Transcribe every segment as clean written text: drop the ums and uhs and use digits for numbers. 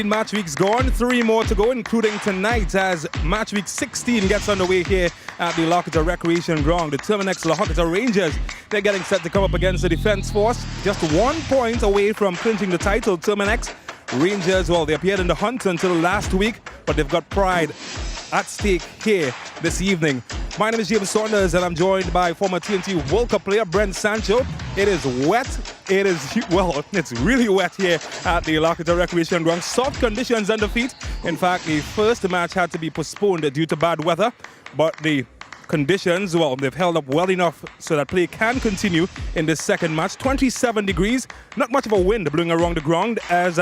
14 match weeks gone, 3 more to go, including tonight as match week 16 gets underway here at the La Horquetta Recreation Ground. The Terminix La Horquetta Rangers, they're getting set to come up against the Defence Force, just 1 point away from clinching the title. Terminix Rangers, well, they appeared in the hunt until last week, but they've got pride at stake here this evening. My name is James Saunders and I'm joined by former TNT World Cup player Brent Sancho. It is wet. It is, well, it's really wet here at the La Horquetta Recreation Ground. Soft conditions under feet. In fact, the first match had to be postponed due to bad weather, but the conditions, well, they've held up well enough so that play can continue in this second match. 27 degrees, not much of a wind blowing around the ground as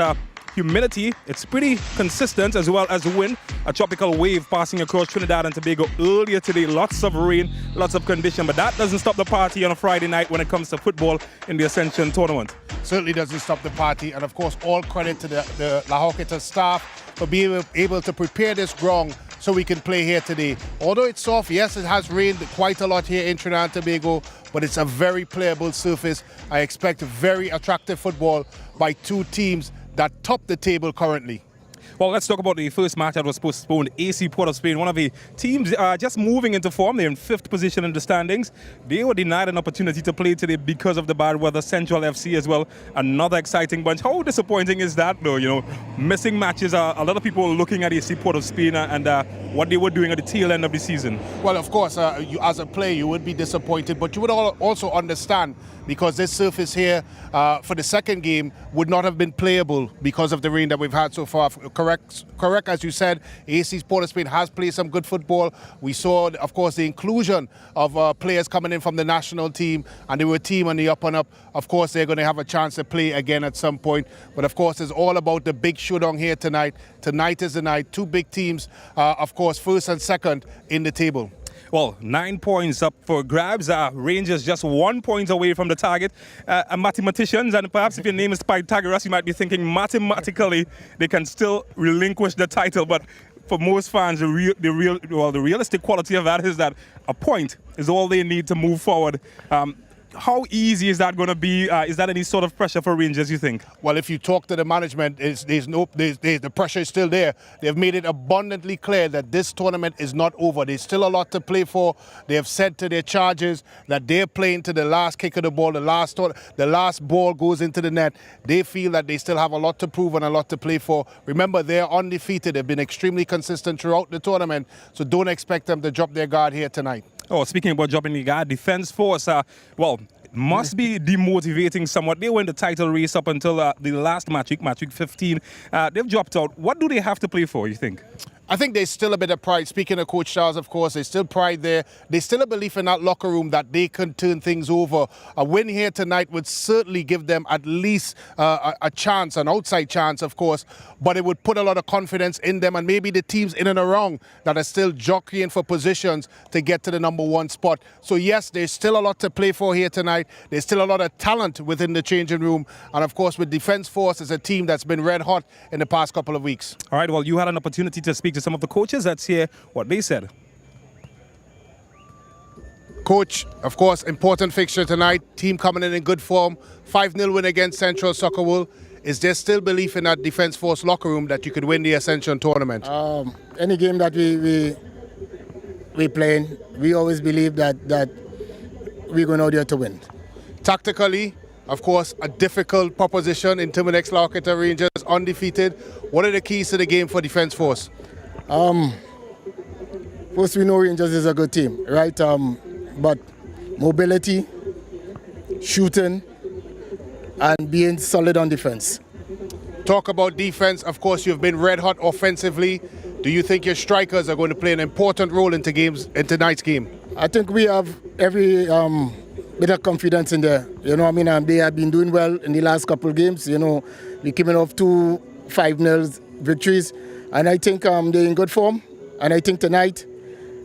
humidity, it's pretty consistent, as well as the wind. A tropical wave passing across Trinidad and Tobago earlier today. Lots of rain, lots of condition, but that doesn't stop the party on a Friday night when it comes to football in the Ascension tournament. Certainly doesn't stop the party, and of course all credit to the La Horquetta staff for being able to prepare this ground so we can play here today. Although it's soft, yes, it has rained quite a lot here in Trinidad and Tobago, but it's a very playable surface. I expect very attractive football by two teams that top the table currently. Well, let's talk about the first match that was postponed. AC Port of Spain, one of the teams just moving into form. They're in 5th position in the standings. They were denied an opportunity to play today because of the bad weather. Central FC as well, another exciting bunch. How disappointing is that, though? You know, missing matches. A lot of people looking at AC Port of Spain and what they were doing at the tail end of the season. Well, of course, you, as a player, you would be disappointed, but you would also understand because this surface here for the second game would not have been playable because of the rain that we've had so far. Correct, as you said, AC Port of Spain has played some good football. We saw, of course, the inclusion of players coming in from the national team, and they were a team on the up and up. Of course, they're going to have a chance to play again at some point. But of course, it's all about the big showdown here tonight. Tonight is the night. Two big teams, of course, first and second in the table. Well, 9 points up for grabs. Rangers just 1 point away from the target. Mathematicians, and perhaps if your name is Pythagoras, you might be thinking mathematically they can still relinquish the title. But for most fans, the realistic quality of that is that a point is all they need to move forward. How easy is that going to be? Is that any sort of pressure for Rangers, you think? Well, if you talk to the management, the pressure is still there. They've made it abundantly clear that this tournament is not over. There's still a lot to play for. They have said to their charges that they're playing to the last kick of the ball, the last ball goes into the net. They feel that they still have a lot to prove and a lot to play for. Remember, they're undefeated. They've been extremely consistent throughout the tournament, so don't expect them to drop their guard here tonight. Oh, speaking about dropping the guard, Defence Force, well, must be demotivating somewhat. They were in the title race up until the last match week 15. They've dropped out. What do they have to play for, you think? I think there's still a bit of pride. Speaking of Coach Charles, of course, there's still pride there. There's still a belief in that locker room that they can turn things over. A win here tonight would certainly give them at least a chance, an outside chance, of course, but it would put a lot of confidence in them and maybe the teams in and around that are still jockeying for positions to get to the #1 spot. So yes, there's still a lot to play for here tonight. There's still a lot of talent within the changing room. And of course, with Defence Force is a team that's been red hot in the past couple of weeks. All right, well, you had an opportunity to speak to some of the coaches. Let's hear what they said. Coach, of course, important fixture tonight. Team coming in good form. 5-0 win against Central Soccer World. Is there still belief in that Defence Force locker room that you could win the Ascension tournament? Any game that we playing, we always believe that we're going out there to win. Tactically, of course, a difficult proposition in Terminix La Horquetta Rangers, undefeated. What are the keys to the game for Defence Force? First, we know Rangers is a good team, right? But mobility, shooting, and being solid on defense. Talk about defense. Of course, you've been red hot offensively. Do you think your strikers are going to play an important role in tonight's game? I think we have every bit of confidence in there. You know, I mean, they have been doing well in the last couple of games. You know, we came off 2 5-0 victories. And I think they're in good form, and I think tonight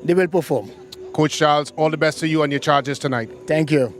they will perform. Coach Charles, all the best to you and your charges tonight. Thank you.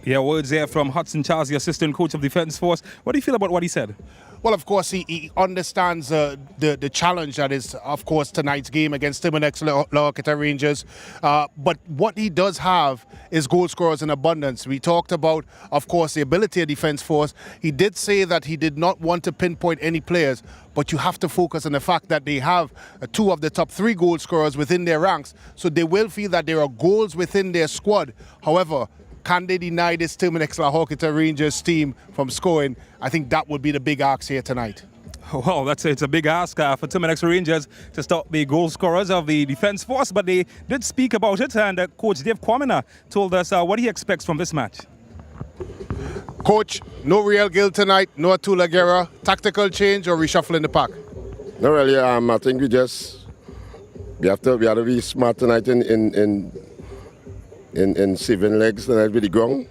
Yeah, words there from Hudson Charles, the assistant coach of Defence Force. What do you feel about what he said? Well, of course, he understands the challenge that is, of course, tonight's game against Terminix La Horquetta Rangers. But what he does have is goal scorers in abundance. We talked about, of course, the ability of defense force. He did say that he did not want to pinpoint any players, but you have to focus on the fact that they have two of the top 3 goal scorers within their ranks. So they will feel that there are goals within their squad. However, can they deny this Terminix La Horquetta Rangers team from scoring? I think that would be the big ask here tonight. Well, it's a big ask for Terminix Rangers to stop the goal scorers of the defense force, but they did speak about it, and Coach Dave Quamina told us what he expects from this match. Coach, no Real Gil tonight, no Atula Guerra. Tactical change or reshuffling the pack? No, really. I think we have to be smart tonight in saving legs tonight with the ground.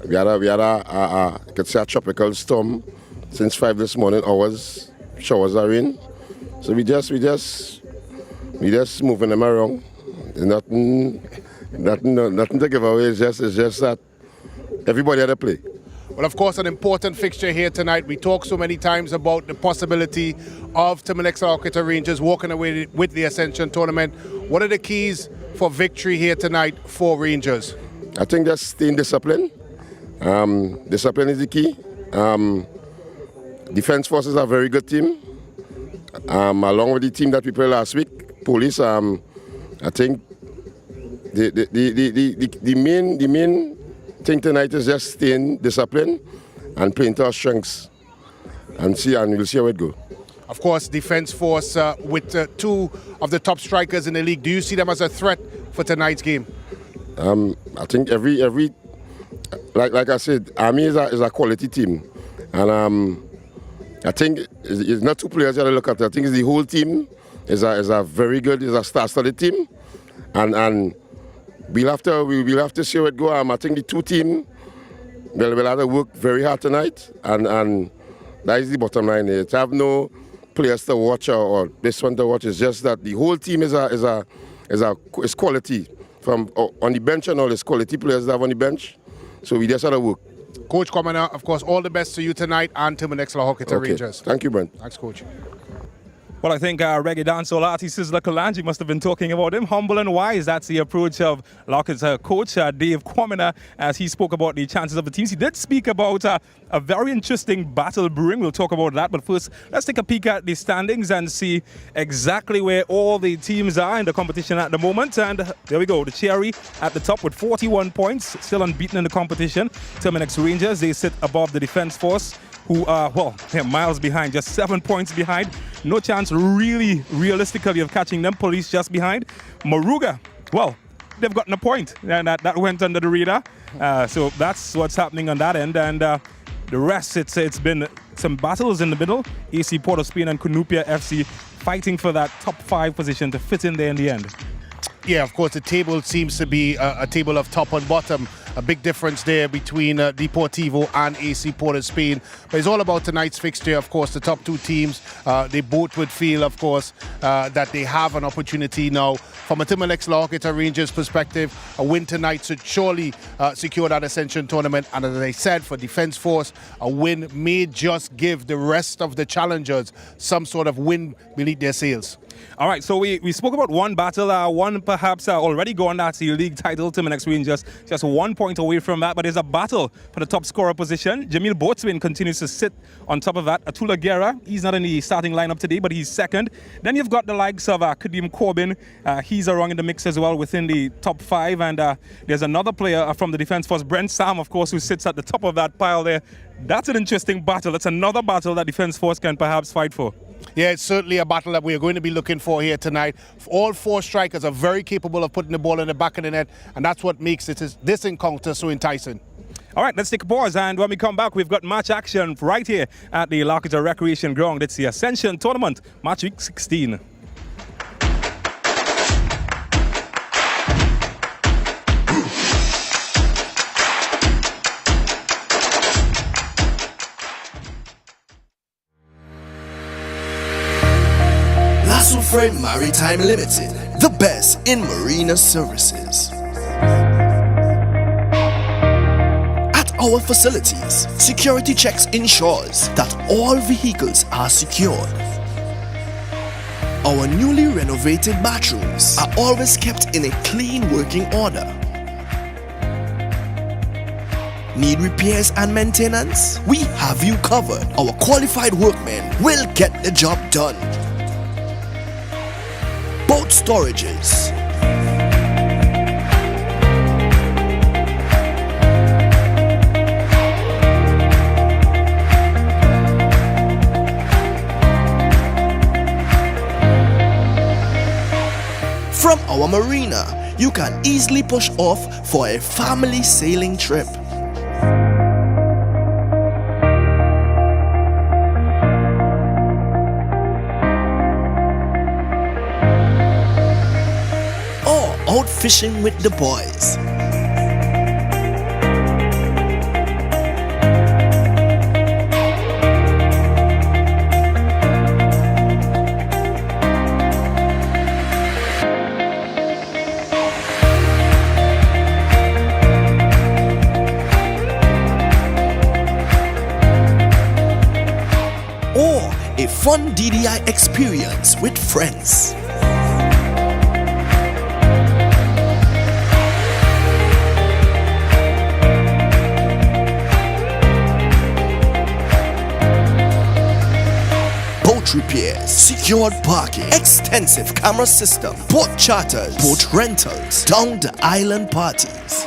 We had a could say a tropical storm since 5 this morning. Hours, showers are in. So we just moving them around. Nothing to give away. It's just that everybody had to play. Well, of course, an important fixture here tonight. We talk so many times about the possibility of Terminix La Horquetta Rangers walking away with the Ascension tournament. What are the keys for victory here tonight for Rangers? I think just staying disciplined. Discipline is the key. Defense Force is a very good team. Along with the team that we played last week, Police. I think the main thing tonight is just staying disciplined and playing to our strengths, and we'll see how it goes. Of course, defense force with 2 of the top strikers in the league. Do you see them as a threat for tonight's game? I think every like I said, Army is a quality team, and I think it's not 2 players that I look at. I think it's the whole team is a very good, is a star-studded team, and we'll have to see how it goes. I think the 2 teams will have to work very hard tonight, and that is the bottom line. It have no players to watch or this one to watch. It's just that the whole team is quality. From on the bench and all, it's quality players that have on the bench. So we just have to work. Coach Quamina, of course, all the best to you tonight and Terminix La Horquetta Rangers. Thank you, Brent. Thanks, Coach. Well, I think reggae dancehall artist Sizzla Kalanji must have been talking about him. Humble and wise, that's the approach of La Horquetta coach Dave Quamina as he spoke about the chances of the teams. He did speak about a very interesting battle brewing. We'll talk about that. But first, let's take a peek at the standings and see exactly where all the teams are in the competition at the moment. And there we go. The Cherry at the top with 41 points, still unbeaten in the competition. Terminix Rangers, they sit above the Defense Force, who are, well, they're miles behind, just 7 points behind. No chance realistically of catching them. Police just behind. Moruga, well, they've gotten a point, and that went under the radar. So that's what's happening on that end. And the rest, it's been some battles in the middle. AC Port of Spain and Cunupia FC fighting for that top 5 position to fit in there in the end. Yeah, of course, the table seems to be a table of top and bottom. A big difference there between Deportivo and AC Port of Spain. But it's all about tonight's fixture. Of course, the top 2 teams, they both would feel, of course, that they have an opportunity now. From a Terminix La Horquetta Rangers perspective, a win tonight should surely secure that Ascension tournament. And as I said, for Defense Force, a win may just give the rest of the challengers some sort of win beneath their sails. All right, so we spoke about one battle, one perhaps already gone. That's the league title. Terminix Rangers just 1 point away from that, but there's a battle for the top scorer position. Jamil Boatswain continues to sit on top of that. Atula Guerra, he's not in the starting lineup today, but he's second. Then you've got the likes of Kadim Corbin. He's around in the mix as well within the top 5. And there's another player from the Defense Force, Brent Sam, of course, who sits at the top of that pile there. That's an interesting battle. That's another battle that Defense Force can perhaps fight for. Yeah, it's certainly a battle that we are going to be looking for here tonight. All 4 strikers are very capable of putting the ball in the back of the net, and that's what makes this encounter so enticing. All right, let's take a pause, and when we come back, we've got match action right here at the La Horquetta Recreation Ground. It's the Ascension Tournament, Matchweek 16. Friend Maritime Limited, the best in marina services. At our facilities. Security checks ensures that all vehicles are secured. Our newly renovated bathrooms are always kept in a clean working order. Need repairs and maintenance? We have you covered. Our qualified workmen will get the job done. Boat storages. From our marina, you can easily push off for a family sailing trip. Or out fishing with the boys. A fun DDI experience with friends. Boat repairs, secured parking, extensive camera system, boat charters, boat rentals, down the island parties.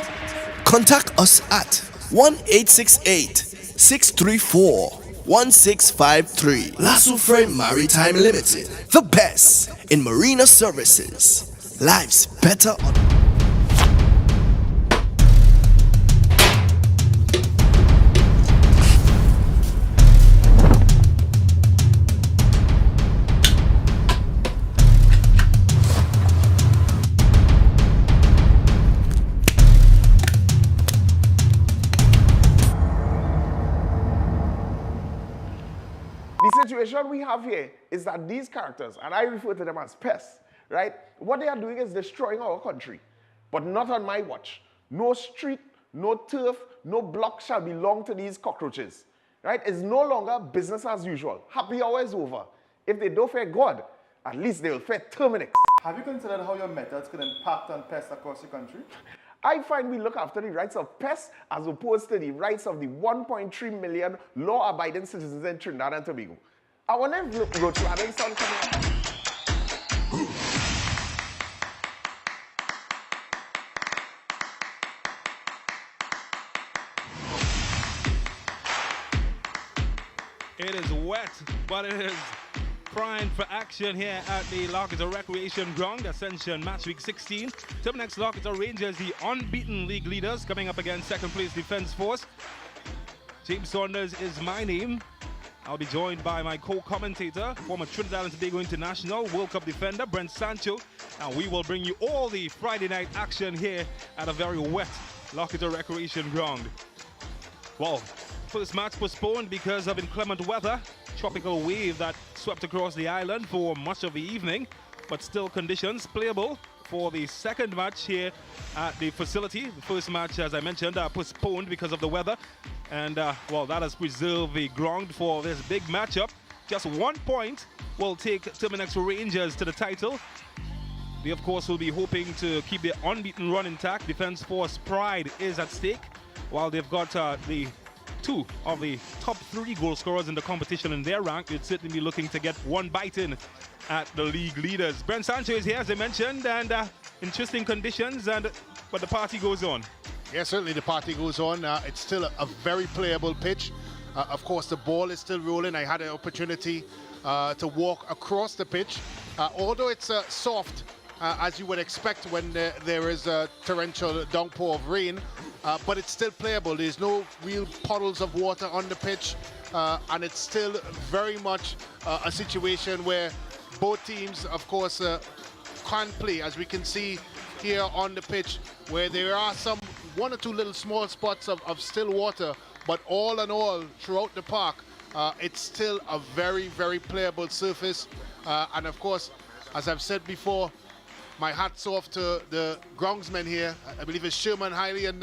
Contact us at 1-868-634-1653. La Horquetta Maritime Limited, the best in marina services. Life's better on. The situation we have here is that these characters, and I refer to them as pests, right? What they are doing is destroying our country, but not on my watch. No street, no turf, no block shall belong to these cockroaches, right? It's no longer business as usual. Happy hour is over. If they don't fear God, at least they will fear Terminix. Have you considered how your methods could impact on pests across the country? I find we look after the rights of pests as opposed to the rights of the 1.3 million law-abiding citizens in Trinidad and Tobago. I wonder if roach rabbits sound coming up. It is wet, but it is primed for action here at the La Horquetta Recreation Ground, Ascension Matchweek 16. Terminix La Horquetta Rangers, the unbeaten league leaders, coming up against second place Defense Force. James Saunders is my name. I'll be joined by my co-commentator, former Trinidad and Tobago International World Cup defender, Brent Sancho, and we will bring you all the Friday night action here at a very wet La Horquetta Recreation Ground. Well, first match postponed because of inclement weather, tropical wave that swept across the island for much of the evening, but still conditions playable for the second match here at the facility. The first match, as I mentioned, postponed because of the weather, and well, that has preserved the ground for this big matchup. Just 1 point will take Terminix Rangers to the title. They, of course, will be hoping to keep their unbeaten run intact. Defense Force pride is at stake, while they've got the two of the top 3 goal scorers in the competition in their rank. They'd certainly be looking to get one bite in at the league leaders. Brent Sancho is here, as I mentioned, and interesting conditions, but the party goes on. Yeah, certainly the party goes on. It's still a very playable pitch. Of course, the ball is still rolling. I had an opportunity to walk across the pitch. Although it's soft, as you would expect when there is a torrential downpour of rain, but it's still playable. There's no real puddles of water on the pitch, and it's still very much a situation where both teams, of course, can play, as we can see here on the pitch, where there are some 1 or 2 little small spots of still water, but all in all, throughout the park, it's still a very, very playable surface. And of course, as I've said before, my hat's off to the groundsmen here. I believe it's Sherman Hiley and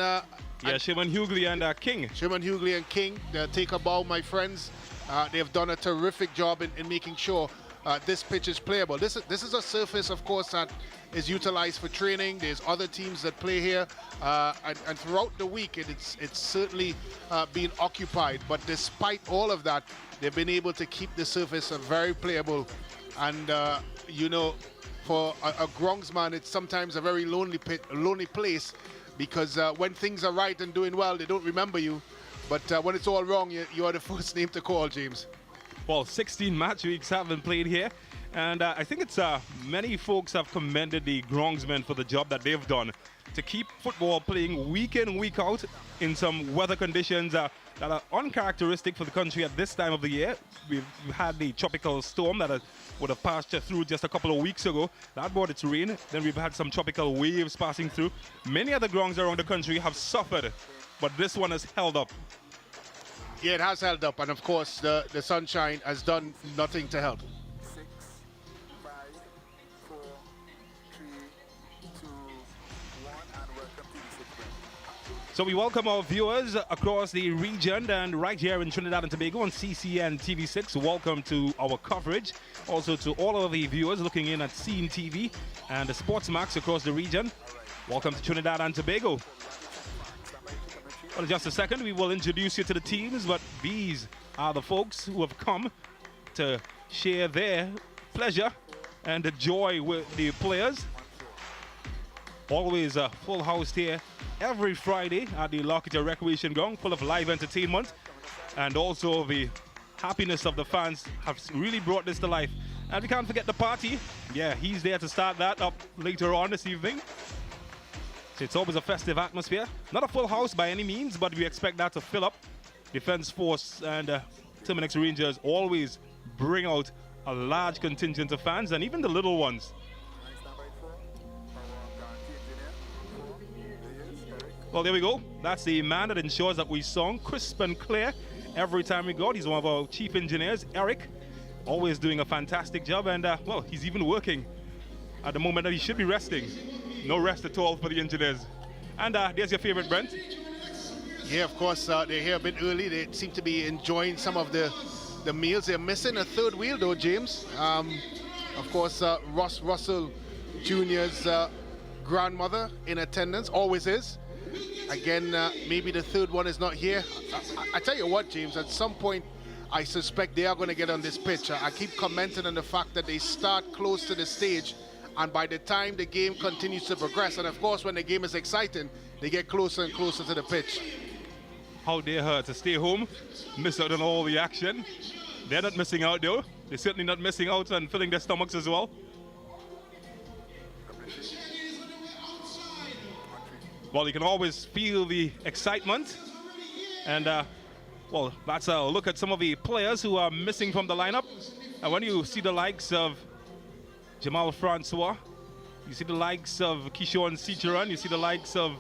Yeah, Shimon Hughley and King. Shimon Hughley and King, take a bow, my friends. They have done a terrific job in making sure this pitch is playable. This is a surface, of course, that is utilized for training. There's other teams that play here, and throughout the week, it's certainly been occupied. But despite all of that, they've been able to keep the surface very playable. And you know, for a groundsman, it's sometimes a very lonely place, because when things are right and doing well, they don't remember you. But when it's all wrong, you are the first name to call, James. Well, 16 match weeks have been played here, and I think it's many folks have commended the groundsmen for the job that they've done to keep football playing week in, week out in some weather conditions that are uncharacteristic for the country at this time of the year. We've had the tropical storm that would have passed through just a couple of weeks ago. That brought its rain. Then we've had some tropical waves passing through. Many other grounds around the country have suffered, but this one has held up. Yeah, it has held up, and of course the sunshine has done nothing to help. 6, 5, 4, 3, 2, 1, and welcome to the 6th. So we welcome our viewers across the region and right here in Trinidad and Tobago on CCN TV6. Welcome to our coverage. Also to all of the viewers looking in at Scene TV and the Sportsmax across the region. Welcome to Trinidad and Tobago. Well, in just a second, we will introduce you to the teams, but these are the folks who have come to share their pleasure and the joy with the players. Always a full house here every Friday at the La Horquetta Recreation Ground, full of live entertainment, and also the happiness of the fans have really brought this to life. And we can't forget the party. Yeah, he's there to start that up later on this evening. So it's always a festive atmosphere. Not a full house by any means, but we expect that to fill up. Defense Force and Terminix Rangers always bring out a large contingent of fans, and even the little ones. Well, there we go. That's the man that ensures that we sound crisp and clear every time we go. He's one of our chief engineers, Eric. Always doing a fantastic job, and well, he's even working at the moment that he should be resting. No rest at all for the engineers. And there's your favorite, Brent. Yeah, of course, they're here a bit early. They seem to be enjoying some of the meals. They're missing a third wheel, though, James. Of course, Ross Russell Jr.'s grandmother in attendance, always is. Again, maybe the third one is not here. I tell you what, James, at some point, I suspect they are going to get on this pitch. I keep commenting on the fact that they start close to the stage, and by the time the game continues to progress, and of course when the game is exciting, they get closer and closer to the pitch. How dare her to stay home, miss out on all the action. They're not missing out though. They're certainly not missing out on filling their stomachs as well. Well, you can always feel the excitement. And well, that's a look at some of the players who are missing from the lineup. And when you see the likes of Jamal Francois, you see the likes of Kishon Sicharan, you see the likes of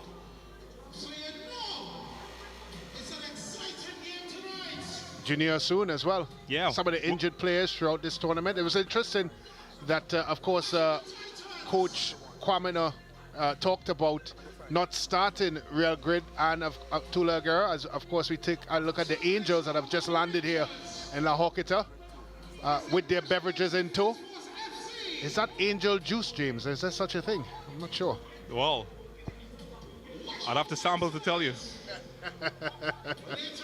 Junior Soon as well. Yeah. Some of the injured players throughout this tournament. It was interesting that, of course, Coach Kwamina talked about not starting Real Grid and Tula Aguirre, as of course we take a look at the Angels that have just landed here in La Horquetta with their beverages in tow. Is that angel juice, James? Is there such a thing? I'm not sure. Well, I'd have to sample to tell you.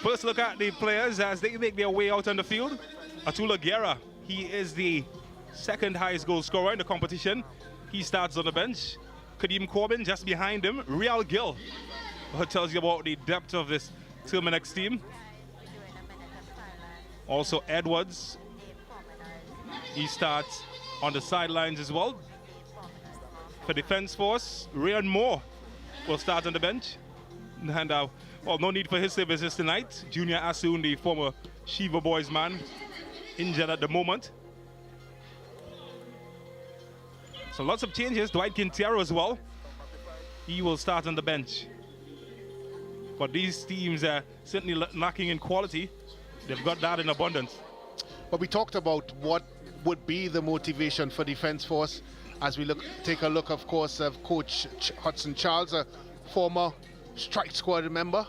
First look at the players as they make their way out on the field. Atula Guerra, he is the second highest goal scorer in the competition. He starts on the bench. Kadeem Corbin just behind him. Real Gill, who tells you about the depth of this Terminix team. Also Edwards, he starts on the sidelines as well. For Defense Force, Ryan Moore will start on the bench. And well, no need for his services tonight. Junior Asun, the former Shiva Boys man, injured at the moment. So lots of changes. Dwight Quintero as well. He will start on the bench. But these teams are certainly lacking in quality. They've got that in abundance. But we talked about what would be the motivation for Defense Force as we take a look, of course, of Coach Hudson Charles, a former strike squad member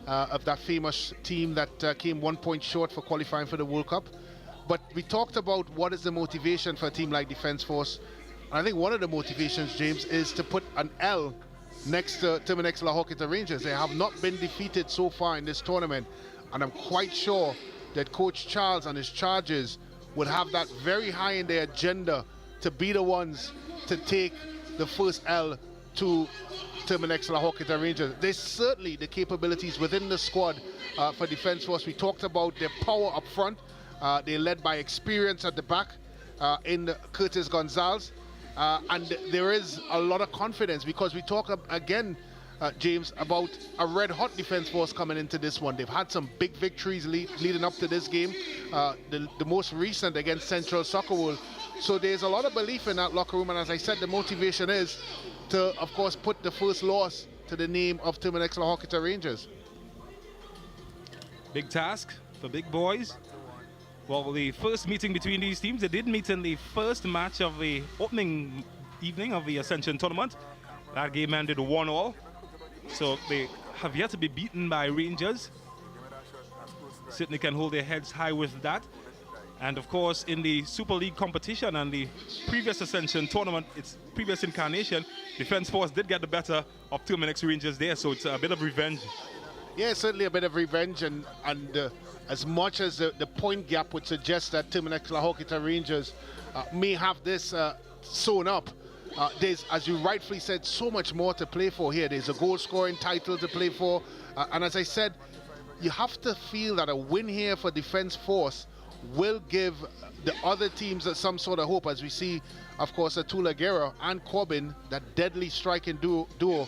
of that famous team that came 1 point short for qualifying for the World Cup. But we talked about what is the motivation for a team like Defence Force. And I think one of the motivations, James, is to put an L next to Terminix La Horquetta Rangers. They have not been defeated so far in this tournament, and I'm quite sure that Coach Charles and his charges would have that very high in their agenda to be the ones to take the first L to Terminix La Horquetta Rangers. There's certainly the capabilities within the squad for Defence Force. We talked about their power up front. They're led by experience at the back in Curtis Gonzalez. And there is a lot of confidence because we talk again, James, about a red-hot Defence Force coming into this one. They've had some big victories leading up to this game, the most recent against Central Soccer World. So there's a lot of belief in that locker room, and as I said, the motivation is to, of course, put the first loss to the name of Terminix La Horquetta Rangers. Big task for big boys. Well, the first meeting between these teams, they did meet in the first match of the opening evening of the Ascension tournament. That game ended 1-1. So they have yet to be beaten by Rangers. Certainly can hold their heads high with that. And of course, in the Super League competition and the previous Ascension tournament, its previous incarnation, Defence Force did get the better of Terminix Rangers there. So it's a bit of revenge. Yeah, certainly a bit of revenge, and as much as the point gap would suggest that Terminix La Horquetta Rangers may have this sewn up, there's, as you rightfully said, so much more to play for here. There's a goal-scoring title to play for, and as I said, you have to feel that a win here for Defence Force will give the other teams some sort of hope, as we see, of course, Atula Guerra and Corbin, that deadly striking duo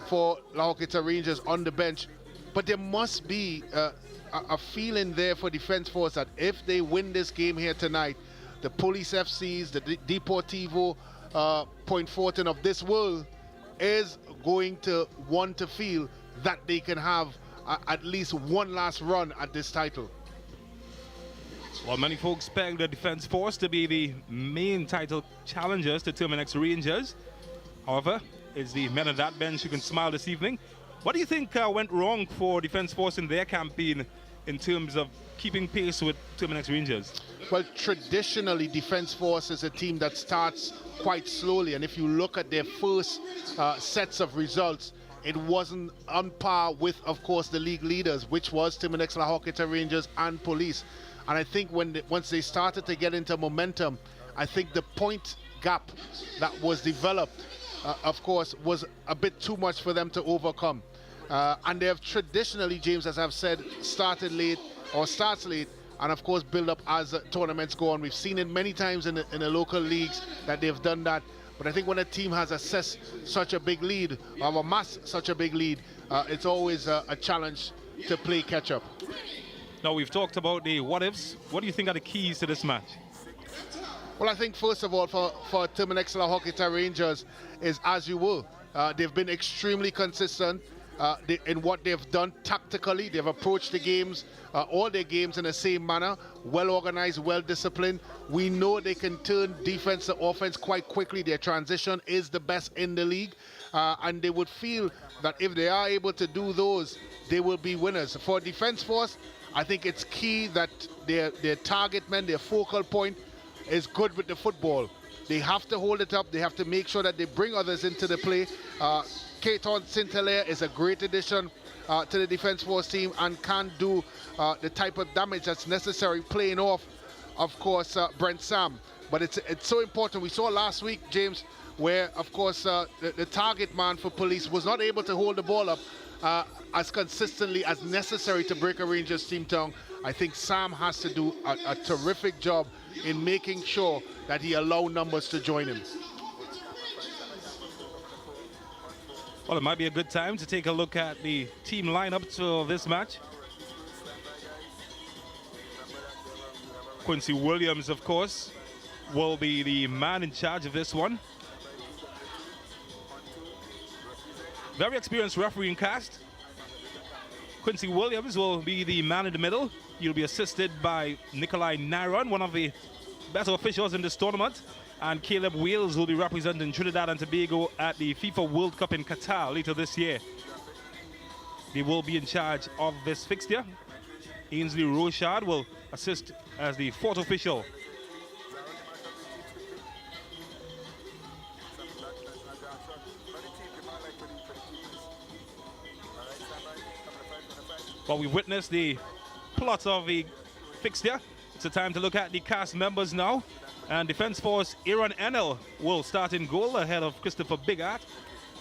for La Horquetta Rangers on the bench. But there must be a feeling there for Defence Force that if they win this game here tonight, the Police FCs, the Deportivo Point Fortin of this world is going to want to feel that they can have at least one last run at this title. Well, many folks peg the Defence Force to be the main title challengers to Terminix Rangers. However, it's the men of that bench who can smile this evening. What do you think went wrong for Defence Force in their campaign in terms of keeping pace with Terminix Rangers? Well, traditionally, Defence Force is a team that starts quite slowly, and if you look at their first sets of results, it wasn't on par with, of course, the league leaders, which was Terminix La Horquetta Rangers and Police. And I think once they started to get into momentum, I think the point gap that was developed, of course, was a bit too much for them to overcome. And they have traditionally, James, as I've said, starts late, and of course build up as tournaments go on. We've seen it many times in the local leagues that they've done that. But I think when a team has assessed such a big lead, or amassed such a big lead, it's always a challenge to play catch up. Now, we've talked about the what-ifs. What do you think are the keys to this match? Well, I think first of all for Terminix La Horquetta Rangers is as you will. They've been extremely consistent in what they've done tactically. They've approached the games, all their games in the same manner, well organized, well disciplined. We know they can turn defense to offense quite quickly. Their transition is the best in the league, and they would feel that if they are able to do those, they will be winners. For Defence Force, I think it's key that their target man, their focal point, is good with the football. They have to hold it up. They have to make sure that they bring others into the play. Keaton St-Hilaire is a great addition to the Defence Force team and can do the type of damage that's necessary playing off, of course, Brent Sam. But it's so important. We saw last week, James, where, of course, the target man for Police was not able to hold the ball up as consistently as necessary to break a Rangers team down. I think Sam has to do a terrific job in making sure that he allows numbers to join him. Well, it might be a good time to take a look at the team lineup to this match. Quincy Williams, of course, will be the man in charge of this one. Very experienced refereeing cast. Quincy Williams will be the man in the middle. He'll be assisted by Nikolai Naron, one of the better officials in this tournament. And Caleb Wales will be representing Trinidad and Tobago at the FIFA World Cup in Qatar later this year. they will be in charge of this fixture. Ainsley Rochard will assist as the fourth official. Well, we've witnessed the plot of the fixture. It's a time to look at the cast members now. And Defence Force Aaron Enel will start in goal ahead of Christopher Bigart.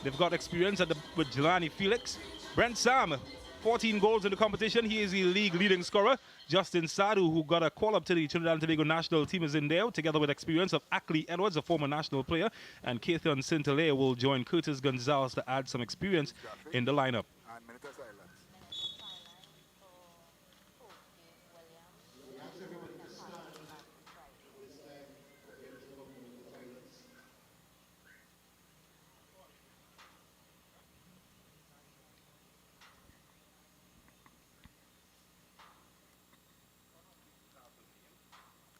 They've got experience with Jelani Felix. Brent Sam, 14 goals in the competition. He is the league leading scorer. Justin Sadu, who got a call up to the Trinidad and Tobago national team, is in there, together with experience of Ackley Edwards, a former national player. And Keithan Sintele will join Curtis Gonzalez to add some experience in the lineup.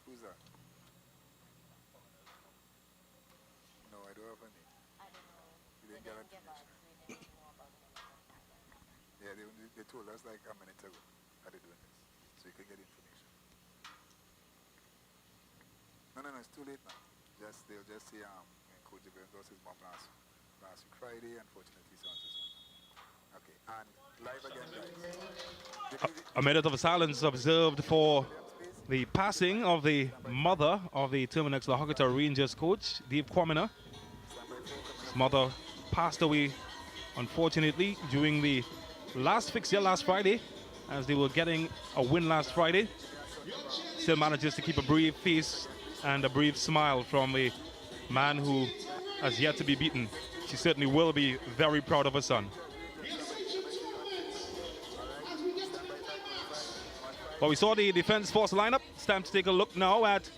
Who's that? No, I don't have any. I don't know. You didn't get information. Yeah, they told us like a minute ago that they're doing this, so you can get information. No, it's too late now. They'll just say Coach Javier lost his mom last week Friday, unfortunately, so on and so on. Okay, and live again, guys. A minute of silence observed for the passing of the mother of the Terminix La Horquetta Rangers coach, Dave Kwamina. His mother passed away, unfortunately, during the last fixture last Friday, as they were getting a win last Friday. Still manages to keep a brave face and a brave smile from the man who has yet to be beaten. She certainly will be very proud of her son. Well, we saw the Defence Force lineup. It's time to take a look now at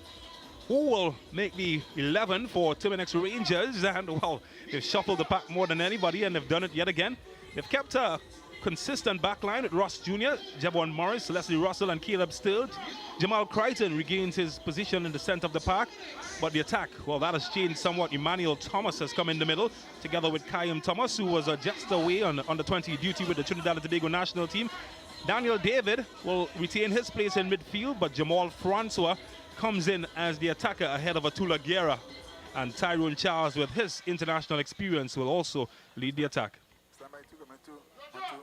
who will make the 11 for Terminix Rangers. And, well, they've shuffled the pack more than anybody, and they've done it yet again. They've kept a consistent backline with Ross Jr., Jabon Morris, Leslie Russell, and Caleb Sturge. Jamal Crichton regains his position in the center of the park. But the attack, well, that has changed somewhat. Emmanuel Thomas has come in the middle, together with Kayim Thomas, who was just away on under 20 duty with the Trinidad and Tobago national team. Daniel David will retain his place in midfield, but Jamal Francois comes in as the attacker ahead of Atula Guerra. And Tyrone Charles, with his international experience, will also lead the attack. Stand by 2, comment 2, 1, 2.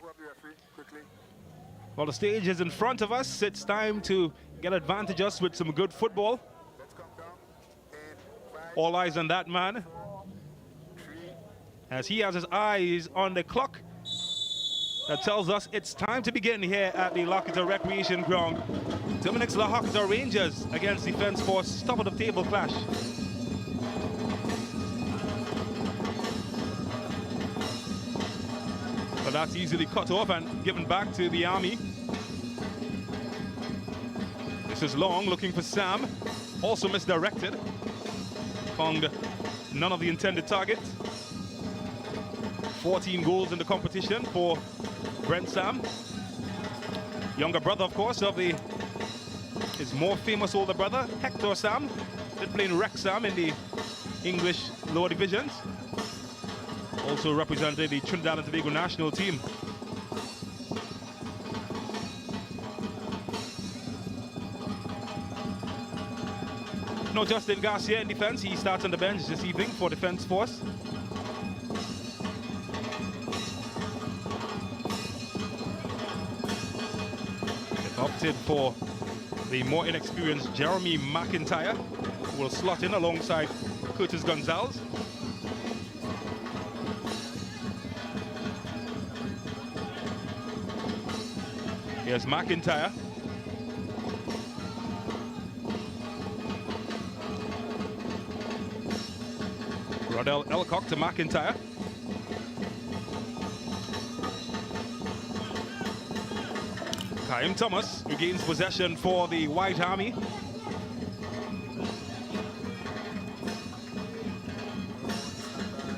Who have the referee, quickly? Well, the stage is in front of us. It's time to get advantages with some good football. Let's come down in 5, All eyes on that man, 3. as he has his eyes on the clock. That tells us it's time to begin here at the La Horquetta Recreation Ground. Terminix La Horquetta Rangers against Defence Force, top of the table clash. But that's easily cut off and given back to the Army. This is Long looking for Sam, also misdirected. Found none of the intended targets. 14 goals in the competition for Brent Sam. Younger brother, of course, of his more famous older brother, Hector Sam. Did play in Wrexham in the English lower divisions. Also represented the Trinidad and Tobago national team. No Justin Garcia in defense. He starts on the bench this evening for Defence Force. Opted for the more inexperienced Jeremy McIntyre, who will slot in alongside Curtis Gonzalez. Here's McIntyre. Rodell Elcock to McIntyre. Kayim Thomas regains possession for the White Army.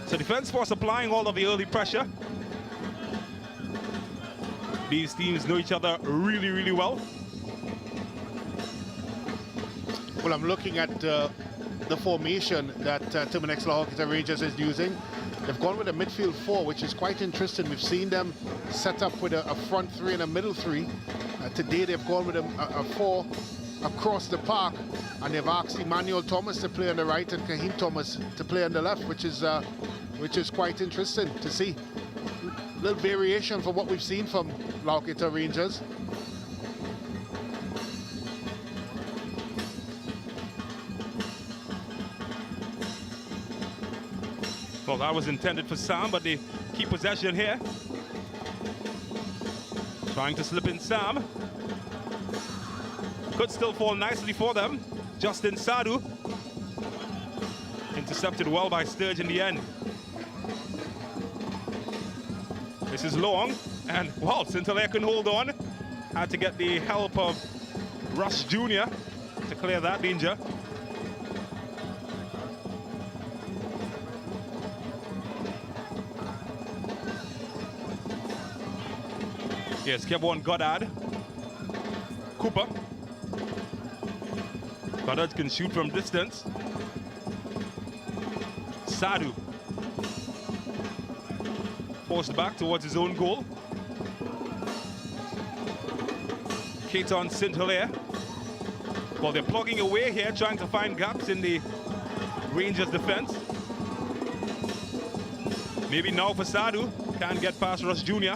So Defence Force applying all of the early pressure. These teams know each other really, really well. Well, I'm looking at the formation that Terminix La Horquetta Rangers is using. They've gone with a midfield 4, which is quite interesting. We've seen them set up with a front 3 and a middle 3. Today they've gone with a 4 across the park, and they've asked Emmanuel Thomas to play on the right and Kahim Thomas to play on the left, which is quite interesting to see. A little variation from what we've seen from La Horquetta Rangers. Well, that was intended for Sam, but they keep possession here. Trying to slip in Sam. Could still fall nicely for them. Justin Sadu. Intercepted well by Sturge in the end. This is long, and well, Sinclair can hold on. Had to get the help of Rush Jr. to clear that danger. Yes, Kevon Goddard. Cooper. Goddard can shoot from distance. Sadu. Forced back towards his own goal. Keaton St. Hilaire. Well, they're plugging away here, trying to find gaps in the Rangers' defense. Maybe now for Sadu. Can't get past Rush Jr.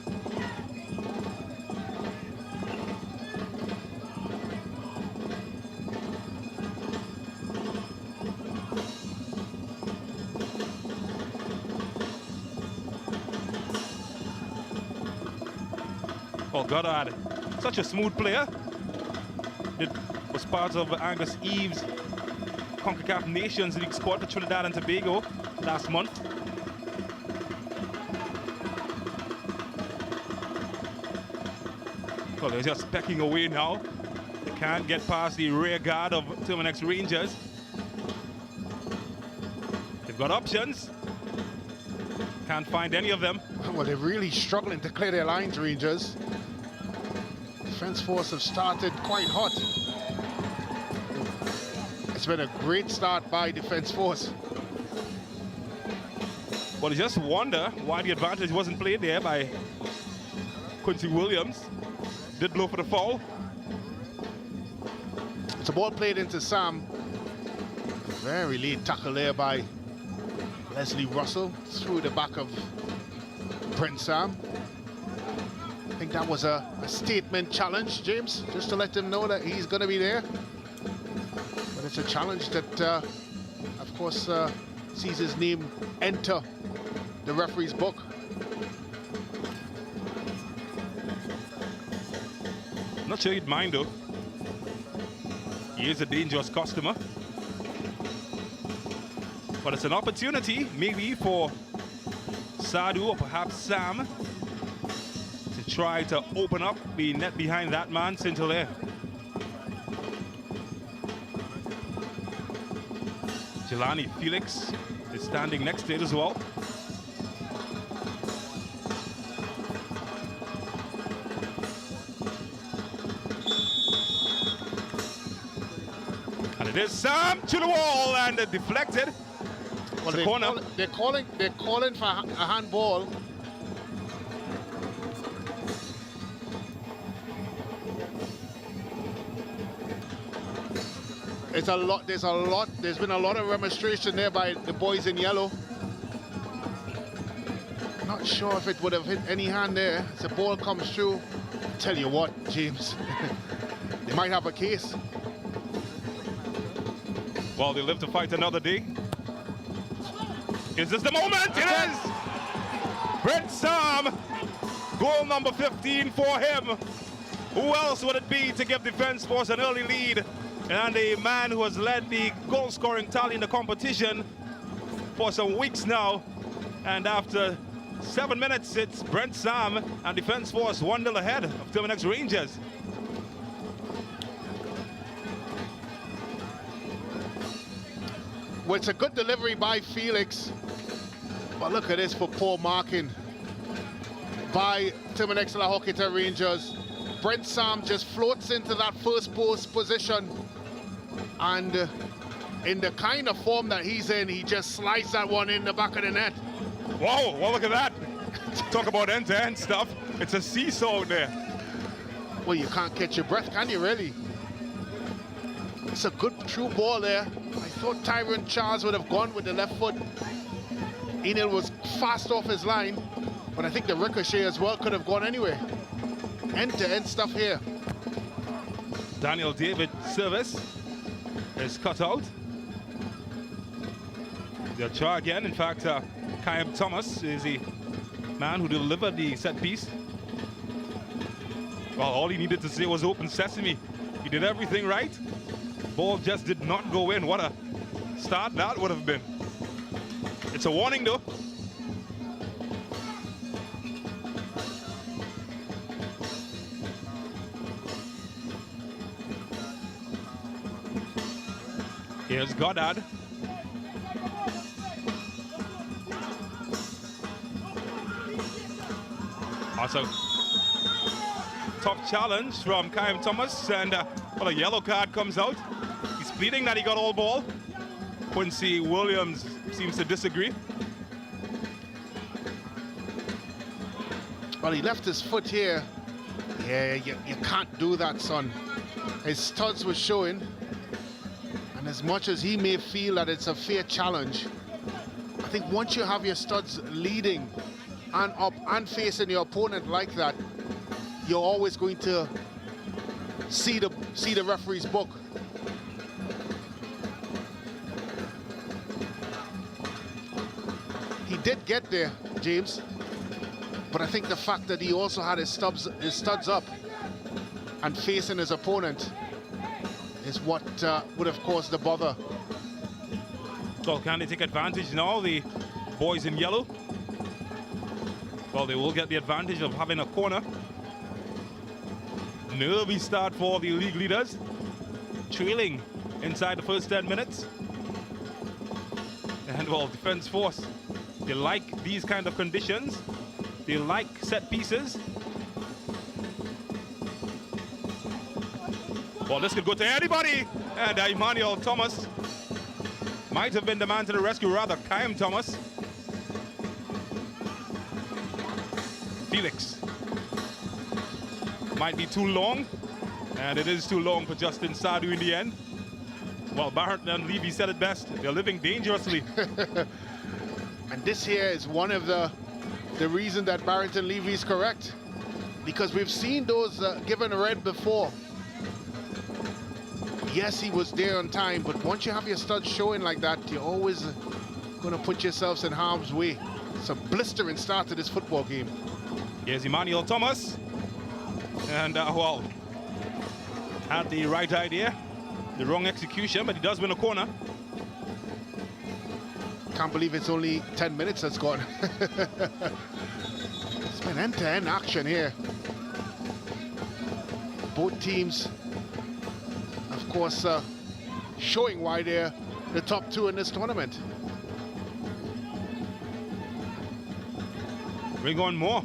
Well, Goddard, such a smooth player. It was part of Angus Eves' CONCACAF Nations League squad for Trinidad and Tobago last month. Well, they're just pecking away now. They can't get past the rear guard of Terminix Rangers. They've got options. Can't find any of them. Well, they're really struggling to clear their lines, Rangers. Defense force have started quite hot. It's been a great start by defense force. Well, you just wonder why the advantage wasn't played there by Quincy Williams. Did blow for the foul. It's a ball played into Sam. Very late tackle there by Leslie Russell through the back of Brent Sam. I think that was a statement challenge, James, just to let him know that he's going to be there. But it's a challenge that, of course, sees his name enter the referee's book. I'm not sure he'd mind, though. He is a dangerous customer. But it's an opportunity, maybe, for Sadu or perhaps Sam to try to open up the net behind that man, St. Hilaire. Jelani Felix is standing next to it as well. And it is Sam to the wall and deflected. Well, they're calling for a handball. There's been a lot of remonstration there by the boys in yellow. Not sure if it would have hit any hand there. As the ball comes through, tell you what, James, they might have a case. Well, they live to fight another day. Is this the moment? It is! Brent Sam, goal number 15 for him. Who else would it be to give Defense Force an early lead? And a man who has led the goal-scoring tally in the competition for some weeks now. And after 7 minutes, it's Brent Sam and Defense Force 1-0 ahead of Terminix Rangers. Well, it's a good delivery by Felix. But look at this for poor marking by Terminix La Horquetta Rangers. Brent Sam just floats into that first post position. And in the kind of form that he's in, he just slides that one in the back of the net. Whoa, well, look at that. Talk about end-to-end stuff. It's a seesaw out there. Well, you can't catch your breath, can you, really? It's a good true ball there. I thought Tyron Charles would have gone with the left foot. Enel was fast off his line, but I think the ricochet as well could have gone anywhere. End-to-end stuff here. Daniel David service is cut out. They'll try again. In fact, Kyle Thomas is the man who delivered the set piece. Well, all he needed to say was open sesame. He did everything right. Ball just did not go in. What a start that would have been. It's a warning though. Here's Goddard. Also, tough challenge from Kyle Thomas, and well, a yellow card comes out. He's pleading that he got all ball. Quincy Williams seems to disagree. Well, he left his foot here. Yeah, you can't do that, son. His studs were showing, and as much as he may feel that it's a fair challenge, I think once you have your studs leading and up and facing your opponent like that, you're always going to see the referee's book. He did get there, James, but I think the fact that he also had his studs up and facing his opponent is what would have caused the bother. Well, can they take advantage now, the boys in yellow? Well, they will get the advantage of having a corner. Nervy start for the league leaders, trailing inside the first 10 minutes. And well, defense force, they like these kind of conditions. They like set pieces. Well, this could go to anybody. And Emmanuel Thomas might have been the man to the rescue, rather, Kyle Thomas. Felix. Might be too long, and it is too long for Justin Sadu in the end. Well, Barrett and Levy said it best. They're living dangerously. And this here is one of the reason that Barrington Levy is correct, because we've seen those given red before. Yes, he was there on time, but once you have your studs showing like that, you're always going to put yourselves in harm's way. It's a blistering start to this football game. Here's Emmanuel Thomas. And, well, had the right idea, the wrong execution, but he does win a corner. Can't believe it's only 10 minutes that's gone. It's been end-to-end action here. Both teams, of course, showing why they're the top two in this tournament. Bring on more.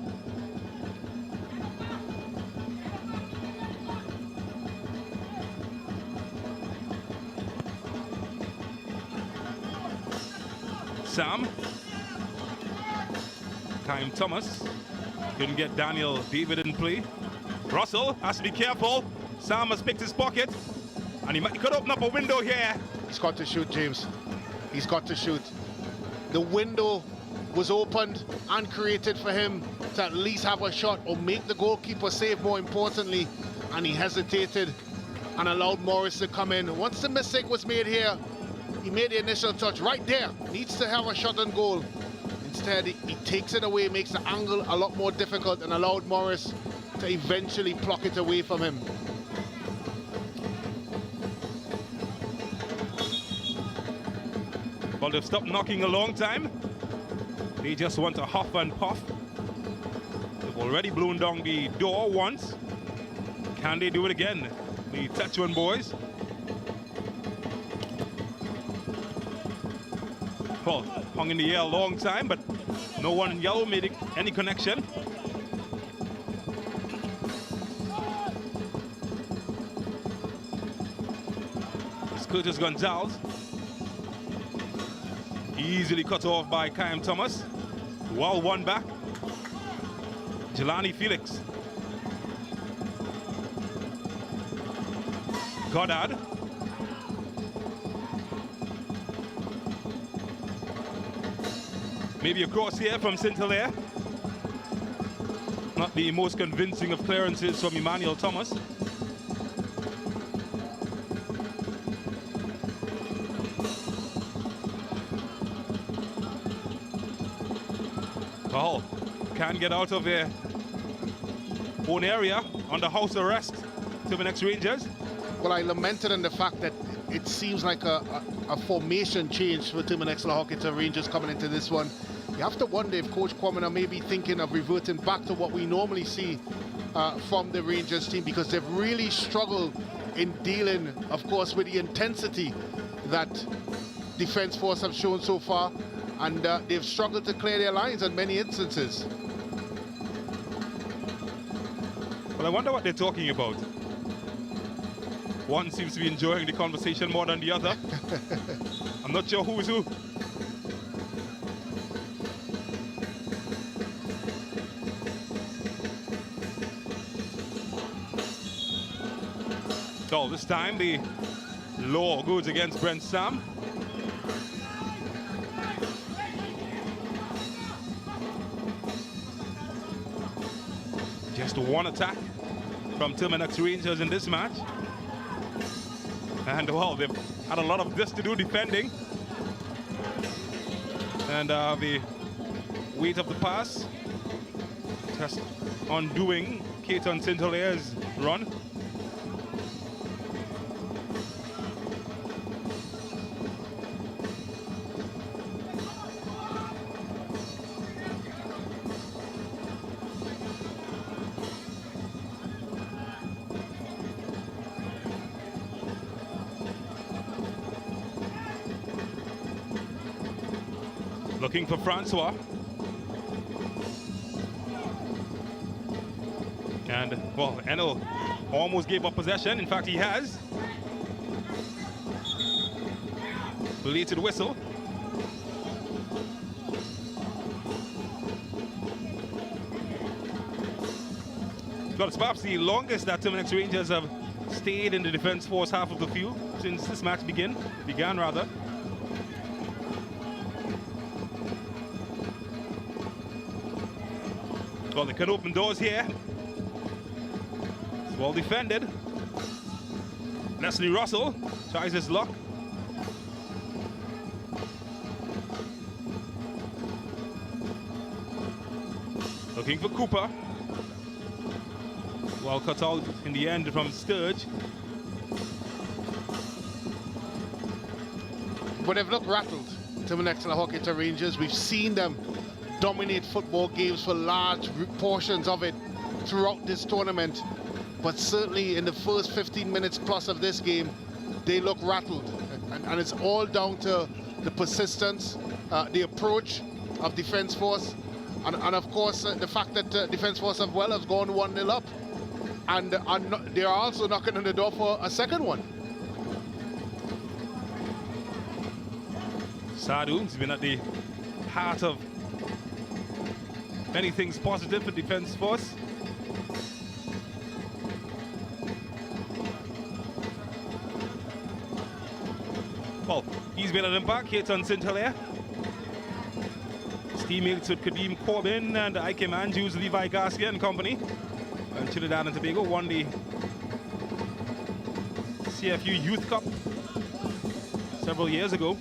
Sam. Kyle Thomas. Couldn't get Daniel David in play. Russell has to be careful. Sam has picked his pocket. And he could open up a window here. He's got to shoot, James. He's got to shoot. The window was opened and created for him to at least have a shot or make the goalkeeper save, more importantly. And he hesitated and allowed Morris to come in. Once the mistake was made here, he made the initial touch right there. Needs to have a shot on goal. Instead, he takes it away, makes the angle a lot more difficult, and allowed Morris to eventually pluck it away from him. Well, they've stopped knocking a long time. They just want to huff and puff. They've already blown down the door once. Can they do it again? The Tetuan boys. Well, hung in the air a long time, but no one in yellow made any connection. It's Curtis Gonzalez. Easily cut off by Kyle Thomas. Well, one back. Jelani Felix. Goddard. Maybe a cross here from St-Hilaire. Not the most convincing of clearances from Emmanuel Thomas. Oh, can't get out of their own area under house arrest. Terminix Rangers. Well, I lamented on the fact that it seems like a formation change for Terminix La Horquetta Rangers coming into this one. You have to wonder if Coach Kwamina may be thinking of reverting back to what we normally see from the Rangers team, because they've really struggled in dealing, of course, with the intensity that Defence Force have shown so far, and they've struggled to clear their lines in many instances. Well, I wonder what they're talking about. One seems to be enjoying the conversation more than the other. I'm not sure who's who. So this time the law goes against Brent Sam. Just one attack from Terminix Rangers in this match. And well, they've had a lot of this to do defending. And the weight of the pass just undoing Keaton St-Hilaire's run. Looking for Francois. And, well, Enel almost gave up possession. In fact, he has. Belated whistle. Well, it's perhaps the longest that Terminix Rangers have stayed in the Defence Force half of the field since this match began. Well, they can open doors here. It's well defended. Leslie Russell tries his luck. Looking for Cooper. Well cut out in the end from Sturge. But they've looked rattled, Terminix La Horquetta Rangers. We've seen them dominate football games for large portions of it throughout this tournament, but certainly in the first 15 minutes plus of this game they look rattled, and it's all down to the persistence, the approach of Defence Force, and of course the fact that Defence Force have gone 1-0 up, and they're also knocking on the door for a second one. Sadhu's been at the heart of many things positive for Defence Force. Well, he's made an impact. Keaton St-Hilaire. His teammates with Kadeem Corbin and Ike Andrews, Levi Garcia and company. And Trinidad and Tobago won the CFU Youth Cup several years ago.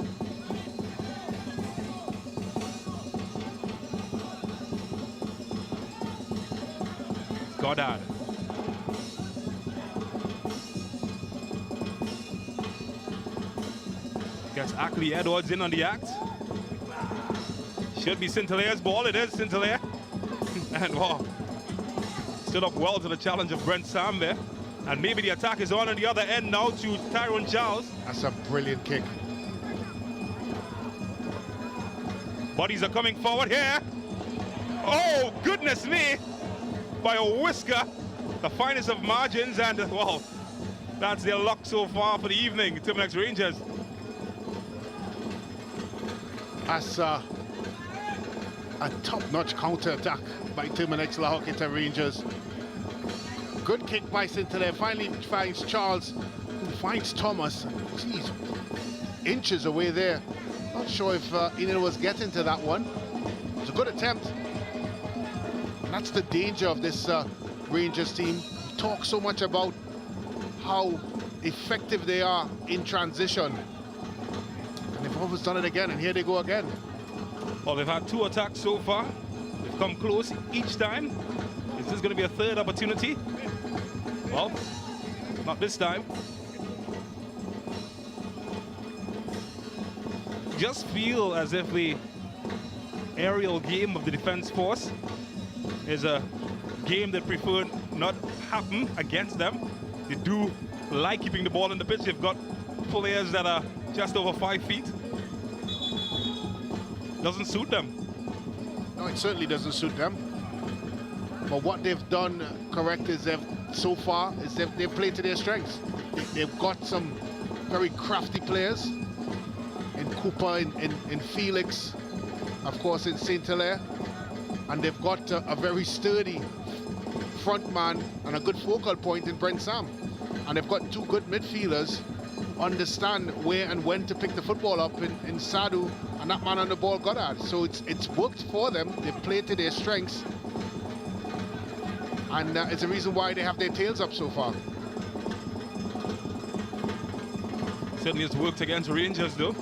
Goddard. Gets Ackley Edwards in on the act. Should be St-Hilaire's ball. It is St-Hilaire. And wow, stood up well to the challenge of Brent Sam there. And maybe the attack is on the other end now to Tyrone Charles. That's a brilliant kick. Bodies are coming forward here. Oh, goodness me. By a whisker. The finest of margins, and well, that's their luck so far for the evening, Terminix Rangers. That's A top-notch counter-attack by Terminix La Horquetta Rangers. Good kick by into there. Finally finds Charles, who finds Thomas. Jeez, inches away there. Not sure if Enid was getting to that one. It was a good attempt. And that's the danger of this Rangers team. We talk so much about how effective they are in transition. And they've always done it again, and here they go again. Well, they've had 2 attacks so far. They've come close each time. Is this going to be a third opportunity? Well, not this time. Just feel as if the aerial game of the defense force is a game they prefer not happen against them. They do like keeping the ball in the pitch. They've got players that are just over 5 feet. Doesn't suit them. No, it certainly doesn't suit them. But what they've done correct is so far they've played to their strengths. They've got some very crafty players in Cooper, in Felix, of course in St. Hilaire, and they've got a very sturdy front man and a good focal point in Brent Sam. And they've got 2 good midfielders who understand where and when to pick the football up in Sadu and that man on the ball, Goddard. So it's worked for them. They've played to their strengths. And it's a reason why they have their tails up so far. Certainly it's worked against Rangers though.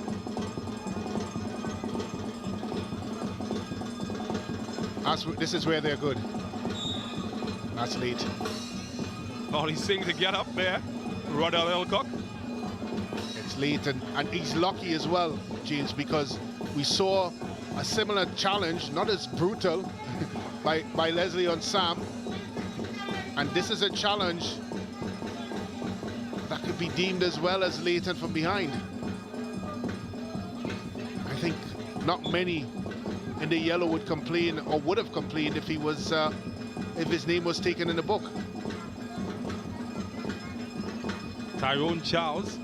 This is where they're good. That's late. All he's saying to get up there, Rodell Elcock. It's late, and he's lucky as well, James, because we saw a similar challenge, not as brutal, by Leslie on Sam. And this is a challenge that could be deemed as well as latent from behind. I think not many in the yellow would complain, or would have complained if if his name was taken in the book. Tyrone Charles.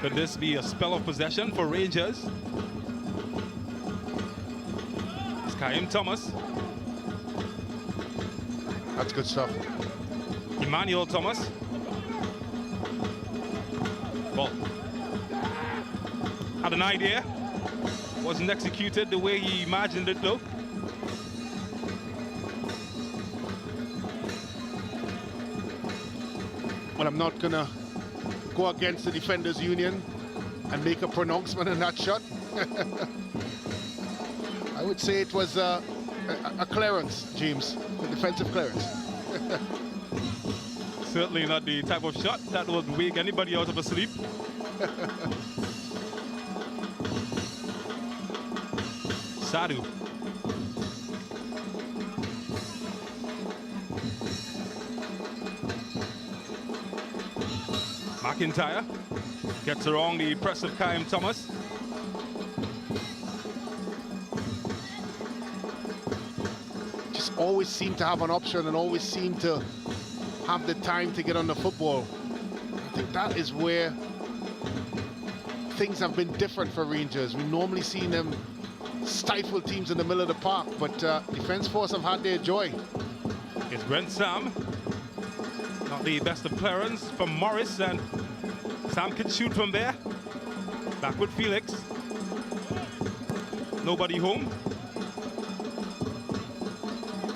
Could this be a spell of possession for Rangers? It's Kaim Thomas. That's good stuff. Emmanuel Thomas. Well, had an idea. Wasn't executed the way he imagined it though. Well, I'm not gonna go against the defenders union and make a pronouncement on that shot. I would say it was a clearance, James, a defensive clearance. Certainly not the type of shot that would wake anybody out of a sleep. Sadu. McIntyre gets around the press of Kaim Thomas. Just always seem to have an option and always seem to have the time to get on the football. I think that is where things have been different for Rangers. We normally see them stifle teams in the middle of the park, but Defence Force have had their joy. It's Brent Sam. Not the best of clearance from Morris, and Sam can shoot from there. Back with Felix. Nobody home.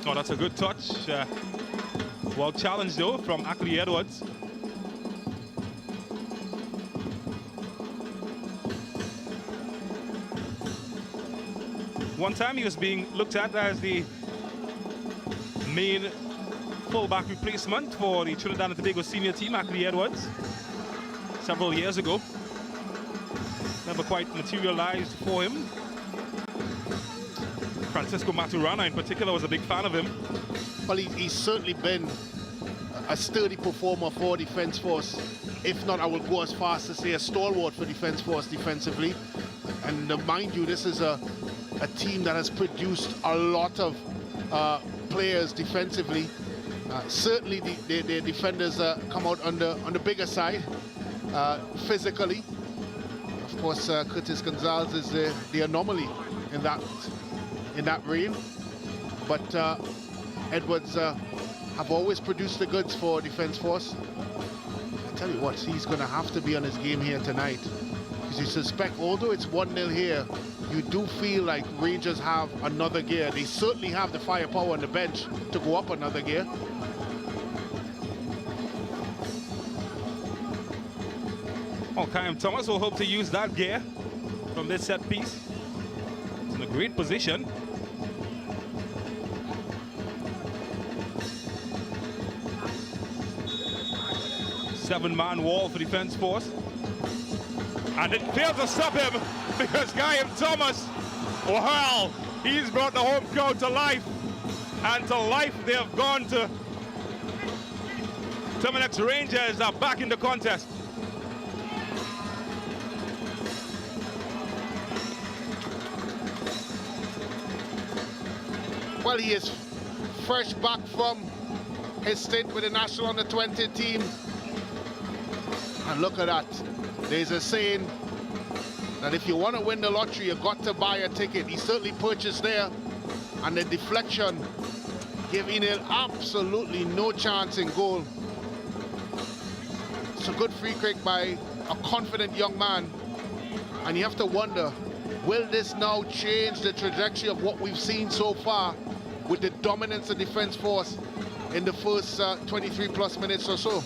Oh, that's a good touch. Well challenged though from Ackley Edwards. One time he was being looked at as the main fullback replacement for the Trinidad and Tobago senior team, Ackley Edwards, several years ago. Never quite materialized for him. Francisco Maturana in particular was a big fan of him. Well, he's certainly been a sturdy performer for Defence Force. If not, I would go as far as to say a stalwart for Defence Force defensively. And mind you, this is a team that has produced a lot of players defensively. Certainly the defenders come out on the bigger side physically. Of course, Curtis Gonzalez is the anomaly in that reign. But Edwards have always produced the goods for Defence Force. I tell you what, he's going to have to be on his game here tonight. Because you suspect, although it's 1-0 here, you do feel like Rangers have another gear. They certainly have the firepower on the bench to go up another gear. Oh, Kyle Thomas will hope to use that gear from this set piece. It's in a great position. Seven-man wall for Defence Force. And it failed to stop him because Kyle Thomas, well, he's brought the home crowd to life. And to life they have gone to. Terminix Rangers are back in the contest. Well, he is fresh back from his stint with the National Under-20 team. And look at that. There's a saying that if you want to win the lottery, you've got to buy a ticket. He certainly purchased there. And the deflection gave Enel absolutely no chance in goal. It's a good free kick by a confident young man. And you have to wonder, will this now change the trajectory of what we've seen so far with the dominance of Defence Force in the first 23 plus minutes or so?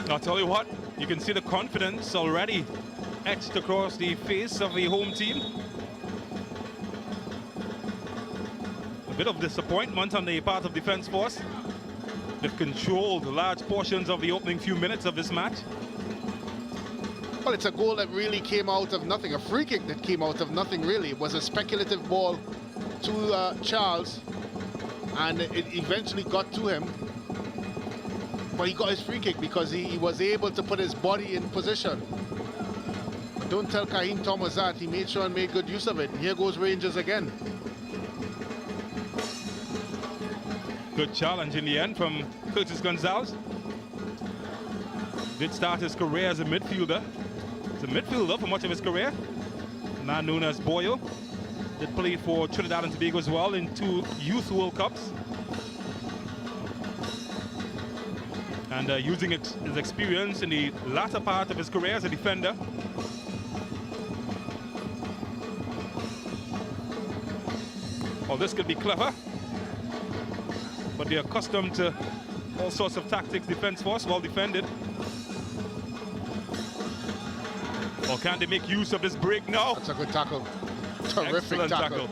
I'll tell you what, you can see the confidence already etched across the face of the home team. A bit of disappointment on the part of Defence Force. They've controlled large portions of the opening few minutes of this match. Well, it's a goal that really came out of nothing, a free kick that came out of nothing, really. It was a speculative ball to Charles, and it eventually got to him. But he got his free kick because he was able to put his body in position. But don't tell Kaheem Thomas that. He made sure and made good use of it. And here goes Rangers again. Good challenge in the end from Curtis Gonzalez. Did start his career as a midfielder. He's a midfielder for much of his career. A man known as Boyle. Did play for Trinidad and Tobago as well in 2 Youth World Cups. And using his experience in the latter part of his career as a defender. Well, this could be clever. But they're accustomed to all sorts of tactics. Defence Force, well defended. Or can they make use of this break now? That's a good tackle. Terrific tackle.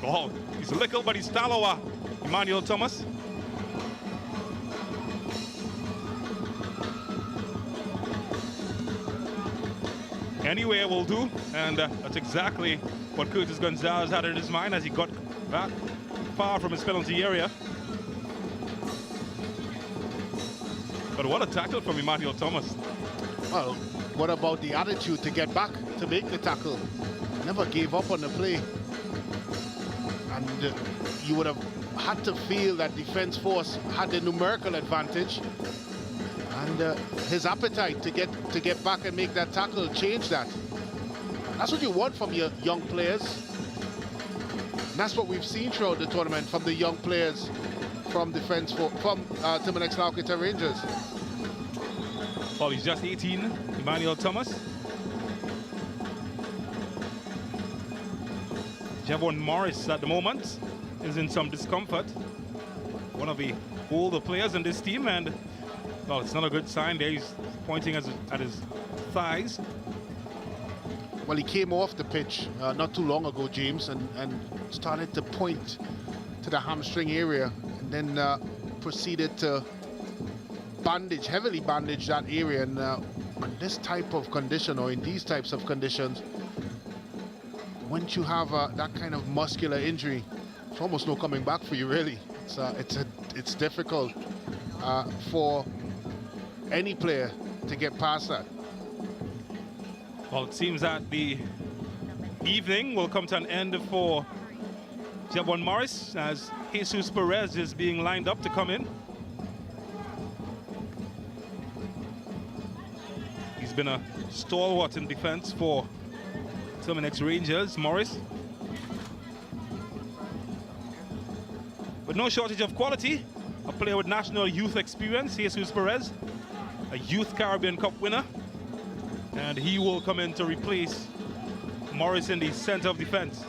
Oh, he's little, but he's stallower. Emmanuel Thomas. Anywhere will do, and that's exactly what Curtis Gonzalez had in his mind as he got back far from his penalty area. But what a tackle from Emmanuel Thomas. Well, what about the attitude to get back, to make the tackle? Never gave up on the play. And you would have had to feel that Defence Force had the numerical advantage. And his appetite to get back and make that tackle changed that. That's what you want from your young players. And that's what we've seen throughout the tournament from the young players from Terminix La Horquetta Rangers. Well, he's just 18, Emmanuel Thomas. Javon Morris at the moment is in some discomfort. One of the older players in this team, and well, it's not a good sign there. He's pointing at his thighs. Well, he came off the pitch not too long ago, James, and started to point to the hamstring area, and then proceeded to heavily bandage that area. And on this type of condition, or in these types of conditions, once you have that kind of muscular injury, it's almost no coming back for you, really. It's difficult for any player to get past that. Well, it seems that the evening will come to an end for Javon Morris as Jesus Perez is being lined up to come in. He's been a stalwart in defense for Terminix Rangers, Morris. But no shortage of quality. A player with national youth experience, Jesus Perez, a Youth Caribbean Cup winner. And he will come in to replace Morris in the center of defense.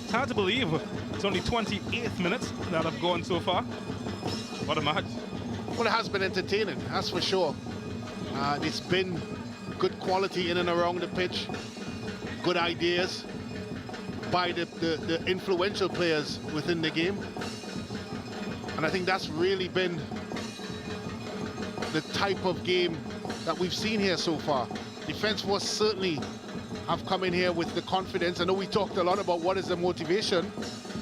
It's hard to believe it's only 28th minutes that have gone so far. What a match. Well, it has been entertaining, that's for sure. It's been good quality in and around the pitch, good ideas by the influential players within the game. And I think that's really been the type of game that we've seen here so far. Defense Force certainly have come in here with the confidence. I know we talked a lot about what is the motivation,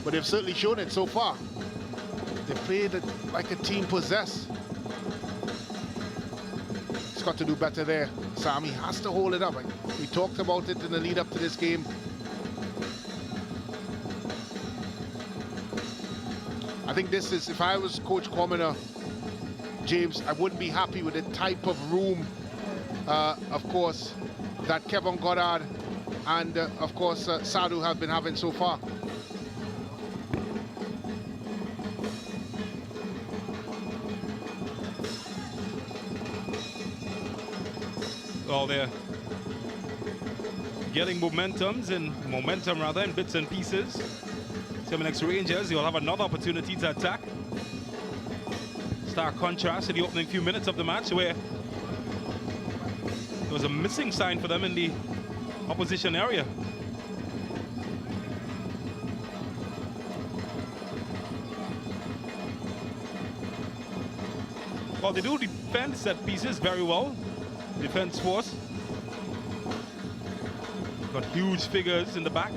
but they've certainly shown it so far. They played it like a team possessed. He's got to do better there. Sam, he has to hold it up. We talked about it in the lead up to this game. I think this is, if I was Coach Commoner, James, I wouldn't be happy with the type of room, of course, that Kevin Goddard and, of course, Sadu have been having so far. Well, they're getting momentum in bits and pieces. Terminix Rangers, you'll have another opportunity to attack. Stark contrast in the opening few minutes of the match where there was a missing sign for them in the opposition area. Well, they do defend set pieces very well. Defense Force. Got huge figures in the back.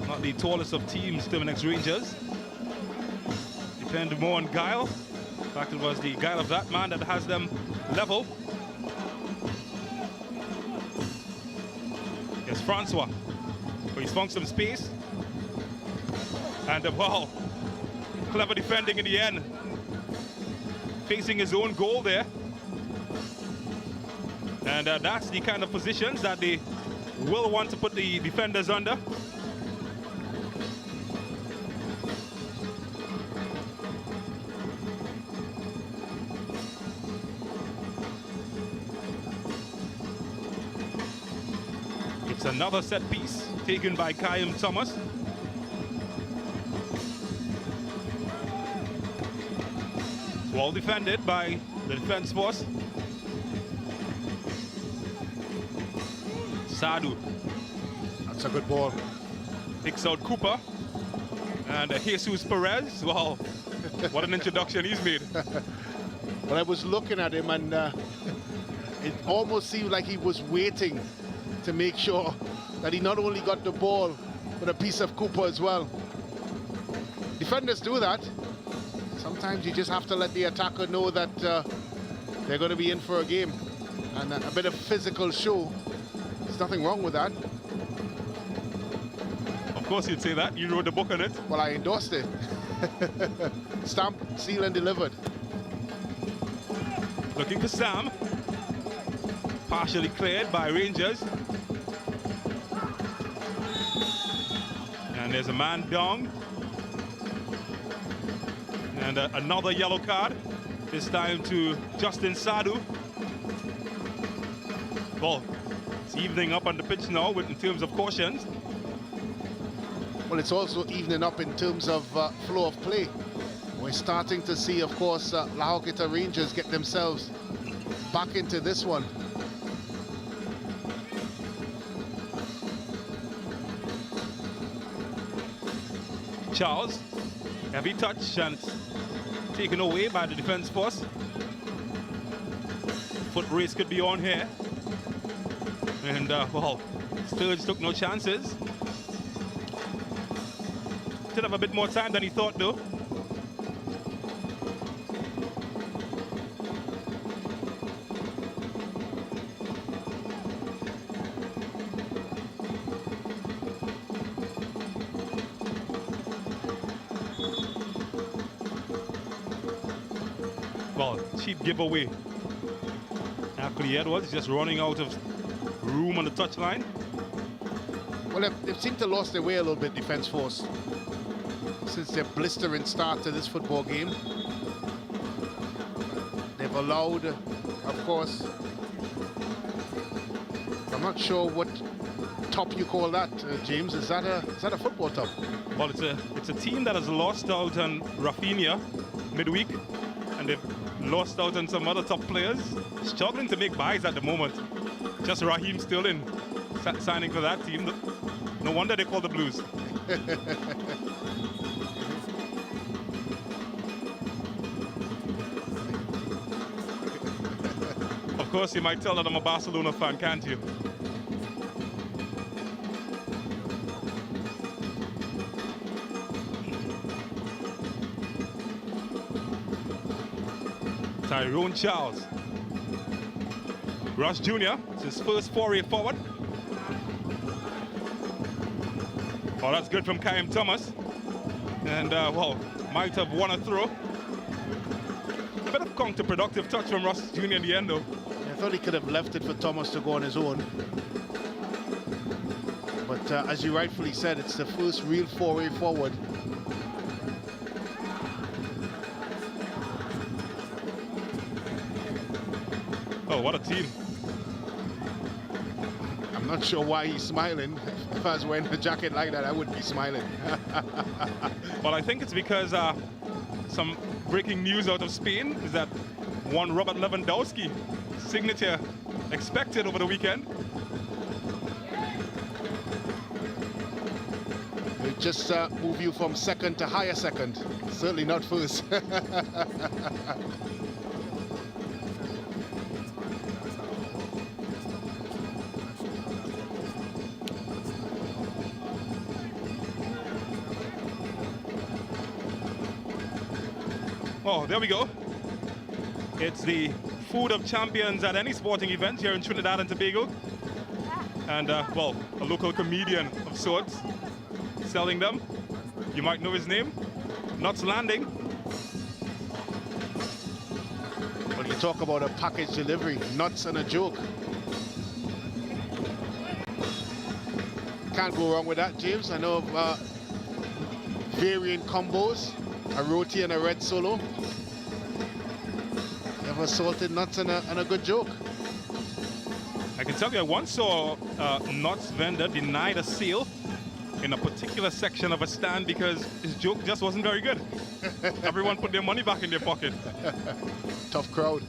Not the tallest of teams, Terminix Rangers. Depend more on guile. In fact, it was the guile of that man that has them level. Yes, Francois. So he's found some space. And wow, clever defending in the end. Facing his own goal there. And that's the kind of positions that they will want to put the defenders under. It's another set piece taken by Kayum Thomas. Well defended by the defense force. Sadu. That's a good ball. Picks out Cooper. And Jesus Perez. Wow, what an introduction he's made. Well, I was looking at him and it almost seemed like he was waiting to make sure that he not only got the ball, but a piece of Cooper as well. Defenders do that. Sometimes you just have to let the attacker know that they're going to be in for a game. And a bit of physical show. There's nothing wrong with that. Of course you'd say that. You wrote the book on it. Well, I endorsed it. Stamped, sealed, and delivered. Looking for Sam. Partially cleared by Rangers. And there's a man down. And another yellow card, this time to Justin Sadu. Well, it's evening up on the pitch now in terms of cautions. Well, it's also evening up in terms of flow of play. We're starting to see, of course, La Horquetta Rangers get themselves back into this one. Charles, heavy touch and taken away by the defense force. Foot race could be on here. And well, Sturge took no chances. Still have a bit more time than he thought though. Well, cheap giveaway. Actually, Edwards just running out of room on the touchline. Well, they've seemed to lost their way a little bit, defense force, since their blistering start to this football game. They've allowed, of course, I'm not sure what top you call that, James. Is that a football top? Well, it's a team that has lost out on Rafinha midweek, and they've lost out on some other top players. Struggling to make buys at the moment. Just Raheem Sterling signing for that team. No wonder they call the Blues. Of course, you might tell that I'm a Barcelona fan, can't you? Tyrone Charles. Ross Jr., it's his first foray forward. Oh, that's good from Kaim Thomas. And, well, might have won a throw. A bit of counterproductive touch from Ross Jr. in the end, though. I thought he could have left it for Thomas to go on his own. But as you rightfully said, it's the first real foray forward. Oh, what a team. I'm not sure why he's smiling. If I was wearing a jacket like that, I would be smiling. Well, I think it's because some breaking news out of Spain is that one Robert Lewandowski signature expected over the weekend. They just move you from second to higher second. Certainly not first. Oh, there we go. It's the food of champions at any sporting event here in Trinidad and Tobago. And, well, a local comedian of sorts selling them. You might know his name. Nuts Landing. When you talk about a package delivery, nuts and a joke. Can't go wrong with that, James. I know of variant combos, a roti and a red solo. You have a salted nuts and a good joke. I can tell you, I once saw a nuts vendor denied a sale in a particular section of a stand because his joke just wasn't very good. Everyone put their money back in their pocket. Tough crowd.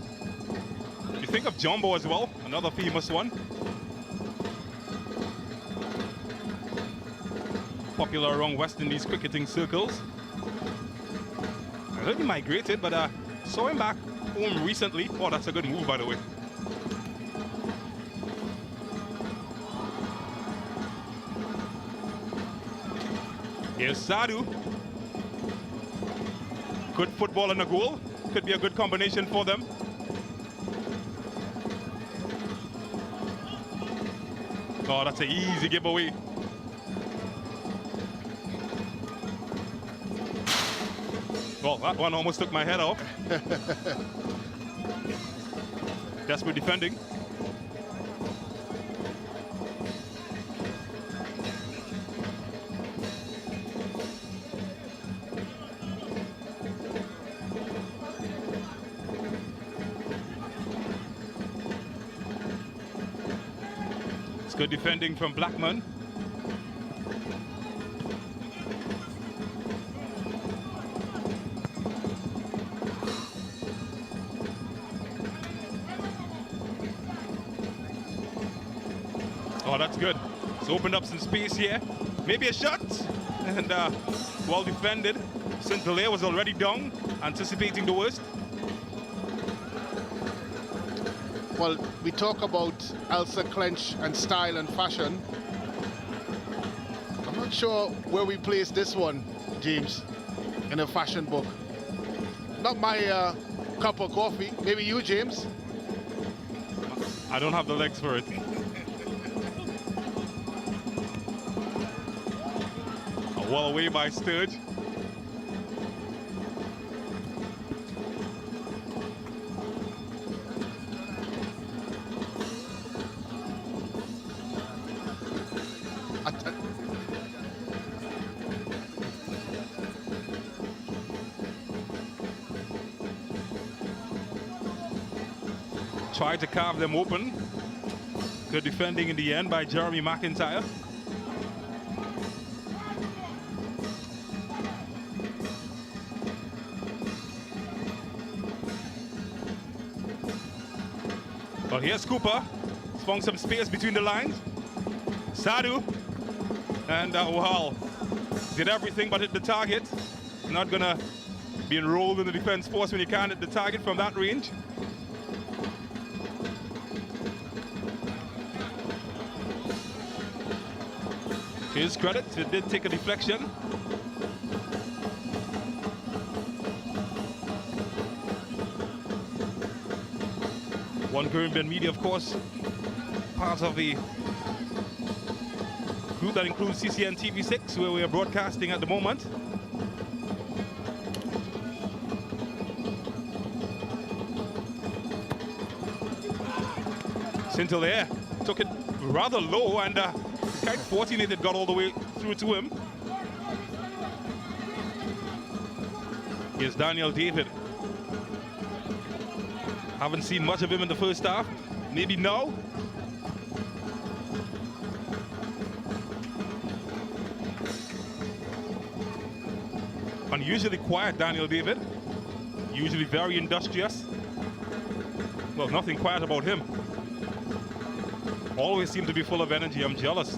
You think of Jumbo as well, another famous one. Popular around West Indies cricketing circles. I heard he migrated, but saw him back home recently. Oh, that's a good move, by the way. Here's Sadu. Good football and a goal. Could be a good combination for them. Oh, that's an easy giveaway. Well, that one almost took my head off. Desperate defending. It's good defending from Blackman. Oh, that's good. It's opened up some space here. Maybe a shot. And well defended. St. Hilaire was already down, anticipating the worst. Well, we talk about Elsa clench and style and fashion. I'm not sure where we place this one, James, in a fashion book. Not my cup of coffee. Maybe you, James? I don't have the legs for it. Well away by Sturge. tried to carve them open. Good defending in the end by Jeremy McIntyre. But here's Cooper. He's found some space between the lines. Sadu. And Wahal did everything but hit the target. Not gonna be enrolled in the defense force when you can't hit the target from that range. His credit, it did take a deflection. One Caribbean Media, of course, part of the group that includes CCN TV6, where we are broadcasting at the moment. Saint-Hilaire took it rather low, and quite fortunate it got all the way through to him. Here's Daniel David. Haven't seen much of him in the first half. Maybe now. Unusually quiet, Daniel David. Usually very industrious. Well, nothing quiet about him. Always seem to be full of energy. I'm jealous.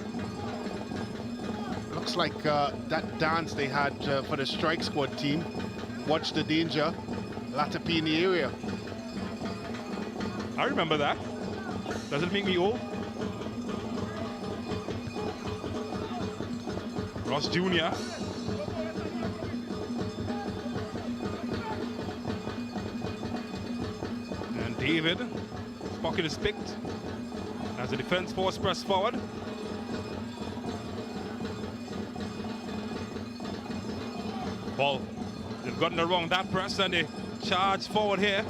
Looks like that dance they had for the strike squad team. Watch the danger. Latapi in the area. I remember that. Does it make me old? Ross Jr. And David. His pocket is picked as the defense force press forward. Well, they've gotten around that press and they charge forward here.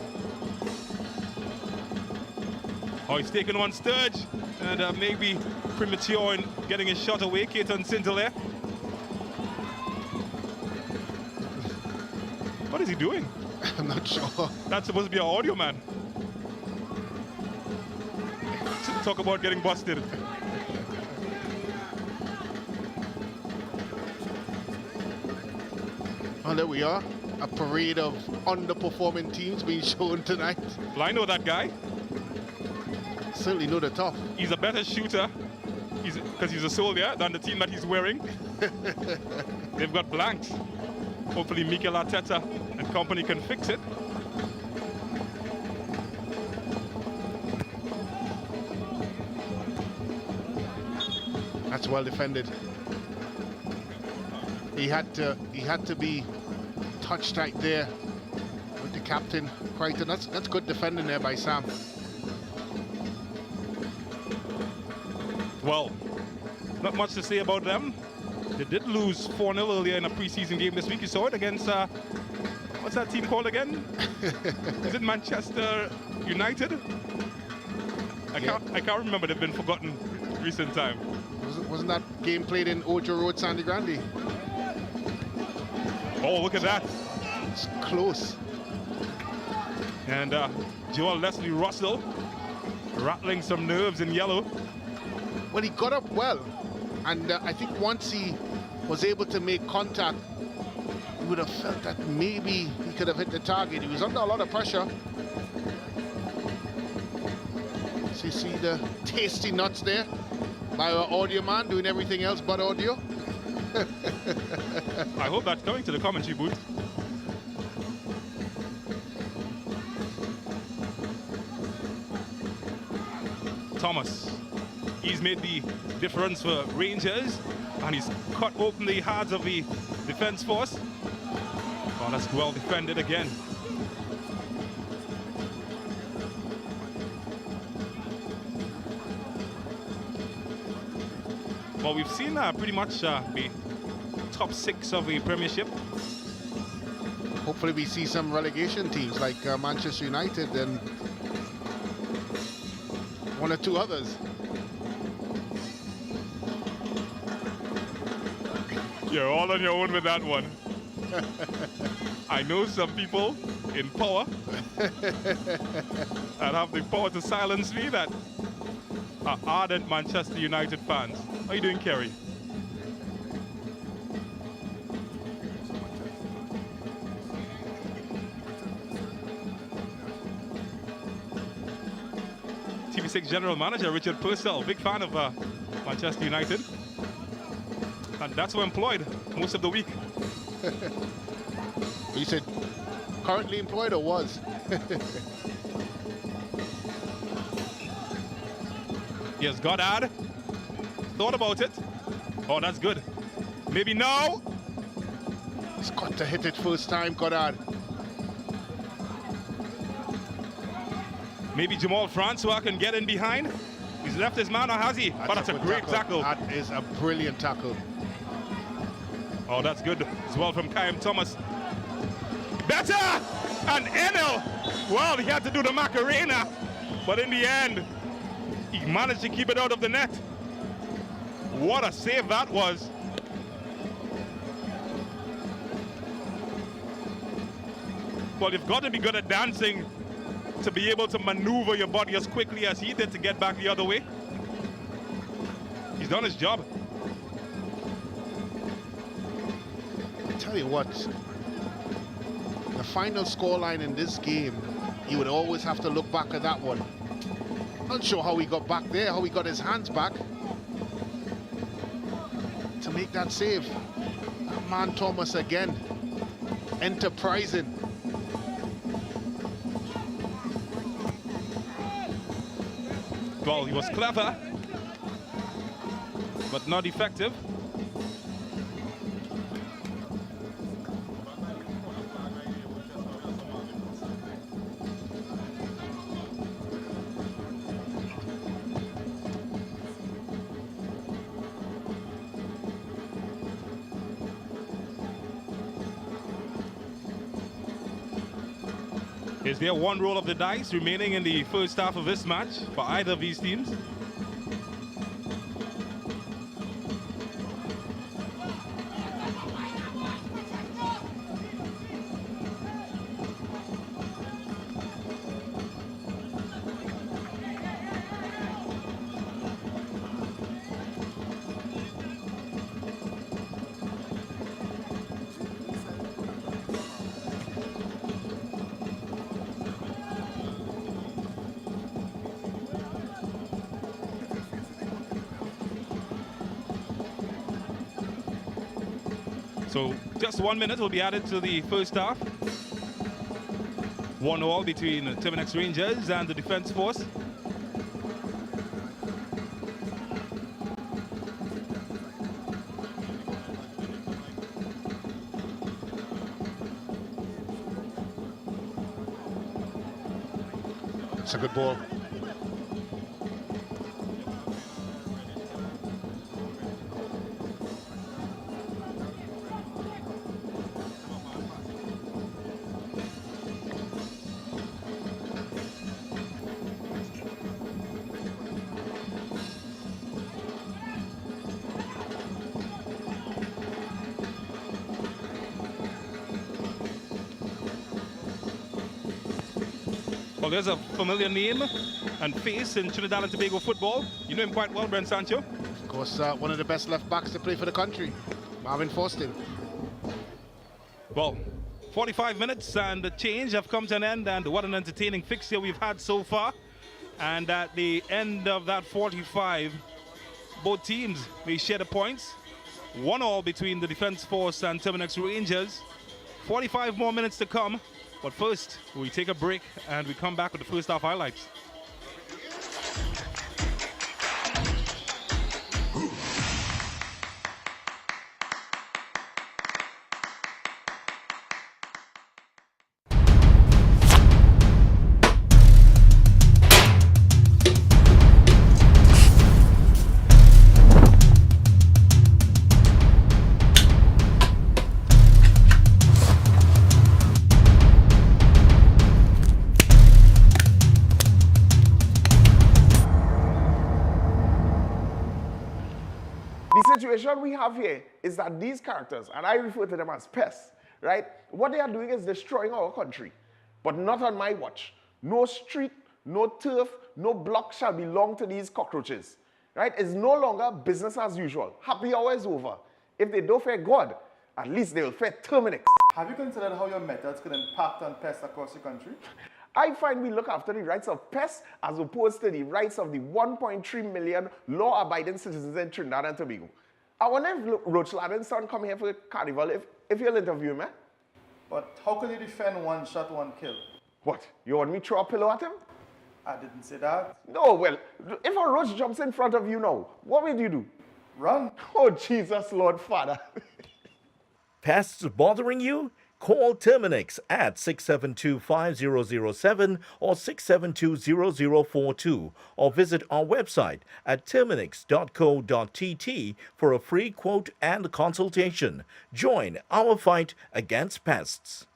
Oh, he's taking one Sturge and maybe premature in getting his shot away. Keaton Saint-Hilaire. What is he doing? I'm not sure. That's supposed to be an audio man. Talk about getting busted. Well, there we are. A parade of underperforming teams being shown tonight. Well, I know that guy. Certainly know the top. He's a better shooter because he's a soldier than the team that he's wearing. They've got blanks. Hopefully Mikel Arteta and company can fix it. That's well defended. He had to be touched right there with the captain. Crichton. That's good defending there by Sam. Well, not much to say about them. They did lose 4-0 earlier in a preseason game this week. You saw it against, what's that team called again? Is it Manchester United? I can't remember. They've been forgotten recent time. Wasn't that game played in Ojo Road, Sandy Grande? Oh, look at that. It's close. And Joel Leslie Russell rattling some nerves in yellow. Well, he got up well, and I think once he was able to make contact, you would have felt that maybe he could have hit the target. He was under a lot of pressure. So you see the tasty nuts there by our audio man doing everything else but audio. I hope that's coming to the commentary booth. Thomas. He's made the difference for Rangers, and he's cut open the hearts of the defense force. Oh, that's well defended again. Well, we've seen pretty much the top 6 of the Premiership. Hopefully we see some relegation teams like Manchester United and one or two others. You're all on your own with that one. I know some people in power and have the power to silence me that are ardent Manchester United fans. How are you doing, Kerry? TV6 General Manager Richard Purcell, big fan of Manchester United. And that's who employed most of the week. He said, currently employed or was? Yes, Goddard. Thought about it. Oh, that's good. Maybe no. He's got to hit it first time, Goddard. Maybe Jamal Francois can get in behind. He's left his man, or has he? But that's a good great tackle. That is a brilliant tackle. Oh, that's good as well from Kyle Thomas. Better! And Enel! Well, he had to do the Macarena. But in the end, he managed to keep it out of the net. What a save that was. Well, you've got to be good at dancing to be able to maneuver your body as quickly as he did to get back the other way. He's done his job. I tell you what, the final scoreline in this game, you would always have to look back at that one. Not sure how he got back there, how he got his hands back to make that save. That man Thomas again, enterprising. Well, he was clever, but not effective. Is there one roll of the dice remaining in the first half of this match for either of these teams? So just 1 minute will be added to the first half. 1-1 between the Terminix Rangers and the Defence Force. It's a good ball. Well, there's a familiar name and face in Trinidad and Tobago football. You know him quite well, Brent Sancho. Of course, one of the best left backs to play for the country, Marvin Forstin. Well, 45 minutes and the change have come to an end, and what an entertaining fixture we've had so far. And at the end of that 45, both teams may share the points. 1-1 between the Defence Force and Terminix Rangers. 45 more minutes to come. But first, we take a break and we come back with the first half highlights. The situation we have here is that these characters, and I refer to them as pests, right? What they are doing is destroying our country, but not on my watch. No street, no turf, no block shall belong to these cockroaches. Right? It's no longer business as usual. Happy hour is over. If they don't fear God, at least they will fear Terminix. Have you considered how your methods could impact on pests across the country? I find we look after the rights of pests as opposed to the rights of the 1.3 million law-abiding citizens in Trinidad and Tobago. I wonder if Roach Ladden's son come here for the carnival, if you'll interview him, eh? But how could you defend one shot, one kill? What? You want me to throw a pillow at him? I didn't say that. No, well, if a roach jumps in front of you now, what will you do? Run. Oh, Jesus, Lord Father. Pests bothering you? Call Terminix at 672-5007 or 672-0042 or visit our website at terminix.co.tt for a free quote and consultation. Join our fight against pests.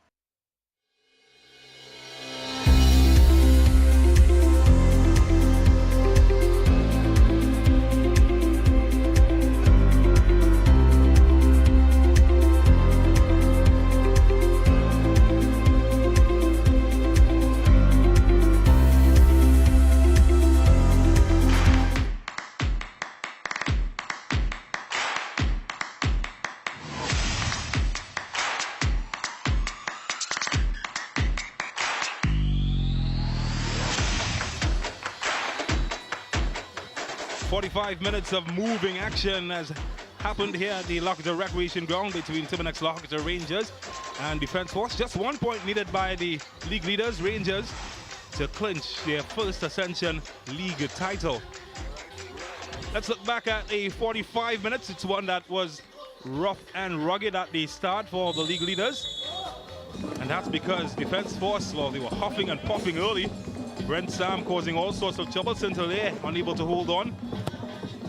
.45 minutes of moving action has happened here at the La Horquetta Recreation Ground between Terminix La Horquetta Rangers and Defence Force. Just 1 point needed by the league leaders, Rangers, to clinch their first Ascension League title. Let's look back at the 45 minutes. It's one that was rough and rugged at the start for the league leaders. And that's because Defence Force, well, they were huffing and puffing early. Brent Sam causing all sorts of trouble. Saint-Hilaire unable to hold on.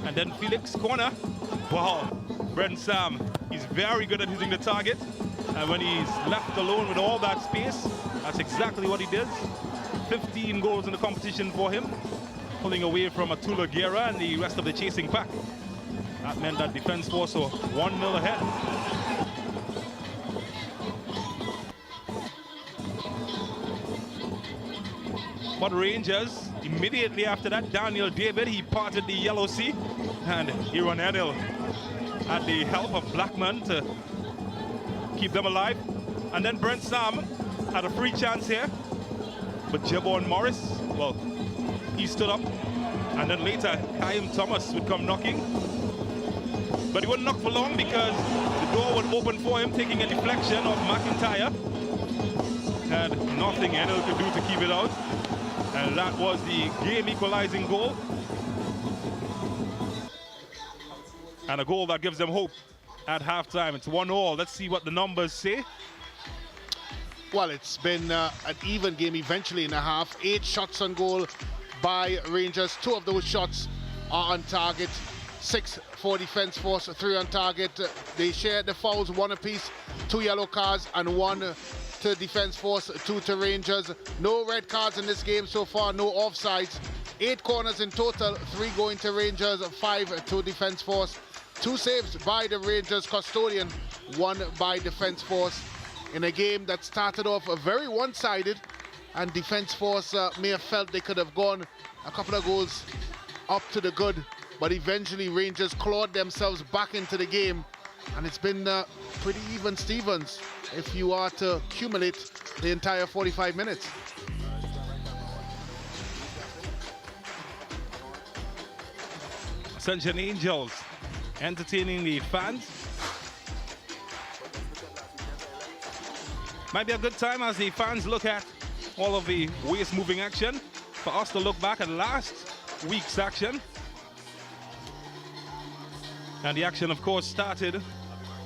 And then Felix corner. Wow, Brent Sam, he's very good at hitting the target. And when he's left alone with all that space, that's exactly what he did. 15 goals in the competition for him, pulling away from Atula Guerra and the rest of the chasing pack. That meant that Defence Force were 1-0 ahead. But Rangers, immediately after that, Daniel David, he parted the yellow sea. And Aaron Edel had the help of Blackman to keep them alive. And then Brent Sam had a free chance here. But Jabon Morris, well, he stood up. And then later, Chaim Thomas would come knocking. But he wouldn't knock for long because the door would open for him, taking a deflection of McIntyre. And nothing Edel could do to keep it out. And that was the game equalizing goal. And a goal that gives them hope at halftime. It's 1-1. Let's see what the numbers say. Well, it's been an even game eventually in the half. 8 shots on goal by Rangers. 2 of those shots are on target. 6 for Defence Force, 3 on target. They shared the fouls, 1 apiece, 2 yellow cards and 1 to Defence Force, 2 to Rangers. No red cards in this game so far, no offsides. 8 corners in total, 3 going to Rangers, 5 to Defence Force. 2 saves by the Rangers custodian, 1 by Defence Force. In a game that started off very one-sided, and Defence Force may have felt they could have gone a couple of goals up to the good, but eventually Rangers clawed themselves back into the game, and it's been pretty even Stevens if you are to accumulate the entire 45 minutes. Ascension Angels entertaining the fans. Might be a good time as the fans look at all of the waist moving action for us to look back at last week's action. And the action, of course, started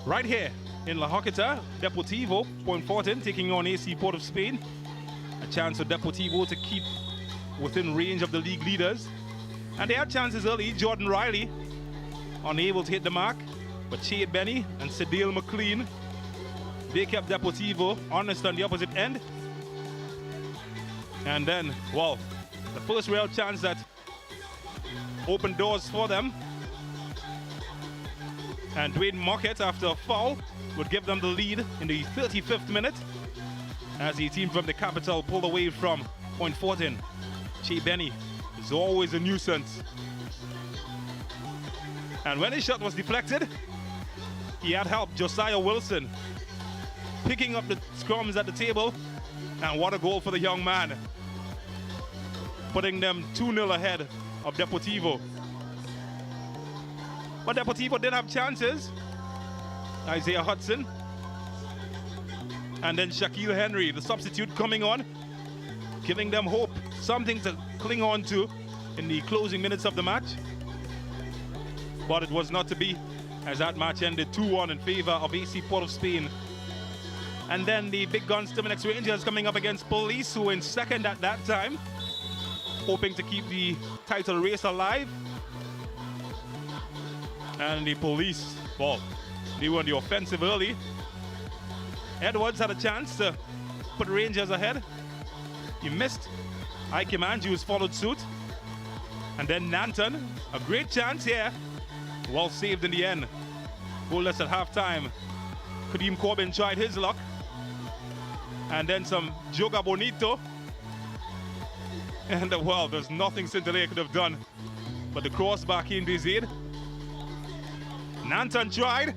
right here in La Horquetta. Deportivo Point Fortin taking on AC Port of Spain. A chance for Deportivo to keep within range of the league leaders. And they had chances early. Jordan Riley unable to hit the mark, but Chade Benny and Cedale McLean, they kept Deportivo honest on the opposite end. And then, well, the first real chance that opened doors for them. And Dwayne Mockett, after a foul, would give them the lead in the 35th minute. as the team from the capital pulled away from Point Fortin. Che Benny is always a nuisance. And when his shot was deflected, he had help. Josiah Wilson picking up the scrums at the table. And what a goal for the young man, putting them 2-0 ahead of Deportivo. But Deportivo did have chances. Isaiah Hudson. And then Shaquille Henry, the substitute, coming on, giving them hope, something to cling on to in the closing minutes of the match. But it was not to be, as that match ended 2-1 in favor of AC Port of Spain. And then the big guns Terminix Rangers coming up against Police, who were in second at that time, hoping to keep the title race alive. And the Police, well, they were on the offensive early. Edwards had a chance to put Rangers ahead. He missed. Ike Manjus followed suit. And then Nanton, a great chance here. Well saved in the end. Goalless at halftime. Kadeem Corbin tried his luck. And then some Joga Bonito. And well, there's nothing Centelea could have done. But the crossbar came to his aid. Nanton tried.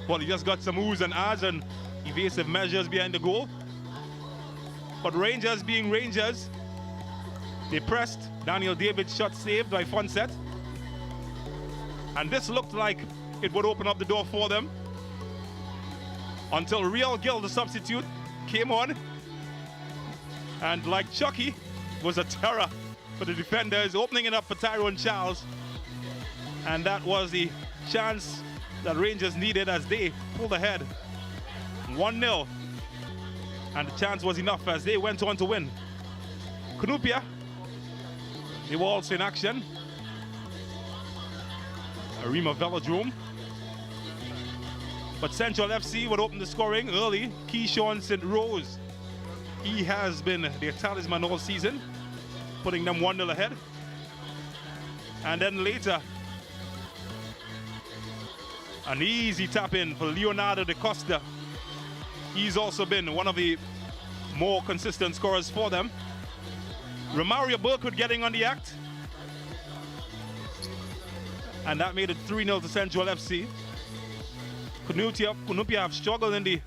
Well, he just got some oohs and ahs and evasive measures behind the goal. But Rangers being Rangers, they pressed. Daniel David's shot saved by Fonset. And this looked like it would open up the door for them. Until Real Gill, the substitute, came on. And like Chucky, was a terror for the defenders, opening it up for Tyrone Charles. And that was the chance that Rangers needed as they pulled ahead 1-0. And the chance was enough as they went on to win. Cunupia, they were also in action. Arima Velodrome. But Central FC would open the scoring early. Keyshawn St. Rose. He has been their talisman all season, putting them 1-0 ahead. And then later, an easy tap in for Leonardo da Costa. He's also been one of the more consistent scorers for them. Romario Burkwood getting on the act. And that made it 3-0 to Central FC. Cunupia have struggled in the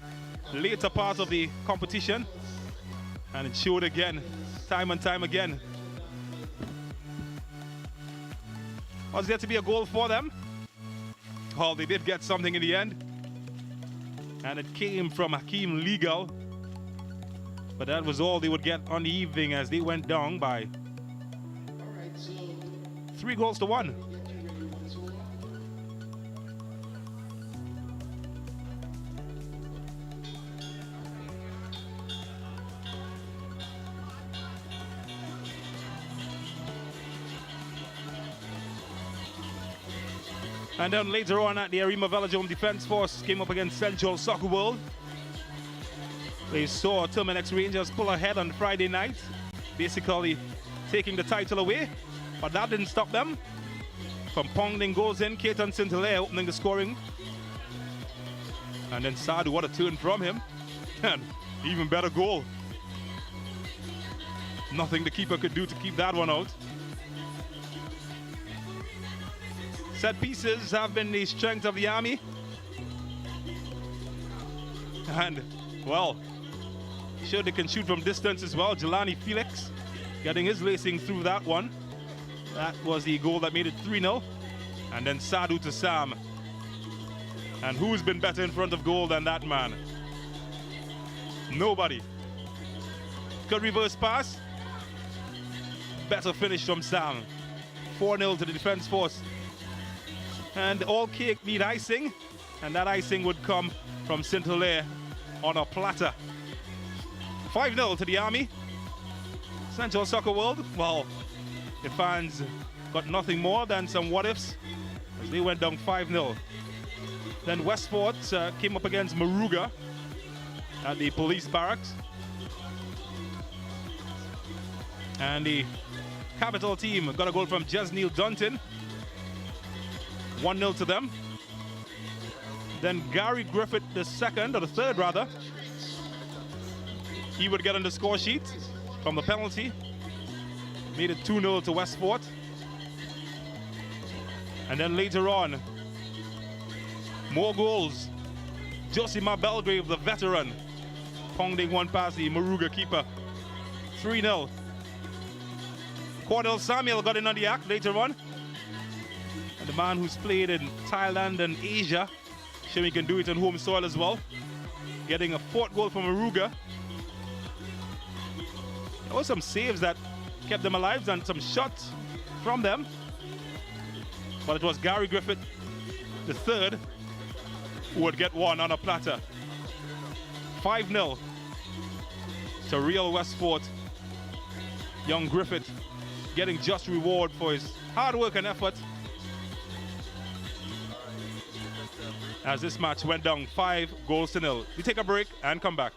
later part of the competition. And it showed again, time and time again. Was there to be a goal for them? Well, they did get something in the end. And it came from Hakeem Legal. But that was all they would get on the evening as they went down by 3-1. And then later on at the Arima Velodrome Defense Force came up against Central Soccer World. They saw Terminix Rangers pull ahead on Friday night, basically taking the title away. But that didn't stop them from pounding goals in. Keaton Centelea opening the scoring. And then Sadu, what a turn from him. And even better goal. Nothing the keeper could do to keep that one out. Set pieces have been the strength of the Army. And, well, sure they can shoot from distance as well. Jelani Felix getting his lacing through that one. That was the goal that made it 3-0. And then Sadu to Sam. And who's been better in front of goal than that man? Nobody. Good reverse pass. Better finish from Sam. 4-0 to the defense force. And all cake need icing, and that icing would come from Centelea on a platter. 5-0 to the Army. Central Soccer World, well, the fans got nothing more than some what-ifs as they went down 5-0. Then Westport came up against Maruga at the police barracks. And the capital team got a goal from Jesneil Dunton. 1-0 to them. Then Gary Griffith the second, or the third rather, he would get on the score sheet from the penalty. Made it 2-0 to Westport. And then later on, more goals. Josimar Belgrave, the veteran, pounding one past the Moruga keeper. 3-0. Cordell Samuel got in on the act later on. And the man who's played in Thailand and Asia, showing he can do it on home soil as well. Getting a 4th goal from Moruga. There were some saves that kept them alive and some shots from them. But it was Gary Griffith, the 3rd, who would get one on a platter. 5-0 to Real Westport. Young Griffith getting just reward for his hard work and effort. As this match went down 5-0. We take a break and come back.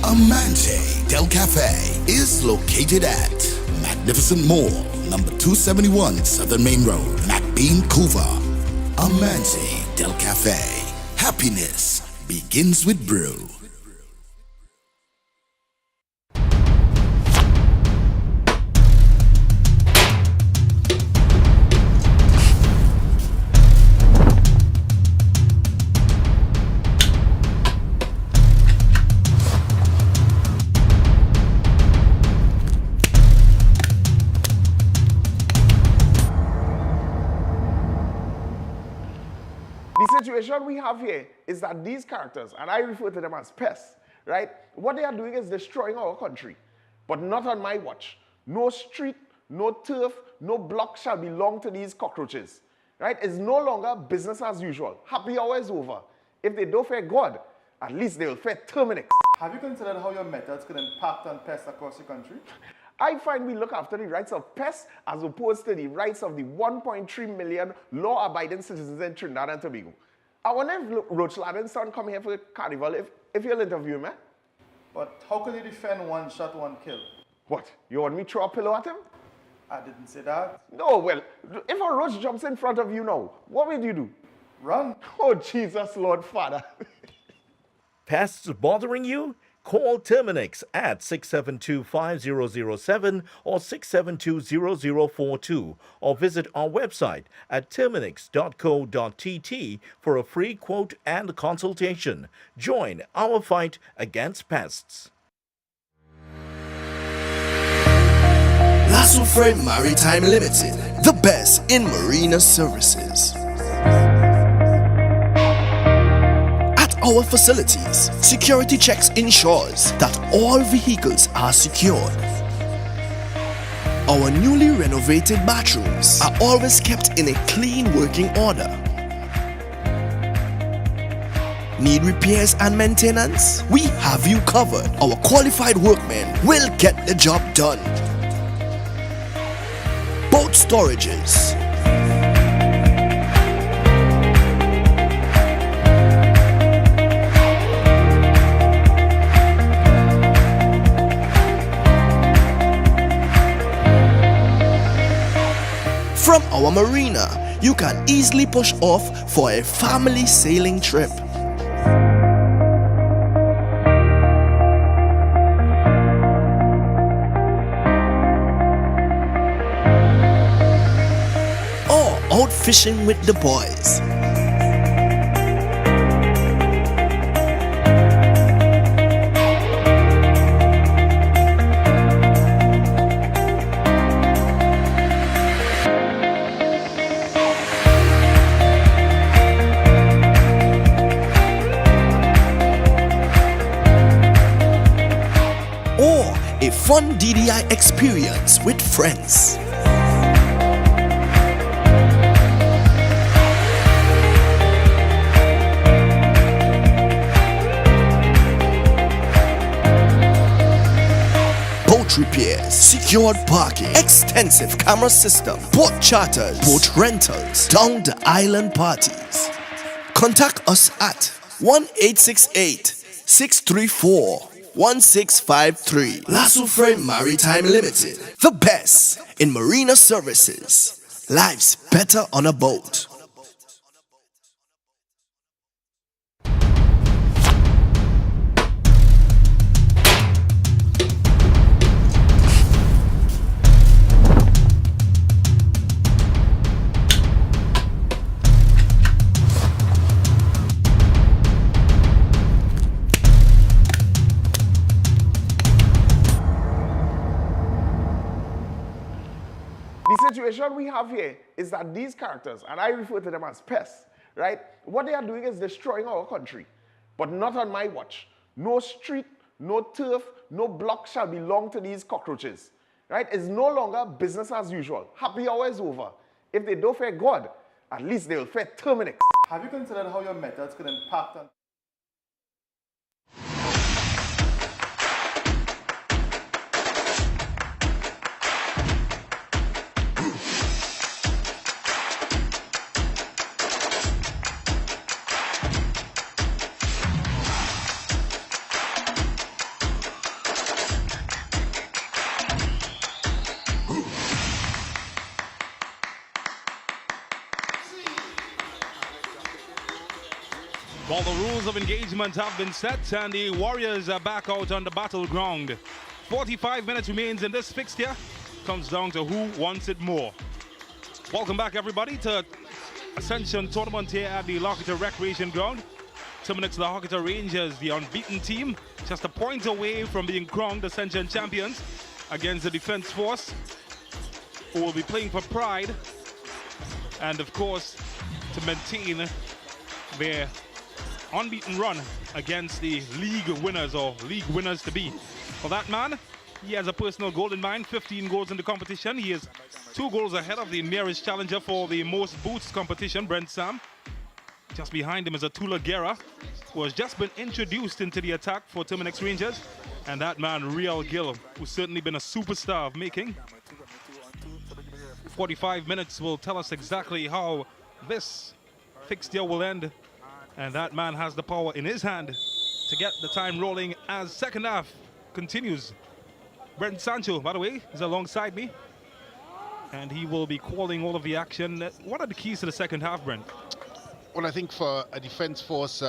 Amante Del Cafe is located at Magnificent Mall, number 271 Southern Main Road, McBean, Couva. Amante Del Cafe. Happiness begins with brew. The situation we have here is that these characters, and I refer to them as pests, right? What they are doing is destroying our country, but not on my watch. No street, no turf, no block shall belong to these cockroaches, right? It's no longer business as usual. Happy hour is over. If they don't fear God, at least they will fear Terminix. Have you considered how your methods could impact on pests across the country? I find we look after the rights of pests as opposed to the rights of the 1.3 million law-abiding citizens in Trinidad and Tobago. I wonder if Roach Ladden's son come here for the carnival, if you'll interview him, eh? But how could you defend one shot, one kill? What, you want me to throw a pillow at him? I didn't say that. No, well, if a roach jumps in front of you now, what will you do? Run. Oh, Jesus, Lord Father. Pests bothering you? Call Terminix at 672-5007 or 672-0042 or visit our website at terminix.co.tt for a free quote and consultation. Join our fight against pests. Lasso Freight Maritime Limited, the best in marina services. Our facilities, security checks ensures that all vehicles are secured. Our newly renovated bathrooms are always kept in a clean working order. Need repairs and maintenance? We have you covered. Our qualified workmen will get the job done. Boat storages, From our marina, you can easily push off for a family sailing trip. Or out fishing with the boys. Or a fun DDI experience with friends. Boat repairs, secured parking, extensive camera system, boat charters, boat rentals, down the island parties. Contact us at 1-868-634-1653. La Soufre Maritime Limited, the best in marina services. Life's better on a boat. The situation we have here is that these characters, and I refer to them as pests, right? What they are doing is destroying our country, but not on my watch. No street, no turf, no block shall belong to these cockroaches, right? It's no longer business as usual. Happy hour is over. If they don't fear God, at least they will fear Terminix. Have you considered how your methods could impact on... Well, the rules of engagement have been set and the Warriors are back out on the battleground. 45 minutes remains in this fixture. Comes down to who wants it more. Welcome back, everybody, to Ascension tournament here at the La Horquetta Recreation Ground. Terminix La Horquetta Rangers, the unbeaten team, just a point away from being crowned Ascension champions against the Defense Force, who will be playing for pride and, of course, to maintain their unbeaten run against the league winners or league winners to be. For that man, he has a personal goal in mind, 15 goals in the competition. He is 2 goals ahead of the nearest challenger for the most boots competition, Brent Sam. Just behind him is Atula Guerra, who has just been introduced into the attack for Terminix Rangers. And that man, Real Gill, who's certainly been a superstar of making. 45 minutes will tell us exactly how this fixture will end. And that man has the power in his hand to get the time rolling as second half continues. Brent Sancho, by the way, is alongside me. And he will be calling all of the action. What are the keys to the second half, Brent? Well, I think for a Defense Force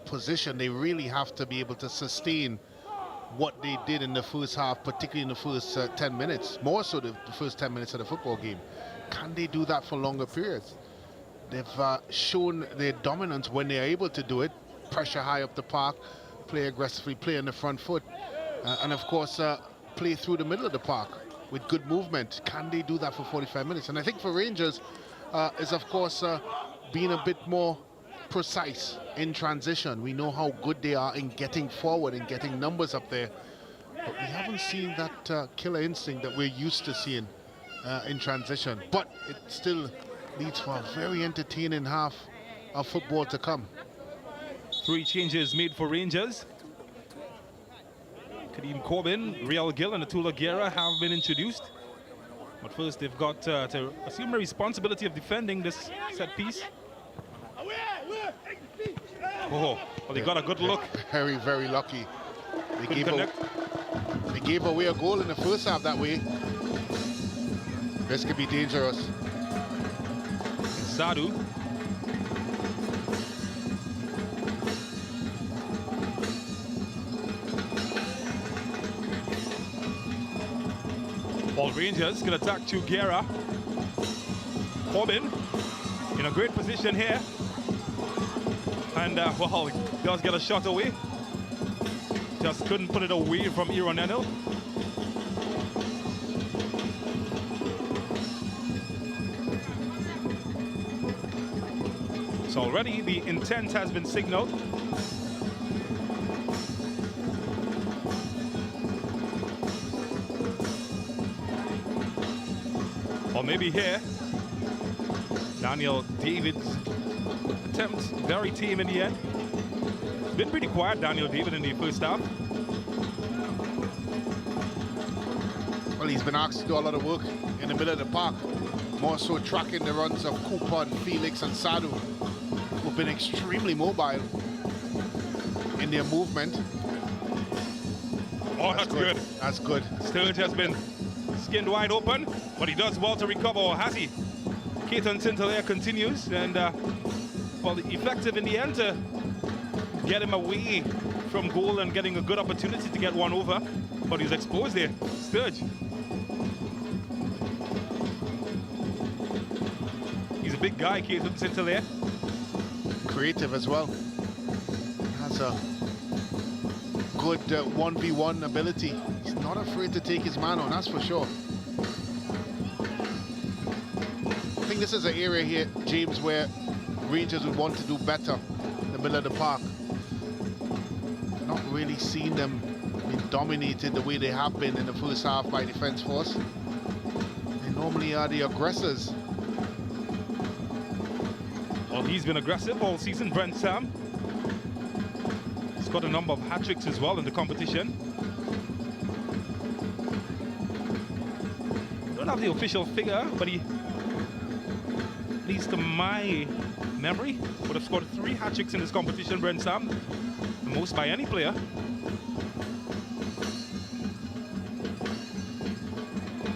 position, they really have to be able to sustain what they did in the first half, particularly in the first 10 minutes, more so the first 10 minutes of the football game. Can they do that for longer periods? They've shown their dominance when they're able to do it. Pressure high up the park, play aggressively, play on the front foot, and of course play through the middle of the park with good movement. Can they do that for 45 minutes? And I think for Rangers is of course being a bit more precise in transition. We know how good they are in getting forward and getting numbers up there, but we haven't seen that killer instinct that we're used to seeing in transition. But it still leads for a very entertaining half of football to come. 3 changes made for Rangers. Kadeem Corbin, Real Gill and Atula Guerra have been introduced. But first they've got to assume the responsibility of defending this set piece. Oh, well, they got a good look. Very, very lucky. They gave away a goal in the first half that way. This could be dangerous. Sadu. Ball Rangers can attack Chugera. Corbin in a great position here. And well, does get a shot away. Just couldn't put it away from Ironenil. So already the intent has been signaled. Or maybe here, Daniel David's attempt, very tame in the end. Been pretty quiet, Daniel David, in the first half. Well, he's been asked to do a lot of work in the middle of the park. More so tracking the runs of Cooper and Felix and Sadu, who've been extremely mobile in their movement. Oh, that's good. That's good. Sturge has been skinned wide open, but he does well to recover, or has he? Keaton Sinclair continues, and well, effective in the end to get him away from goal and getting a good opportunity to get one over, but he's exposed there. Sturge. He's a big guy, Keaton Sinclair. Creative as well. Has a good 1v1 ability. He's not afraid to take his man on, that's for sure. I think this is an area here, James, where Rangers would want to do better in the middle of the park. Not really seen them being dominated the way they have been in the first half by Defence Force. They normally are the aggressors. Well, he's been aggressive all season, Brent Sam. He's got a number of hat-tricks as well in the competition. Don't have the official figure, but he, at least to my memory, would have scored 3 hat-tricks in this competition, Brent Sam. The most by any player.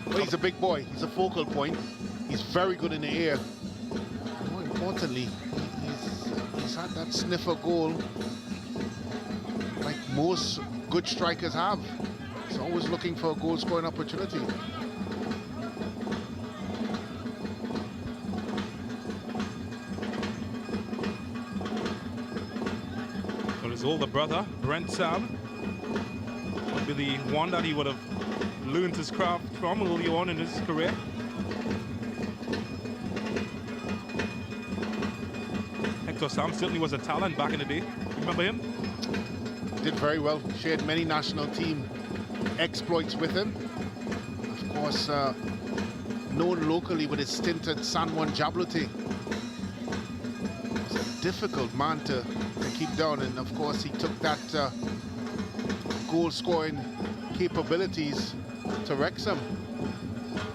Well, he's a big boy. He's a focal point. He's very good in the air. More importantly, he's had that sniffer goal like most good strikers have. He's always looking for a goal-scoring opportunity. Well, his older brother, Brent Sam, would be the one that he would have learned his craft from early on in his career. Hector Sam certainly was a talent back in the day. Remember him? Did very well. Shared many national team exploits with him. Of course, known locally with his stint at San Juan Jabloteh. It's a difficult man to keep down, and of course he took that goal-scoring capabilities to Wrexham,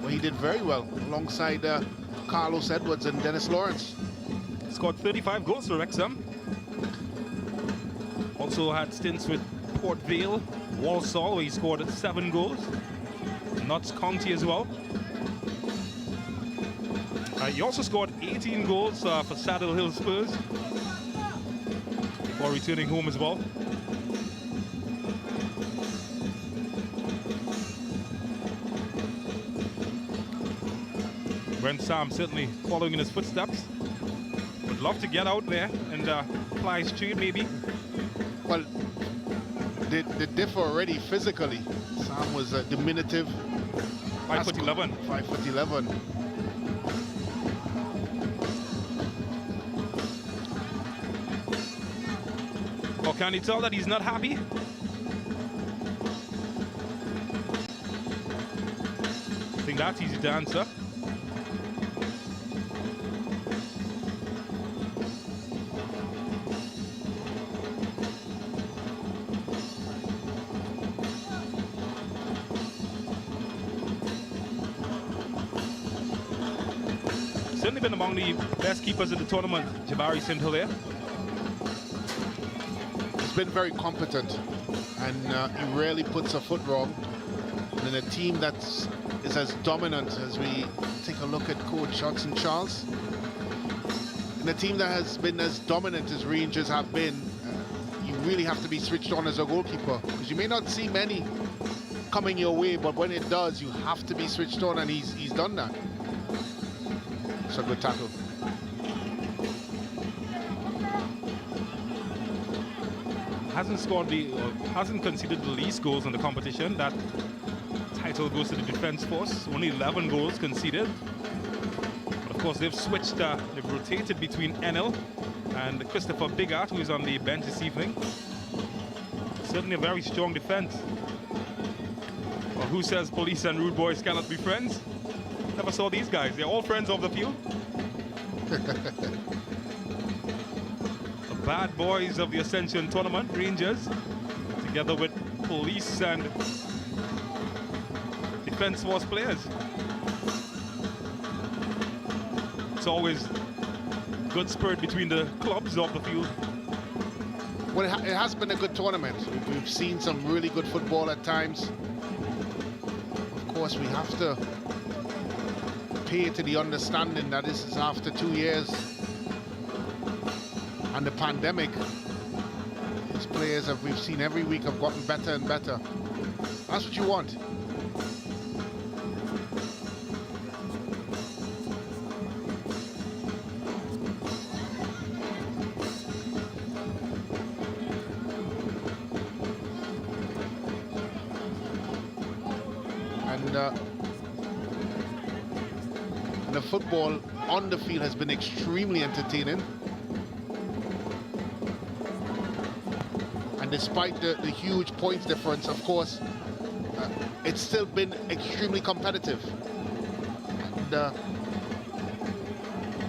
where he did very well alongside Carlos Edwards and Dennis Lawrence. Scored 35 goals for Wrexham. Also had stints with Port Vale, Walsall, where he scored 7 goals. Notts County as well. He also scored 18 goals for Saddle Hill Spurs before returning home as well. Brent Sam certainly following in his footsteps. Would love to get out there and fly straight maybe. Well, they differ already physically. Sam was diminutive. 5'11". 5'11". Or can you tell that he's not happy? I think that's easy to answer. Certainly been among the best keepers of the tournament, Jabari St. Hilaire. He's been very competent, and he rarely puts a foot wrong. And in a team that's is as dominant as we take a look at Coach Hudson Charles. In a team that has been as dominant as Rangers have been, you really have to be switched on as a goalkeeper, because you may not see many coming your way, but when it does, you have to be switched on, and he's done that. It's a good tackle. Hasn't conceded the least goals in the competition. That title goes to the defense force. Only 11 goals conceded. But of course, they've switched. They've rotated between Enel and Christopher Bigart, who is on the bench this evening. Certainly a very strong defense. Well, who says police and rude boys cannot be friends? Never saw these guys. They're all friends off the field. The bad boys of the Ascension tournament, Rangers, together with police and defense force players. It's always good spirit between the clubs off the field. Well, it has been a good tournament. We've seen some really good football at times. Of course, we have to pay to the understanding that this is after 2 years and the pandemic. These players we've seen every week have gotten better and better. That's what you want. And the football on the field has been extremely entertaining. And despite the huge points difference, of course, it's still been extremely competitive. And,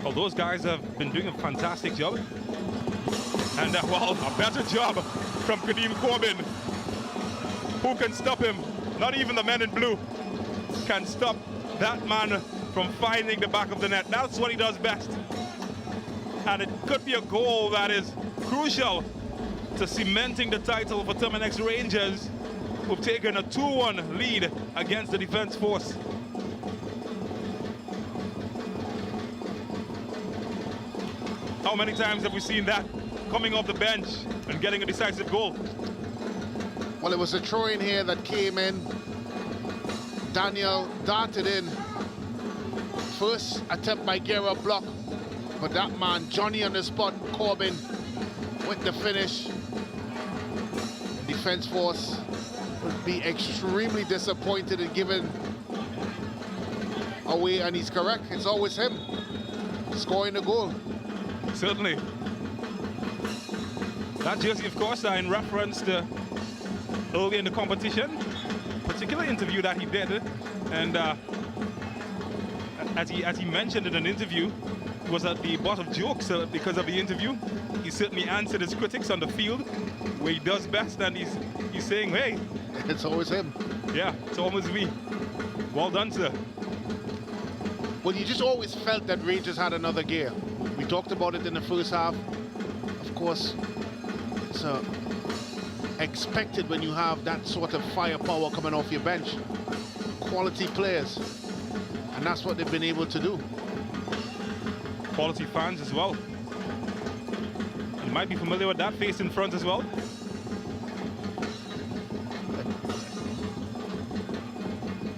well, those guys have been doing a fantastic job. And, well, a better job from Kadeem Corbin. Who can stop him? Not even the men in blue can stop that man from finding the back of the net. That's what he does best. And it could be a goal that is crucial to cementing the title for Terminix Rangers, who've taken a 2-1 lead against the defense force. How many times have we seen that coming off the bench and getting a decisive goal? Well, it was a throw-in here that came in. Daniel darted in. First attempt by Guerra block, but that man, Johnny on the spot, Corbin, with the finish. The defense force would be extremely disappointed in giving away, and he's correct. It's always him scoring the goal. Certainly. That jersey, of course, in reference to early in the competition, particular interview that he did, and as he mentioned in an interview, it was at the butt of jokes because of the interview. He certainly answered his critics on the field where he does best, and he's saying, hey, it's always him. Yeah, it's always me. Well done, sir. Well, you just always felt that Rangers had another gear. We talked about it in the first half. Of course, it's expected when you have that sort of firepower coming off your bench. Quality players. And that's what they've been able to do. Quality fans as well. You might be familiar with that face in front as well.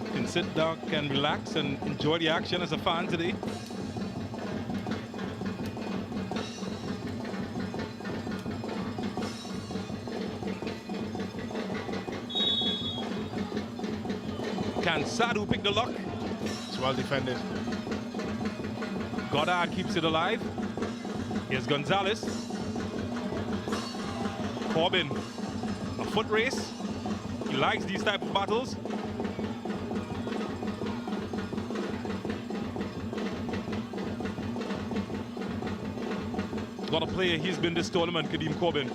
You can sit down and relax and enjoy the action as a fan today. Can Sadu pick the lock? It's well defended. Goddard keeps it alive. Here's Gonzalez. Corbin, a foot race. He likes these type of battles. What a player he's been this tournament, Kadeem Corbin.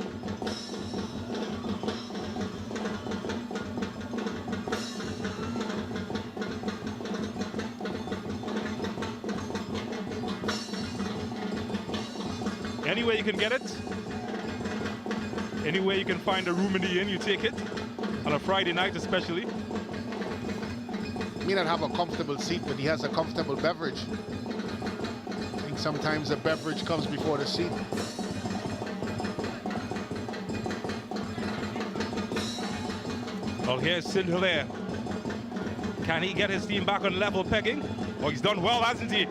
Anywhere you can get it, anywhere you can find a room in the inn, you take it, on a Friday night especially. may not have a comfortable seat, but he has a comfortable beverage. I think sometimes the beverage comes before the seat. Well, here's St. Hilaire. Can he get his team back on level pegging? Oh, he's done well, hasn't he?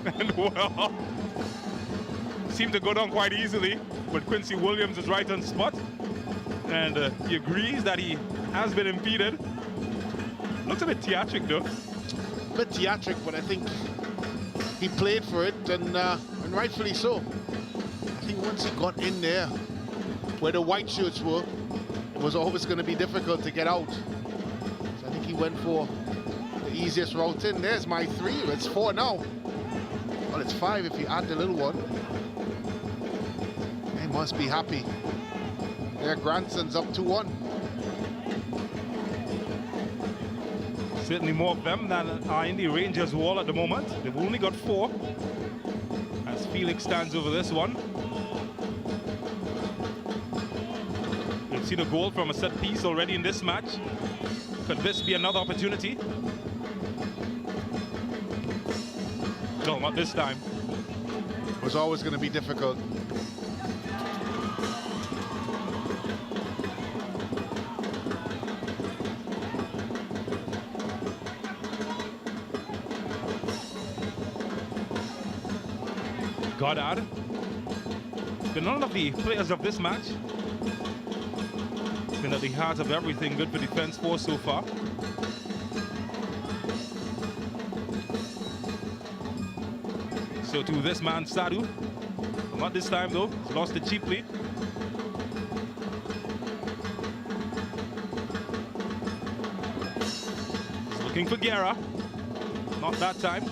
And well, seemed to go down quite easily, but Quincy Williams is right on spot. And he agrees that he has been impeded. Looks a bit theatric, though. A bit theatric, but I think he played for it, and rightfully so. I think once he got in there, where the white shirts were, it was always going to be difficult to get out. So I think he went for the easiest route in. There's my 3. It's 4 now. Well, it's 5 if you add the little one. They must be happy. Their grandson's up 2-1. Certainly more of them than are in the Rangers wall at the moment. They've only got 4. As Felix stands over this one. We've seen a goal from a set piece already in this match. Could this be another opportunity? No, not this time. It was always going to be difficult. Goddard. But none of the players of this match been at the heart of everything good for Defense Force so far. So to this man, Sadu. Not this time though, he's lost it cheaply. He's looking for Guerra. Not that time.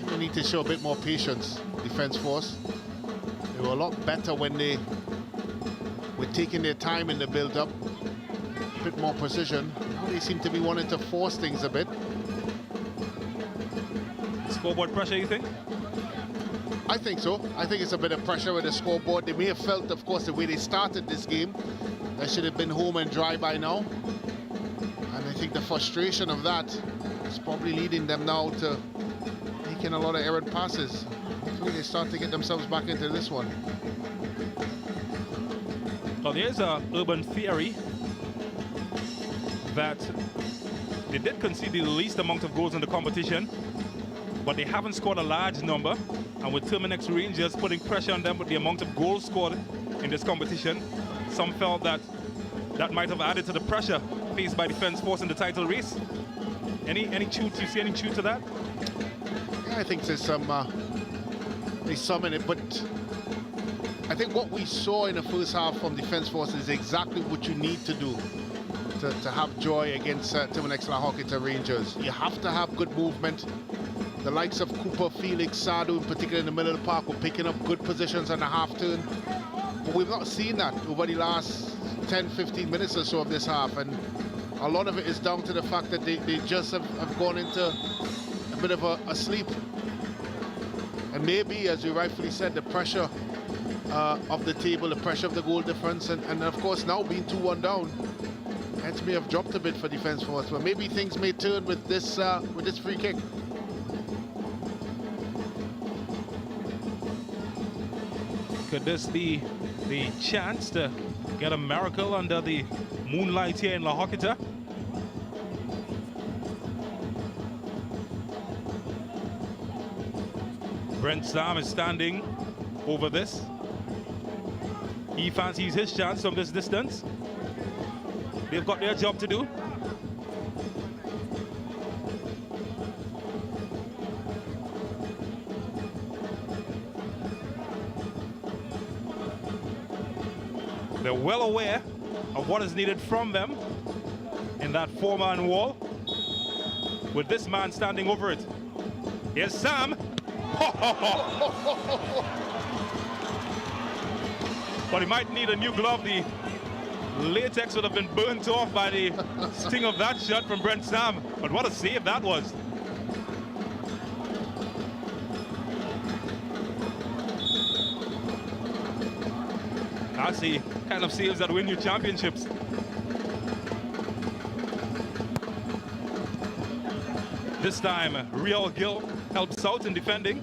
They need to show a bit more patience, Defense Force. They were a lot better when they were taking their time in the build-up. A bit more precision. Now they seem to be wanting to force things a bit. Scoreboard pressure, you think? I think so. I think it's a bit of pressure with the scoreboard. They may have felt, of course, the way they started this game, they should have been home and dry by now. And I think the frustration of that is probably leading them now to making a lot of errant passes. Hopefully they start to get themselves back into this one. Well, there's an urban theory that they did concede the least amount of goals in the competition, but they haven't scored a large number. And with Terminix Rangers putting pressure on them with the amount of goals scored in this competition, some felt that that might have added to the pressure faced by Defense Force in the title race. Any truth? You see any truth to that? Yeah, I think there's some in it, but I think what we saw in the first half from Defense Force is exactly what you need to do to have joy against Terminix La Horquetta Rangers. You have to have good movement. The likes of Cooper, Felix, Sadu, in particular in the middle of the park, were picking up good positions on the half turn. But we've not seen that over the last 10, 15 minutes or so of this half. And a lot of it is down to the fact that they just have gone into a bit of a sleep. And maybe, as you rightfully said, the pressure of the table, the pressure of the goal difference, and of course now being 2-1 down, heads may have dropped a bit for Defense Force. But maybe things may turn with this free kick. Could this be the chance to get a miracle under the moonlight here in La Horquetta? Brent Sam is standing over this. He fancies his chance from this distance. They've got their job to do. They're well aware of what is needed from them in that four-man wall, with this man standing over it. Here's Sam. But he might need a new glove. The latex would have been burnt off by the sting of that shot from Brent Sam. But what a save that was. That's the kind of saves that win you championships. This time, Real Gill helps out in defending.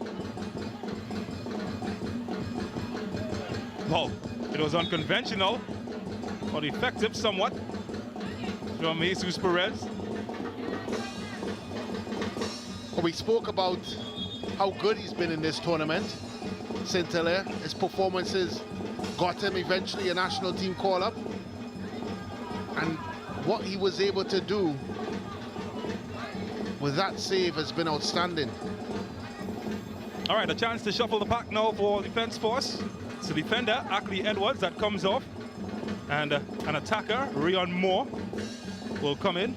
Well, it was unconventional, but effective somewhat from Jesus Perez. We spoke about how good he's been in this tournament. Saint-Hilaire, his performances got him eventually a national team call-up. And what he was able to do with that save has been outstanding. All right, a chance to shuffle the pack now for Defense Force. It's a defender, Ackley Edwards, that comes off. And an attacker, Rion Moore, will come in.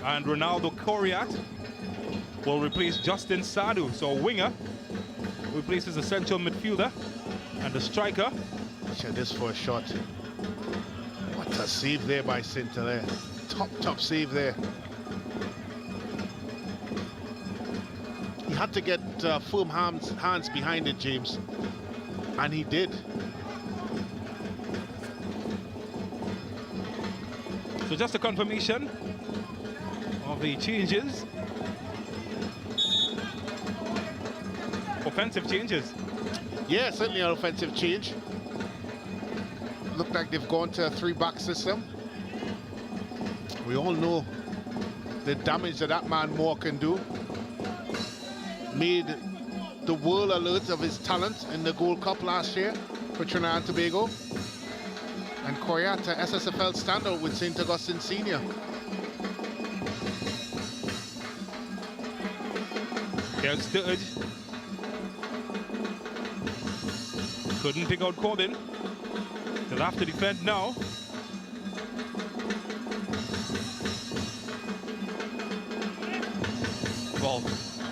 And Ronaldo Coriat will replace Justin Sadu. So a winger replaces a central midfielder. And the striker. Check this for a shot. What a save there by Saint-Hilaire. Top save there. He had to get firm hands behind it, James. And he did. So just a confirmation of the changes. Offensive changes. Yeah, certainly an offensive change. Looked like they've gone to a 3-back system. We all know the damage that man Moore can do. Made the world alert of his talent in the Gold Cup last year for Trinidad and Tobago. And Coriat, SSFL standout with St. Augustine Senior. Here's Sturridge. Couldn't pick out Corbin. They'll have to defend now. Well,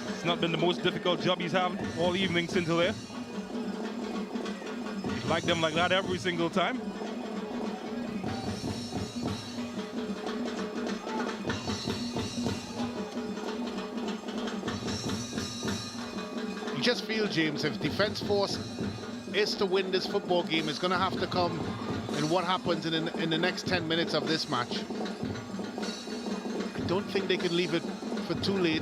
it's not been the most difficult job he's had all evening since here. He's like them like that every single time. You just feel, James, if Defense Force is to win this football game, it's going to have to come in what happens in the next 10 minutes of this match. I don't think they can leave it for too late,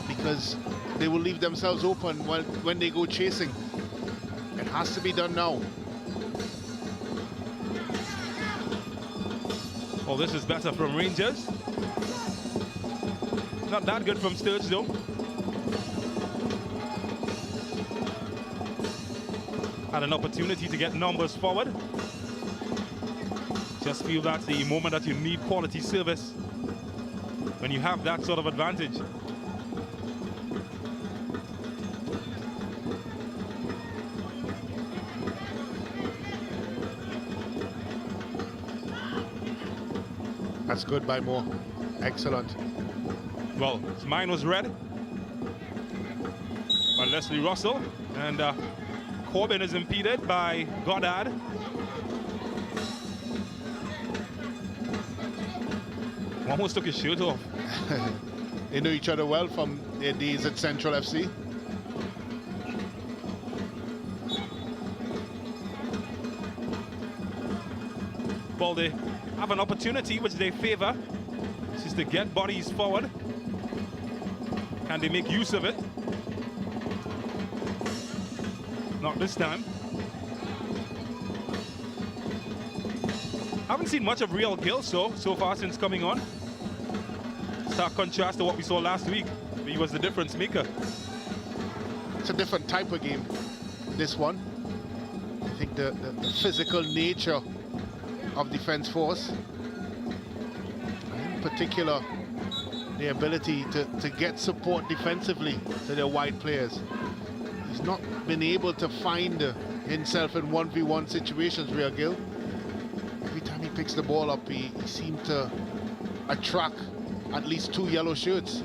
because they will leave themselves open when they go chasing. It has to be done now. Well, this is better from Rangers. Not that good from Sturge, though. Had an opportunity to get numbers forward. Just feel that's the moment that you need quality service, when you have that sort of advantage. That's good by Moore. Excellent. Well, his mind was read by Leslie Russell, and Corbin is impeded by Goddard. Almost took his shirt off. They know each other well from their days at Central FC. Well, they have an opportunity which they favor. This is to get bodies forward. Can they make use of it? Not this time. Haven't seen much of Real Gill so far since coming on. Stark contrast to what we saw last week. He was the difference maker. It's a different type of game, this one. I think the physical nature of Defense Force, in particular the ability to get support defensively to their wide players. He's not been able to find himself in 1v1 situations, Real Gill. Every time he picks the ball up, he seems to attract at least 2 yellow shirts.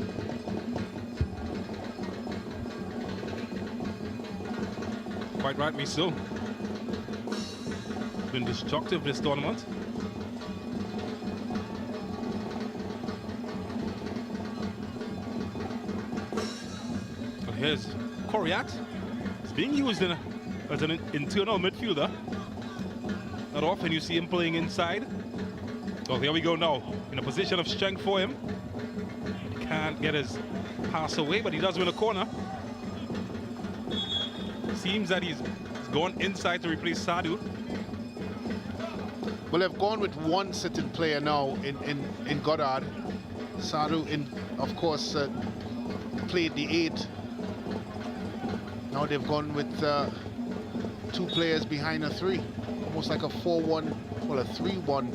Quite rightly so. Been destructive this tournament. Well, here's Coriat. It's being used in as an internal midfielder. Not often you see him playing inside. Oh, there we go now. In a position of strength for him. He can't get his pass away, but he does win a corner. Seems that he's gone inside to replace Sadu. Well, they've gone with one sitting player now in Goddard. Sadu, of course, played the 8. Now they've gone with 2 players behind a 3. Almost like a 4-1, well, a 3-1,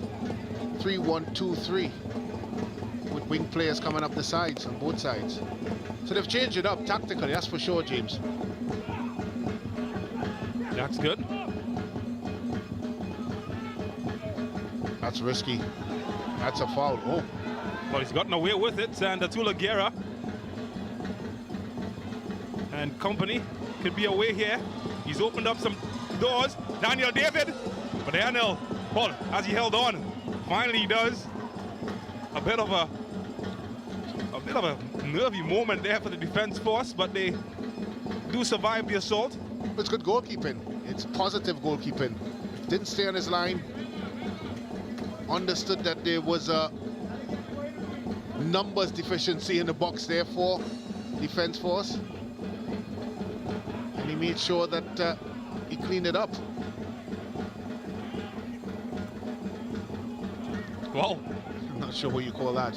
3-1-2-3. With wing players coming up the sides, on both sides. So they've changed it up tactically, that's for sure, James. That's good. That's risky. That's a foul. Oh. Well, he's gotten away with it, and Atula Guerra and company could be away here. He's opened up some doors. Daniel David, but Daniel, well, as he held on, finally he does. A bit of a nervy moment there for the defense force, but they do survive the assault. It's good goalkeeping. It's positive goalkeeping. Didn't stay on his line. Understood that there was a numbers deficiency in the box there for defense force. And he made sure that he cleaned it up. Well, I'm not sure what you call that.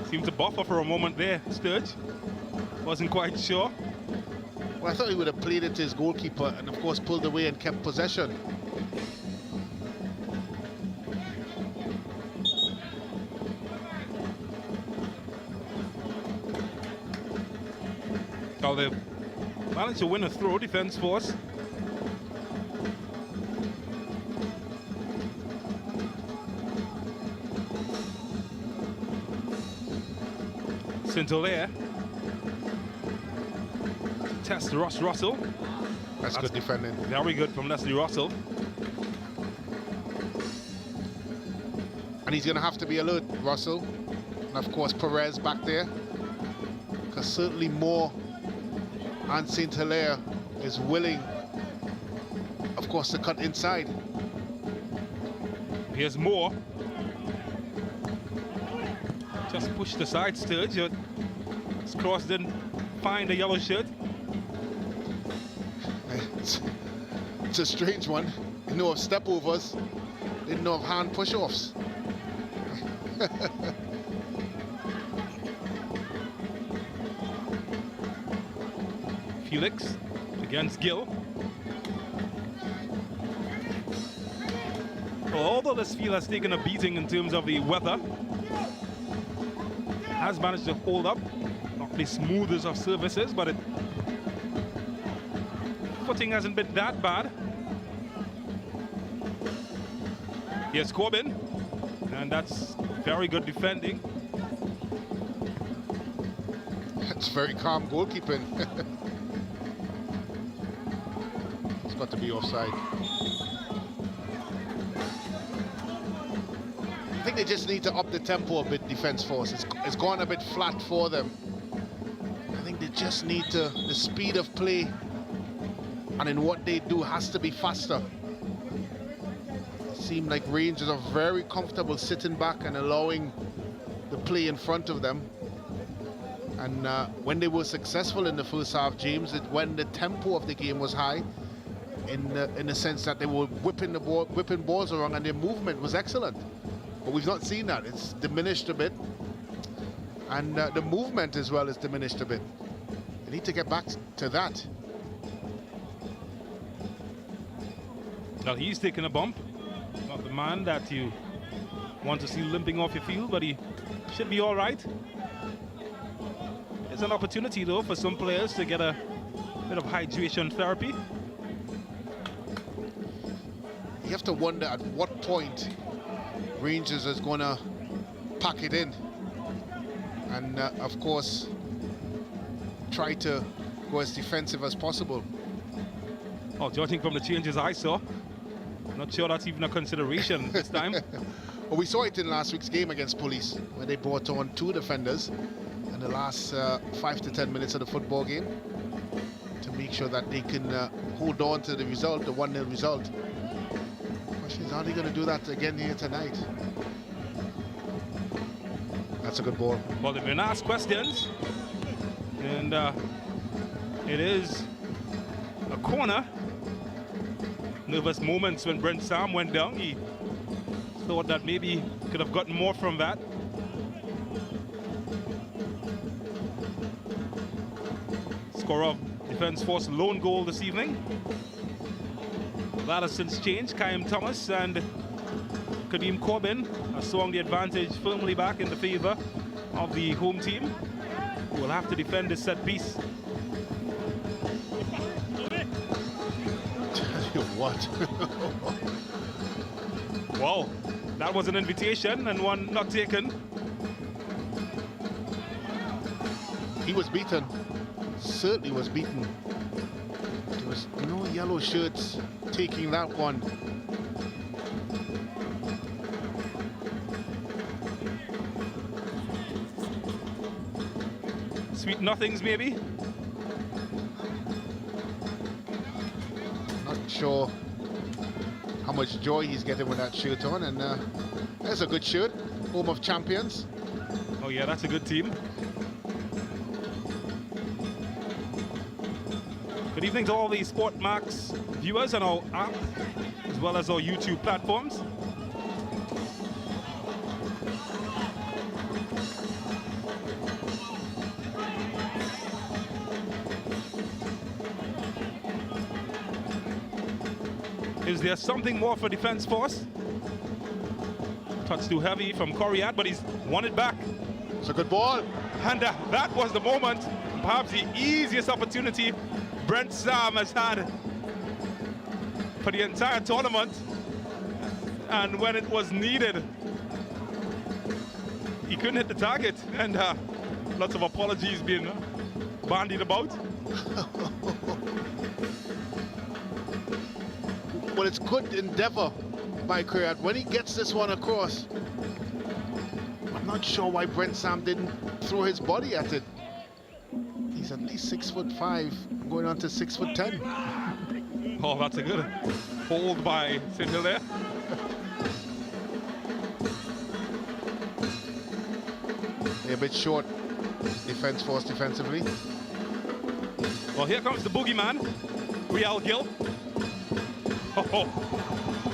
Seemed to buffer for a moment there, Sturge. Wasn't quite sure. Well, I thought he would have played it to his goalkeeper and, of course, pulled away and kept possession. Well, they've managed to win a throw, defense force. St-Hilaire. Test Ross Russell. That's good defending. Very good from Leslie Russell. And he's going to have to be alert, Russell. And, of course, Perez back there. Because certainly more and St-Hilaire is willing, of course, to cut inside. Here's Moore. Just pushed aside Sturge. His cross didn't find the yellow shirt. It's a strange one. You know of step overs, didn't know of hand push-offs. Felix against Gill. Well, although this field has taken a beating in terms of the weather, has managed to hold up. Not the smoothest of surfaces, but footing hasn't been that bad. Here's Corbin, and that's very good defending. It's very calm goalkeeping. It's got to be offside. I think they just need to up the tempo a bit, defense force. It's gone a bit flat for them. I think they just need to, the speed of play and in what they do has to be faster. It seemed like Rangers are very comfortable sitting back and allowing the play in front of them. And when they were successful in the first half, James, when the tempo of the game was high, in the sense that they were whipping balls around, and their movement was excellent. But we've not seen that. It's diminished a bit, and the movement as well is diminished a bit. They need to get back to that. Well, he's taking a bump. Not the man that you want to see limping off your field, but he should be all right. It's an opportunity, though, for some players to get a bit of hydration therapy. You have to wonder at what point Rangers is going to pack it in and, of course, try to go as defensive as possible. Oh, judging from the changes I saw, not sure that's even a consideration this time. Well, we saw it in last week's game against Police, where they brought on 2 defenders in the last 5 to 10 minutes of the football game. make sure that they can hold on to the result, the 1-0 result. The question is, are they going to do that again here tonight? That's a good ball. Well, they've been asked questions, and it is a corner. Nervous moments when Brent Sam went down. He thought that maybe could have gotten more from that. Score of Defence Force lone goal this evening. That has since changed. Kyle Thomas and Kadeem Corbin have swung the advantage firmly back in the favor of the home team, who will have to defend this set piece. Tell you what. Wow, that was an invitation and one not taken. He was beaten. Certainly was beaten. There was no yellow shirts taking that one. Sweet nothings, maybe? Not sure how much joy he's getting with that shirt on, and there's a good shirt, home of champions. Oh yeah, that's a good team. Good evening to all the Sport Max viewers on our app, as well as our YouTube platforms. Is there something more for Defence Force? Touch too heavy from Coriat, but he's won it back. It's a good ball. And that was the moment, perhaps the easiest opportunity Brent Sam has had for the entire tournament. And when it was needed, he couldn't hit the target. And lots of apologies being bandied about. Well, it's good endeavor by Coriat. When he gets this one across, I'm not sure why Brent Sam didn't throw his body at it. He's at least 6'5", going on to 6'10". Oh, that's a good hold by St. Hilaire. They're a bit short, Defence Force defensively. Well, here comes the boogeyman, Real Gill. Oh,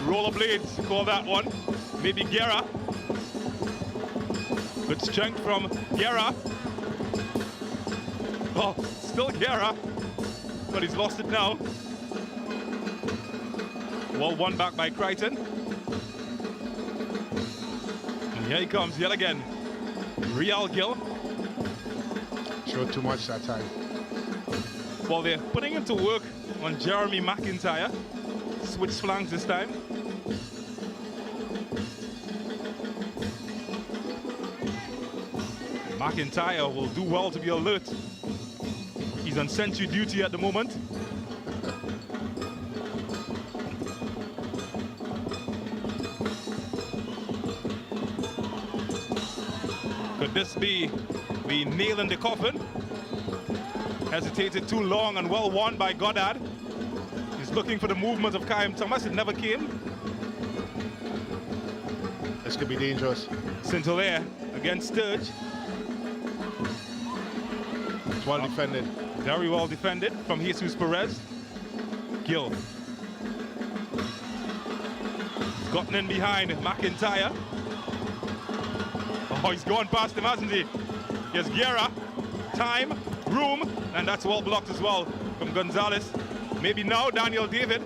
rollerblades, call that one. Maybe Guerra. Good strength from Guerra. Oh, still Guerra, but he's lost it now. Well, one back by Crichton. And here he comes yet again. Real Gill. Showed too much that time. Well, they're putting him to work on Jeremy McIntyre. Switch flanks this time. McIntyre will do well to be alert. He's on sentry duty at the moment. Could this be the nail in the coffin? Hesitated too long and well won by Goddard. He's looking for the movement of Kyle Thomas. It never came. This could be dangerous. St. Hilaire against Sturge. It's well defended. Very well defended from Jesus Perez. Gill. He's gotten in behind McIntyre. Oh, he's gone past him, hasn't he? Here's Guerra. Time, room, and that's well blocked as well from Gonzalez. Maybe now Daniel David.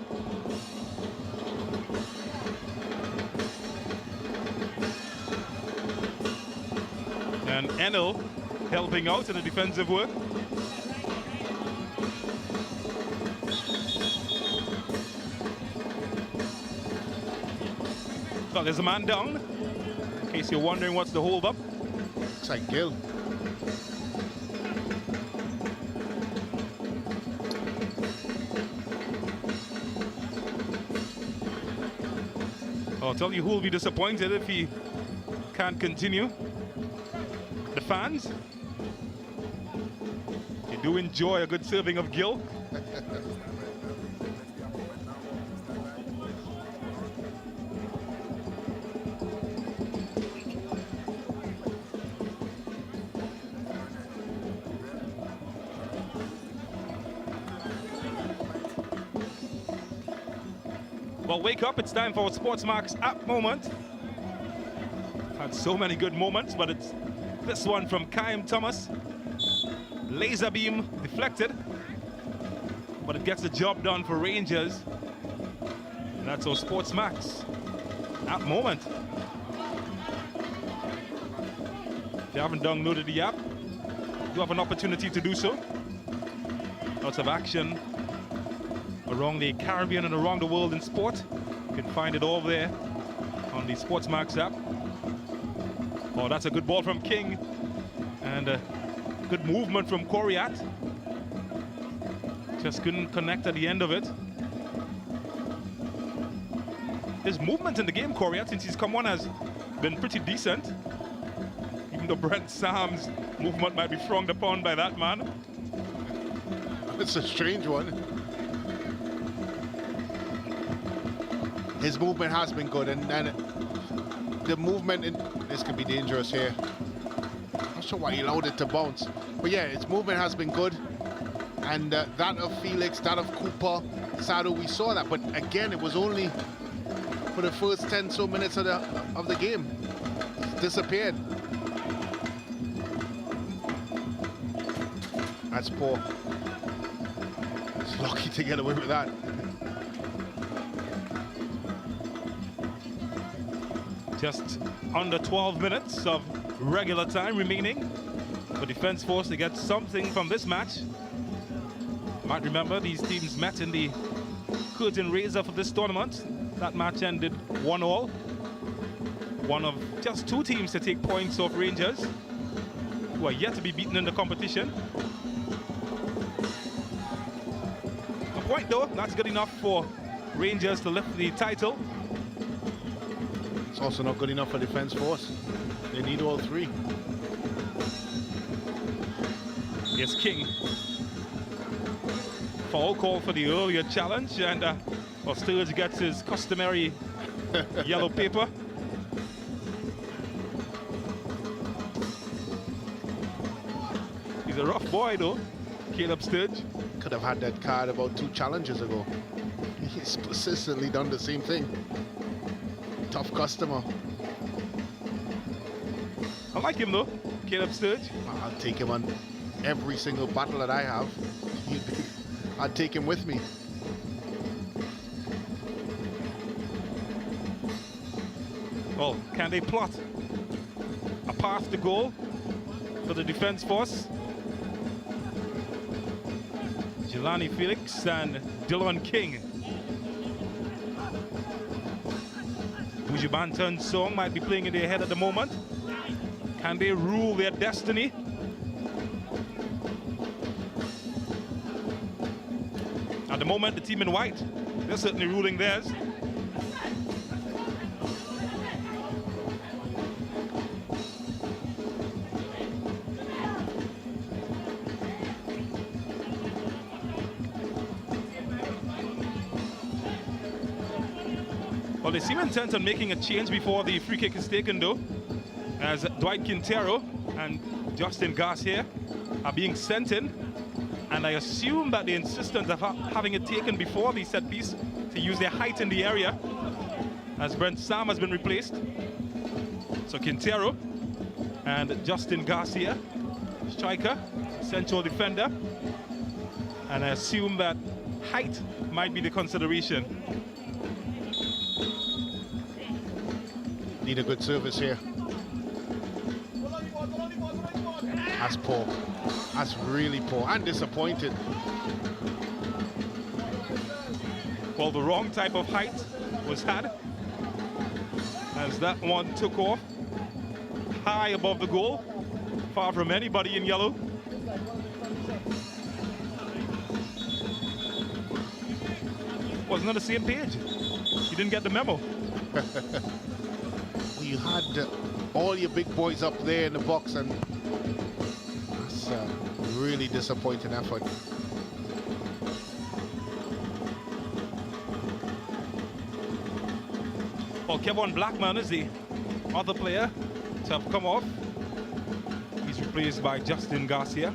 And Enel helping out in the defensive work. Well, there's a man down. In case you're wondering what's the hold up. Looks like Gill. I'll tell you who will be disappointed if he can't continue. The fans. They do enjoy a good serving of Gill. Well, wake up, it's time for Sportsmark's app moment. Had so many good moments, but it's this one from Kyle Thomas. Laser beam deflected, but it gets the job done for Rangers. And that's our Sportsmark's app moment. If you haven't downloaded the app, you have an opportunity to do so. Lots of action around the Caribbean and around the world in sport. You can find it all there on the Sportsmark's app. Oh, that's a good ball from King, and a good movement from Coriat. Just couldn't connect at the end of it. His movement in the game, Coriat, since he's come on, has been pretty decent. Even though Brent Sam's movement might be frowned upon by that man. It's a strange one. His movement has been good, and the movement in this could be dangerous here. Not sure why he allowed it to bounce, but yeah, his movement has been good, and that of Felix, that of Cooper, Sado, we saw that, but again, it was only for the first 10 so minutes of the game. It's disappeared. That's poor. It's lucky to get away with that. Just under 12 minutes of regular time remaining for Defense Force to get something from this match. You might remember these teams met in the curtain raiser for this tournament. That match ended 1-1. One of just two teams to take points off Rangers, who are yet to be beaten in the competition. A point though, that's good enough for Rangers to lift the title. It's also not good enough for Defense Force. They need all three. Yes, King. Foul call for the earlier challenge, and well, Sturge gets his customary yellow paper. He's a rough boy though, Caleb Sturge. Could have had that card about 2 challenges ago. He's persistently done the same thing. Tough customer. I like him though, Caleb Sturge. I'll take him on every single battle that I have. I'd take him with me. Well, can they plot a path to goal for the Defense Force? Jelani Felix and Dylan King. Bujubantan's song might be playing in their head at the moment. Can they rule their destiny? At the moment, the team in white, they're certainly ruling theirs. Well, they seem intent on making a change before the free kick is taken, though, as Dwight Quintero and Justin Garcia are being sent in. And I assume that the insistence of having it taken before the set piece to use their height in the area, as Brent Sam has been replaced. So Quintero and Justin Garcia, striker, central defender. And I assume that height might be the consideration. Need a good service here. That's poor. That's really poor and disappointed. Well, the wrong type of height was had, as that one took off high above the goal, far from anybody in yellow. Wasn't on the same page. You didn't get the memo. You had all your big boys up there in the box, and that's a really disappointing effort. Well, Kevin Blackman is the other player to have come off. He's replaced by Justin Garcia.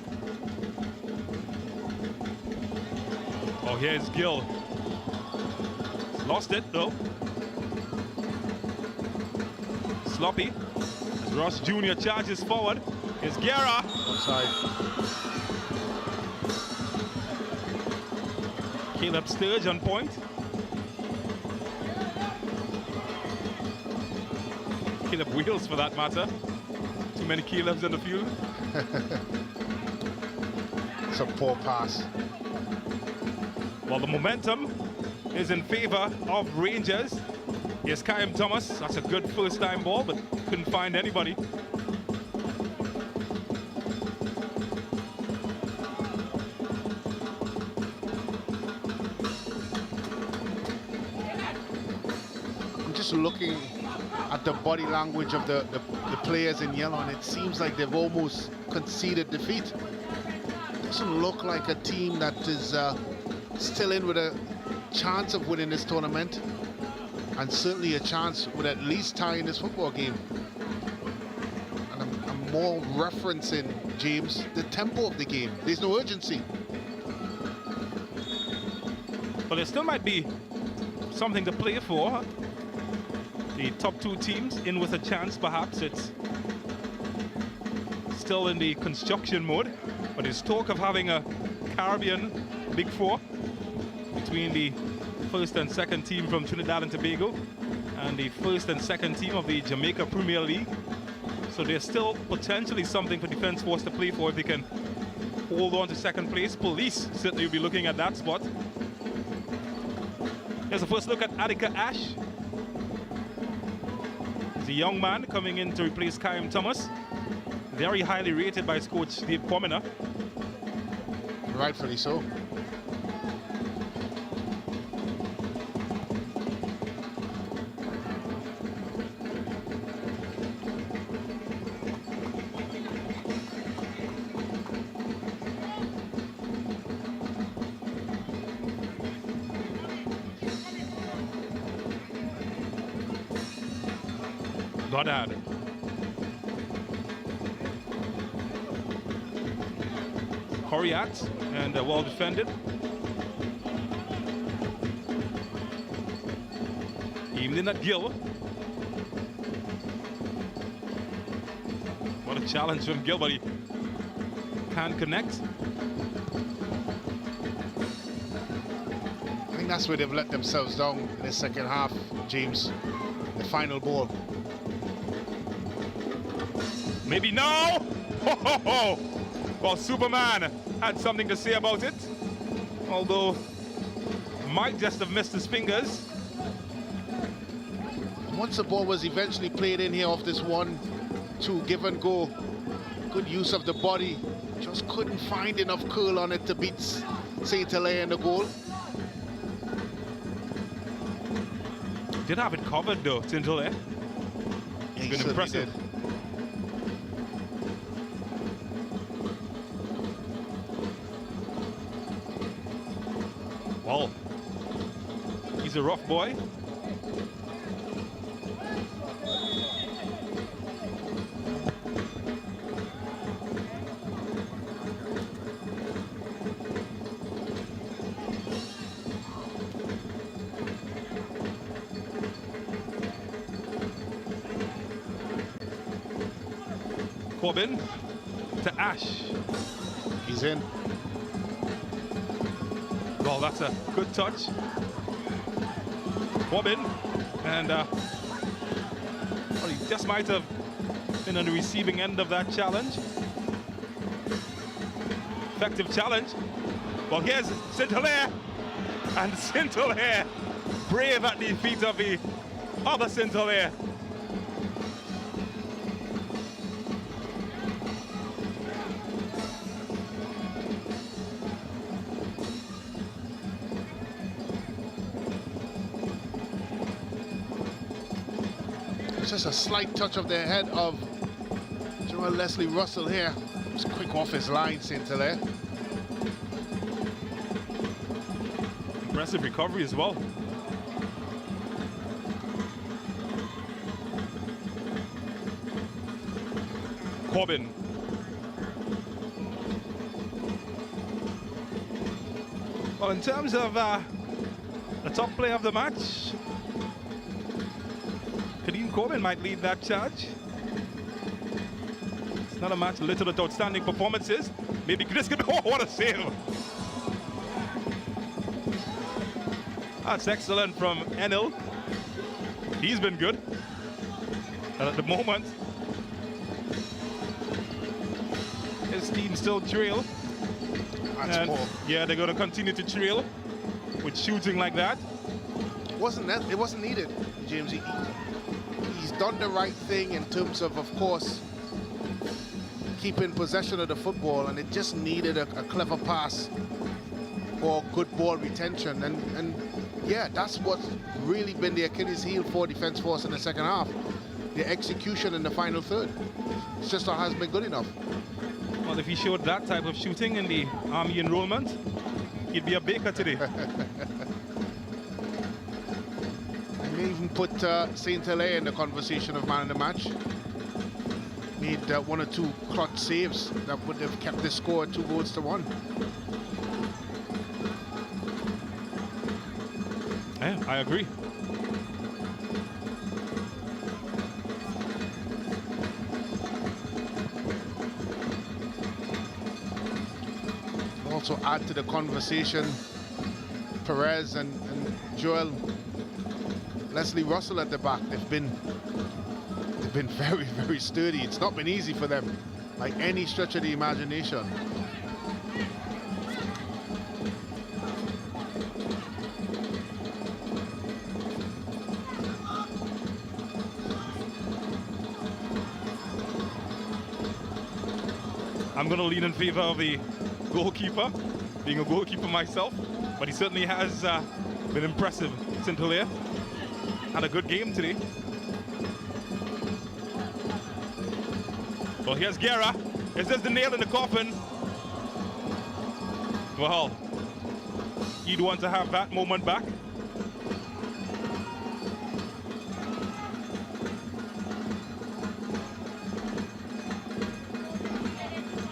Oh, here's Gill. He's lost it though. Sloppy. As Ross Jr. charges forward. Here's Guerra. Offside. Caleb Sturge on point. Caleb Wheels for that matter. Too many Calebs in the field. It's a poor pass. Well, the momentum is in favor of Rangers. Here's Kyle Thomas. That's a good first time ball, but couldn't find anybody. I'm just looking at the body language of the players in yellow, and it seems like they've almost conceded defeat. Doesn't look like a team that is still in with a chance of winning this tournament, and certainly a chance with at least tying this football game. And I'm more referencing, James, the tempo of the game. There's no urgency. But there still might be something to play for. The top two teams in with a chance, perhaps. It's still in the construction mode, but there's talk of having a Caribbean Big Four between the first and second team from Trinidad and Tobago and the first and second team of the Jamaica Premier League. So there's still potentially something for Defence Force to play for if they can hold on to second place. Police certainly will be looking at that spot. Here's a first look at Attica Ash. He's a young man coming in to replace Kyle Thomas. Very highly rated by his coach, Dave Quamina. Rightfully so. Goddard. Horiat, and well defended. Even in that Gill. What a challenge from Gill, but he can't connect. I think that's where they've let themselves down in the second half, James. The final ball. Maybe no! Ho, ho, ho. Well, Superman had something to say about it, although might just have missed his fingers. Once the ball was eventually played in here off this 1-2 give and go, good use of the body, just couldn't find enough curl on it to beat St. Hilaire in the goal. Did have it covered though, St. Hilaire. It's been impressive. Did. Well, he's a rough boy. Corbin to Ash. He's in. Well, that's a good touch. Corbin, and well, he just might have been on the receiving end of that challenge. Effective challenge. Well, here's St. Hilaire, and St. Hilaire brave at the feet of the other St. Hilaire. Just a slight touch of the head of Joel Leslie Russell here. Just quick off his line, St. Hilaire. Impressive recovery as well. Corbin. Well, in terms of the top player of the match, Kadeem Corbin might lead that charge. It's not a match littered with outstanding performances. Maybe this could be, oh, what a save! That's excellent from Enel. He's been good. And at the moment, his team still trail. That's poor. Yeah, they're going to continue to trail with shooting like that. It wasn't needed, James. He's done the right thing in terms of course, keeping possession of the football, and it just needed a clever pass or good ball retention. And yeah, that's what's really been the Achilles heel for Defence Force in the second half. The execution in the final third. It's just not hasn't been good enough. Well, if he showed that type of shooting in the Army enrollment, he'd be a baker today. I may even put Saint Hilaire in the conversation of man of the match. Made one or two clutch saves that would have kept the score 2-1. Yeah, I agree. Also add to the conversation Perez and Joel, Leslie Russell at the back. They've been very, very sturdy. It's not been easy for them by any stretch of the imagination. I'm going to lean in favor of the goalkeeper, being a goalkeeper myself, but he certainly has been impressive. Saint Hilaire had a good game today. Well, here's Guerra. Is this the nail in the coffin? Well, he'd want to have that moment back.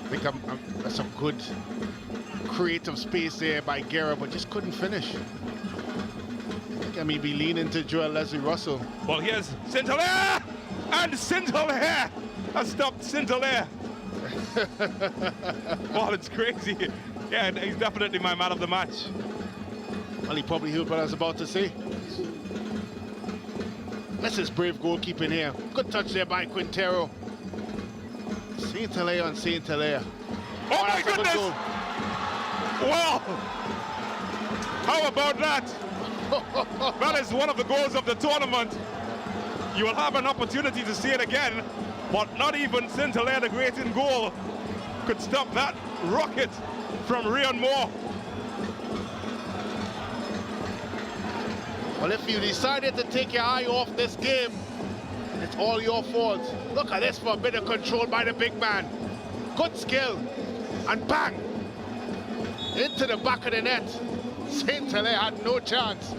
I think that's some good creative space there by Guerra, but just couldn't finish. I think I may be leaning to Joel Leslie Russell. Well, here's Saint Hilaire! And Saint Hilaire has stopped Saint Hilaire. Well, it's crazy. Yeah, he's definitely my man of the match. Well, he probably heard what I was about to say. This is brave goalkeeping here. Good touch there by Quintero. Saint Hilaire on Saint Hilaire. Oh my goodness! Wow! How about that? That is one of the goals of the tournament. You will have an opportunity to see it again, but not even Saint Hilaire, the great in goal, could stop that rocket from Rian Moore. Well, if you decided to take your eye off this game, it's all your fault. Look at this for a bit of control by the big man. Good skill. And bang! Into the back of the net. Saint Hilaire had no chance.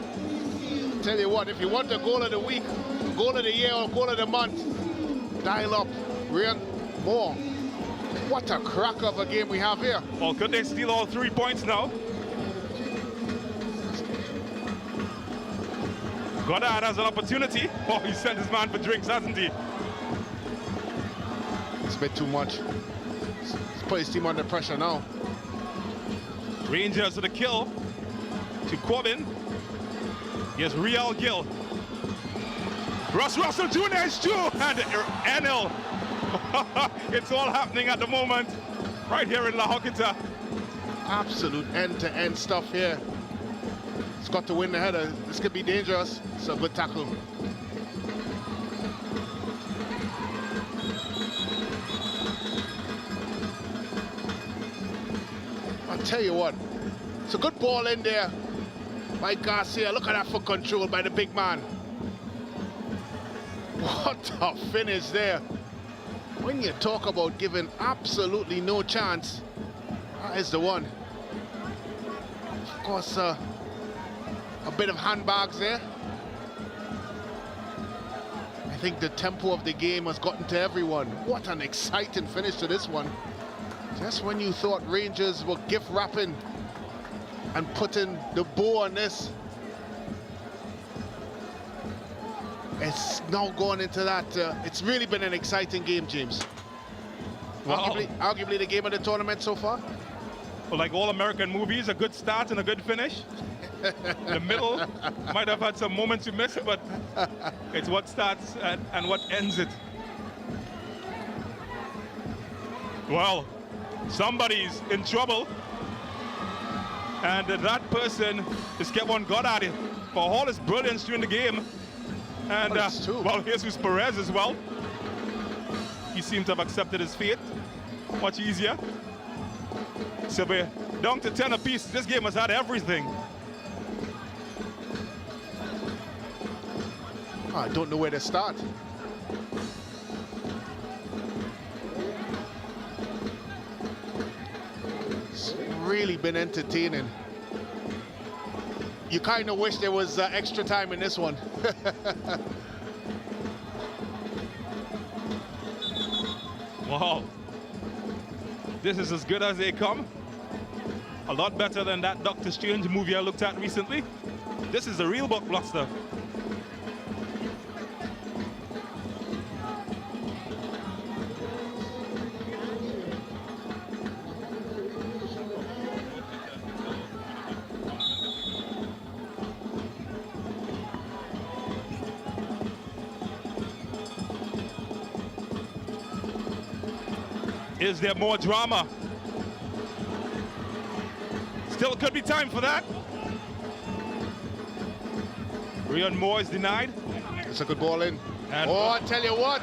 Tell you what, if you want the goal of the week, goal of the year, or goal of the month, dial up Rian Moore. What a cracker of a game we have here. Well, could they steal all 3 points now? Goddard has an opportunity. Oh, he sent his man for drinks, hasn't he? It's a bit too much. He's put his team under pressure now. Rangers with a kill to Corbin. Here's Real Gill. Russ Russell Jr. is too, and Enel. It's all happening at the moment, right here in La Horquetta. Absolute end-to-end stuff here. It's got to win the header. This could be dangerous. It's a good tackle. I'll tell you what, it's a good ball in there by Garcia. Look at that foot control by the big man. What a finish there. When you talk about giving absolutely no chance, that is the one. Of course, a bit of handbags there. I think the tempo of the game has gotten to everyone. What an exciting finish to this one. Just when you thought Rangers were gift wrapping and putting the bow on this, it's now going into that. It's really been an exciting game, James. Wow. Arguably the game of the tournament so far. Well, like all American movies, a good start and a good finish. The middle might have had some moments you missed, but it's what starts and what ends it. Well, somebody's in trouble, and that person is Kevin Goddard for all his brilliance during the game. And well, Jesus Perez as well. He seemed to have accepted his fate much easier. So we're down to 10 apiece. This game has had everything. I don't know where to start. It's really been entertaining. You kind of wish there was extra time in this one. Wow. This is as good as they come. A lot better than that Doctor Strange movie I looked at recently. This is a real blockbuster. Is there more drama? Still could be time for that. Rion Moore is denied. It's a good ball in. And I tell you what.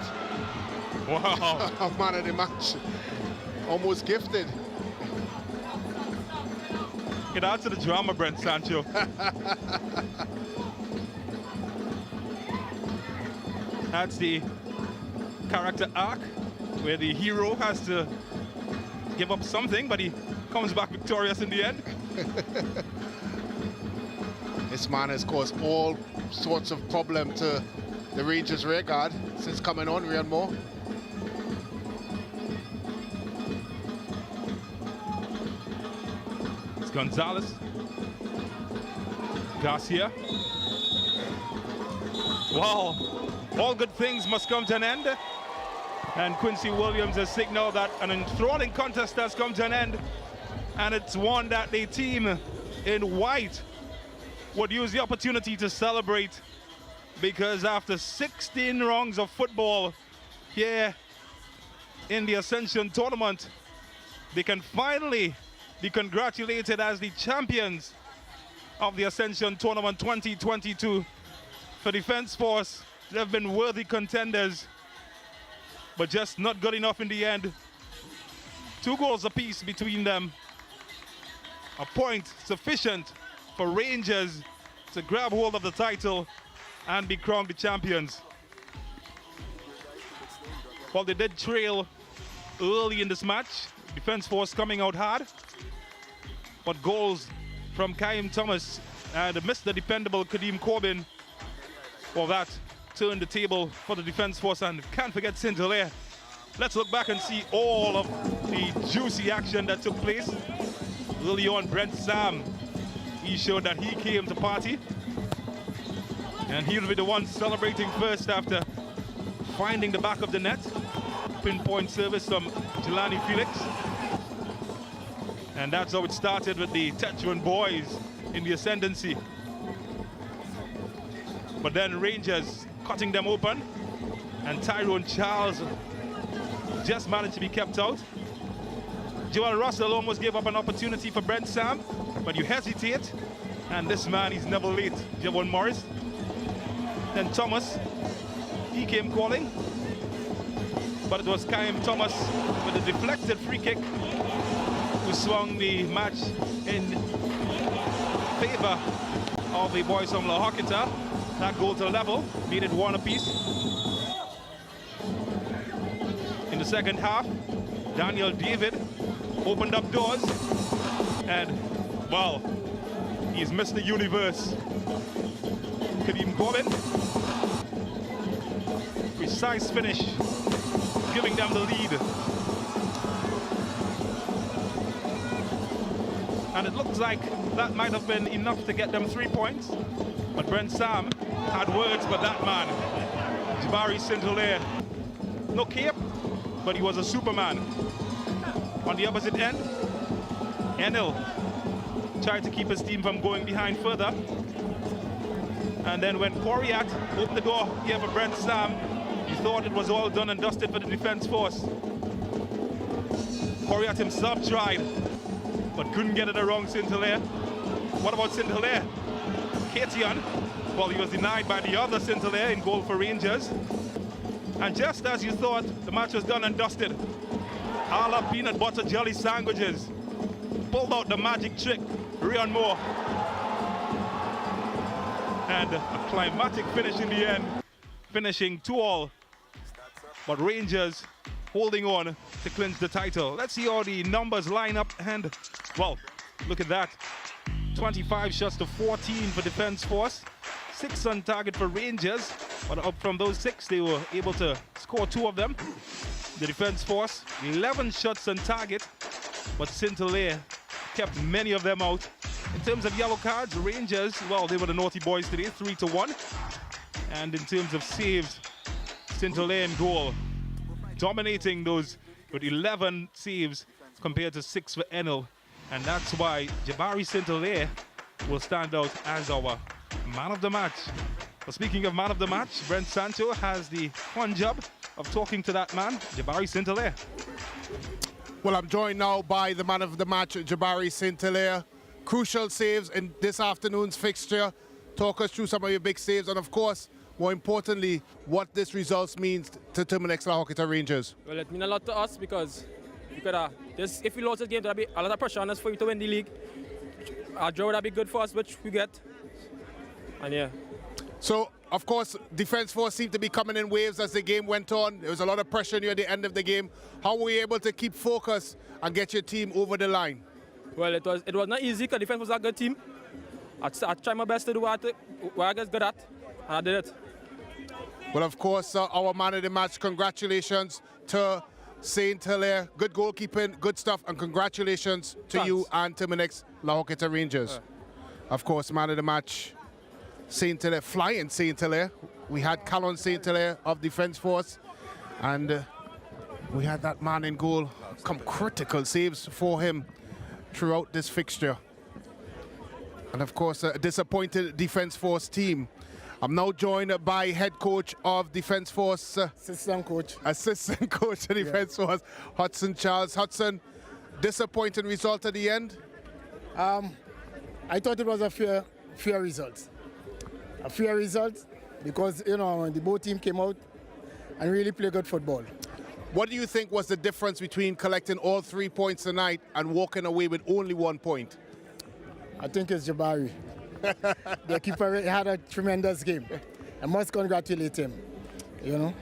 Wow. Man of the match. Almost gifted. Get out to the drama, Brent Sancho. That's the character arc where the hero has to give up something, but he comes back victorious in the end. This man has caused all sorts of problem to the Rangers rear guard since coming on, Rion Moore. It's Gonzalez. Garcia. Wow. All good things must come to an end. And Quincy Williams has signaled that an enthralling contest has come to an end. And it's one that the team in white would use the opportunity to celebrate, because after 16 rounds of football here in the Ascension tournament, they can finally be congratulated as the champions of the Ascension tournament 2022. For Defense Force, they've been worthy contenders, but just not good enough in the end. 2 goals apiece between them. A point sufficient for Rangers to grab hold of the title and be crowned the champions. Well, they did trail early in this match. Defense Force coming out hard, but goals from Kaim Thomas and Mr. Dependable Kadeem Corbin, well, that turned the table for the Defense Force. And can't forget Saint-Hilaire. Let's look back and see all of the juicy action that took place. Early on, Brent Sam, he showed that he came to party, and he'll be the one celebrating first after finding the back of the net. Pinpoint service from Jelani Felix. And that's how it started with the Tetuan boys in the ascendancy. But then Rangers cutting them open, and Tyrone Charles just managed to be kept out. Joel Russell almost gave up an opportunity for Brent Sam, but you hesitate, and this man, he's never late, Javon Morris. Then Thomas, he came calling, but it was Kaim Thomas with a deflected free kick who swung the match in favor of the boys from La Horquetta. That goal to level, made it 1 apiece. In the second half, Daniel David opened up doors, and, well, he's Mr. Universe. Kadeem Corbin. precise finish, giving them the lead. And it looks like that might have been enough to get them 3 points. But Brent Sam had words for that man, Jabari St-Hilaire. No cape, but he was a Superman. On the opposite end, Enel tried to keep his team from going behind further. And then when Coriat opened the door here for Brent Sam, he thought it was all done and dusted for the defense force. Coriat himself tried, but couldn't get it around St-Hilaire. What about St-Hilaire? Katian, well, he was denied by the other St-Hilaire in goal for Rangers. And just as you thought the match was done and dusted, a la peanut butter jelly sandwiches pulled out the magic trick, Rion Moore. And a climatic finish in the end, finishing 2-all. But Rangers holding on to clinch the title. Let's see how the numbers line up, and well, look at that. 25 shots to 14 for Defence Force, 6 on target for Rangers, but up from those 6 they were able to score 2 of them. The Defence Force, 11 shots on target, but St-Hilaire kept many of them out. In terms of yellow cards, Rangers, well, they were the naughty boys today, 3-1. And in terms of saves, St-Hilaire in goal, dominating those with 11 saves compared to 6 for Enel. And that's why Jabari St-Hilaire will stand out as our man of the match. But speaking of man of the match, Brent Sancho has the fun job of talking to that man, Jabari St-Hilaire. Well, I'm joined now by the man of the match, Jabari St-Hilaire. Crucial saves in this afternoon's fixture. Talk us through some of your big saves, and of course, more importantly, what this result means to Terminix La Horquetta Rangers. Well, it means a lot to us because we could if we lost this game, there'll be a lot of pressure on us for you to win the league. Our draw would be good for us, which we get. And yeah. So, of course, Defence Force seemed to be coming in waves as the game went on. There was a lot of pressure near the end of the game. How were you able to keep focus and get your team over the line? Well, it was not easy because Defence was a good team. I tried my best to do what I was good at, and I did it. Well, of course, our man of the match, congratulations to St-Hilaire. Good goalkeeping, good stuff, and congratulations to you and Terminix La Horquetta Rangers. Of course, man of the match, St-Hilaire, flying St-Hilaire. We had Callon St-Hilaire of Defence Force, and we had that man in goal. Some critical saves for him throughout this fixture. And of course, a disappointed Defence Force team. I'm now joined by head coach of Defence Force. Assistant coach of Defence Force, Hudson Charles. Hudson, disappointing result at the end? I thought it was a fair result. A fair result because, you know, the both team came out and really played good football. What do you think was the difference between collecting all 3 points tonight and walking away with only 1 point? I think it's Jabari. The keeper had a tremendous game. I must congratulate him, you know.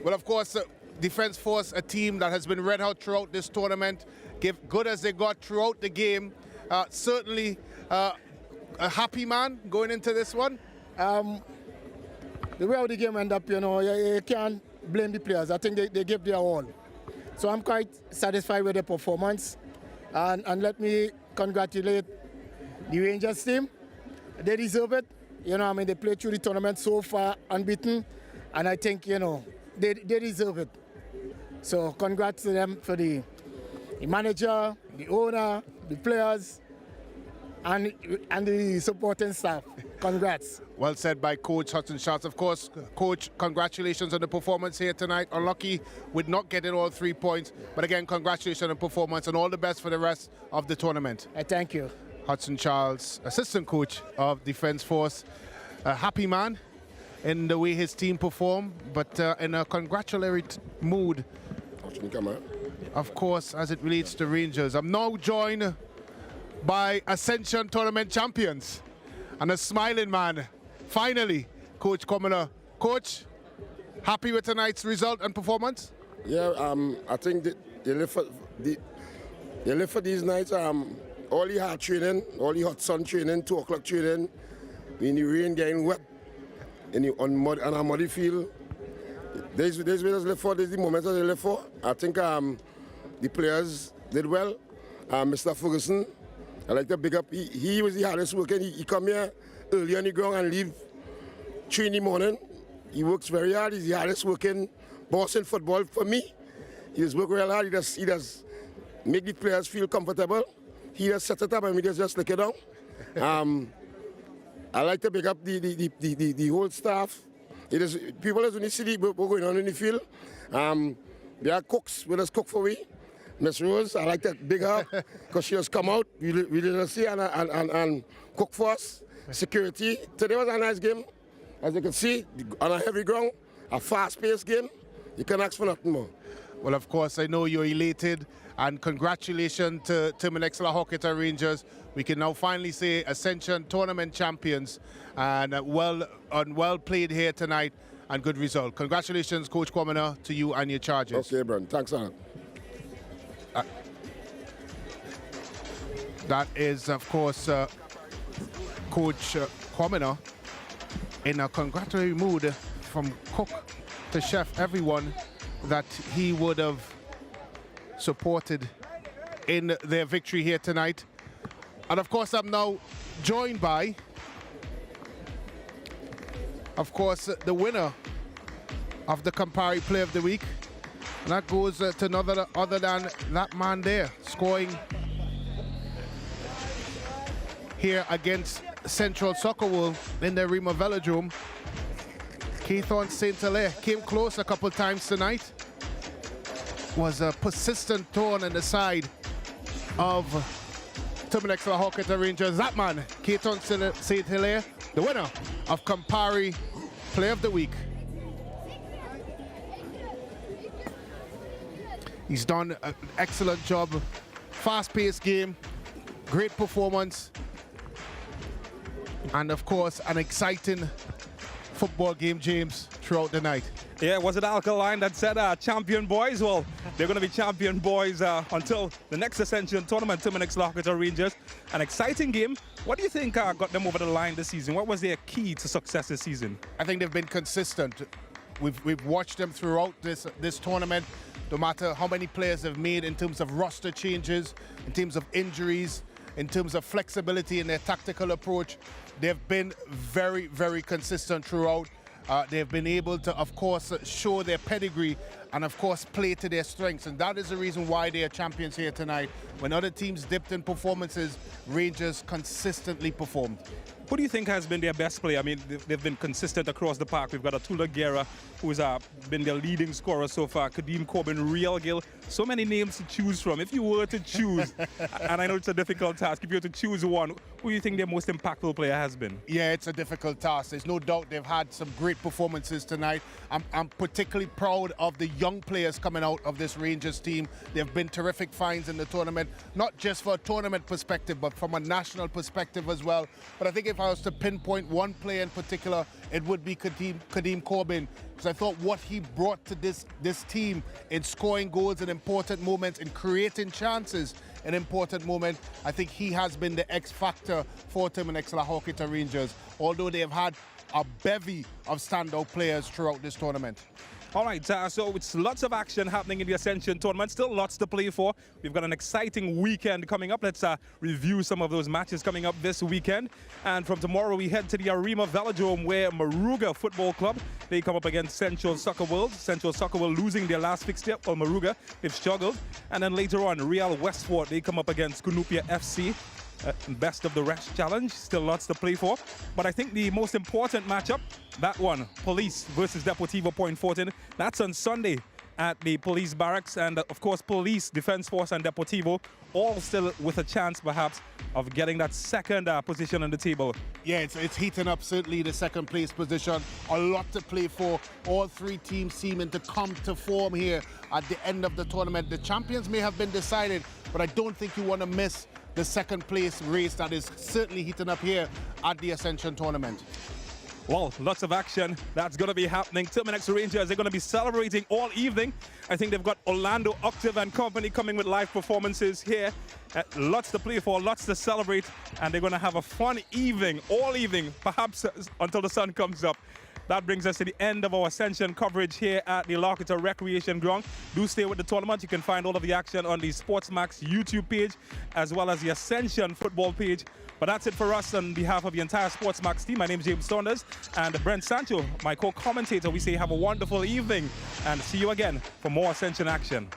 Well, of course, Defence Force, a team that has been red hot throughout this tournament, give good as they got throughout the game. Certainly a happy man going into this one. The way how the game ended up, you know, you can't blame the players. I think they gave their all. So I'm quite satisfied with their performance. And let me congratulate the Rangers team. They deserve it. You know, I mean, they played through the tournament so far unbeaten. And I think, you know, they deserve it. So congrats to them for the manager, the owner, the players, and the supporting staff. Congrats. Well said by Coach Hudson Charles. Of course, Coach, congratulations on the performance here tonight. Unlucky with not getting all 3 points. But again, congratulations on the performance and all the best for the rest of the tournament. Thank you. Hudson Charles, assistant coach of Defence Force. A happy man in the way his team performed, but in a congratulatory mood, of course, as it relates to Rangers. I'm now joined by Ascension tournament champions and a smiling man. Finally, Coach Commoner. Coach, happy with tonight's result and performance? Yeah, I think that they live for these nights. All the hard training, all the hot sun training, 2 o'clock training, in the rain getting wet on a muddy field. There's winners live for, there's the moments that they live for. I think the players did well. Mr. Ferguson, I like to big up. He was the hardest working. He come here early on the ground and leave 3 in the morning. He works very hard. He's the hardest working boss in football for me. He just work real hard. He does make the players feel comfortable. He just set it up and we just look it down. I like to big up the whole staff. People that only see what's going on in the field. There are cooks. We just cook for we. Miss Rose, I like to big her because she has come out. We didn't see and cook for us. Security. Today was a nice game. As you can see, on a heavy ground, a fast-paced game. You can ask for nothing more. Well, of course, I know you're elated, and congratulations to Terminix La Horquetta Rangers. We can now finally say Ascension tournament champions, and well played here tonight, and good result. Congratulations, Coach Kwamina, to you and your charges. Okay, Brent. Thanks, Alan. That is, of course, Coach Kwamina in a congratulatory mood from cook to chef, everyone that he would have supported in their victory here tonight. And of course, I'm now joined by, of course, the winner of the Campari Player of the Week. And that goes to another other than that man there, scoring here against Central Soccer World in the Rima Velodrome. Keithon St. Hilaire came close a couple times tonight. Was a persistent thorn in the side of Terminix La Horquetta Rangers. That man, Keithon St. Hilaire, the winner of Campari Player of the Week. He's done an excellent job. Fast-paced game, great performance, and of course, an exciting football game, James, throughout the night. Yeah, was it Alkaline that said champion boys? Well, they're going to be champion boys until the next Ascension tournament, Terminix La Horquetta Rangers. An exciting game. What do you think got them over the line this season? What was their key to success this season? I think they've been consistent. We've watched them throughout this tournament, no matter how many players they've made in terms of roster changes, in terms of injuries, in terms of flexibility in their tactical approach. They've been very, very consistent throughout. They've been able to, of course, show their pedigree and, of course, play to their strengths. And that is the reason why they are champions here tonight. When other teams dipped in performances, Rangers consistently performed. Who do you think has been their best player? I mean, they've been consistent across the park. We've got Atula Guerra, who's been their leading scorer so far. Kadeem Corbin, Real Gill. So many names to choose from. If you were to choose, and I know it's a difficult task, if you were to choose one, who do you think their most impactful player has been? Yeah, it's a difficult task. There's no doubt they've had some great performances tonight. I'm particularly proud of the young players coming out of this Rangers team. They've been terrific finds in the tournament, not just for a tournament perspective, but from a national perspective as well. But I think if I was to pinpoint one player in particular, it would be Kadeem Corbin, because I thought what he brought to this team in scoring goals in important moments, in creating chances in important moments, I think he has been the X factor for Terminix La Horquetta Rangers, although they have had a bevy of standout players throughout this tournament. All right, so it's lots of action happening in the Ascension tournament. Still lots to play for. We've got an exciting weekend coming up. Let's review some of those matches coming up this weekend. And from tomorrow, we head to the Arima Velodrome, where Moruga Football Club, they come up against Central Soccer World. Central Soccer World losing their last fixture. Or Moruga, they've struggled. And then later on, Real Westford, they come up against Kunupia FC. Best of the rest challenge, still lots to play for. But I think the most important matchup, that one, Police versus Deportivo Point Fortin. That's on Sunday at the Police Barracks. And of course, Police, Defense Force and Deportivo all still with a chance perhaps of getting that second position on the table. Yeah, it's heating up, certainly the second place position. A lot to play for. All three teams seeming to come to form here at the end of the tournament. The champions may have been decided, but I don't think you want to miss the second place race that is certainly heating up here at the Ascension tournament. Well, lots of action that's going to be happening. Terminix Rangers are going to be celebrating all evening. I think they've got Orlando Octave and company coming with live performances here. Lots to play for, lots to celebrate, and they're going to have a fun evening, all evening, perhaps until the sun comes up. that brings us to the end of our Ascension coverage here at the La Horquetta Recreation Ground. Do stay with the tournament. You can find all of the action on the SportsMax YouTube page as well as the Ascension football page. But that's it for us on behalf of the entire SportsMax team. My name is James Saunders and Brent Sancho, my co-commentator. We say have a wonderful evening and see you again for more Ascension action.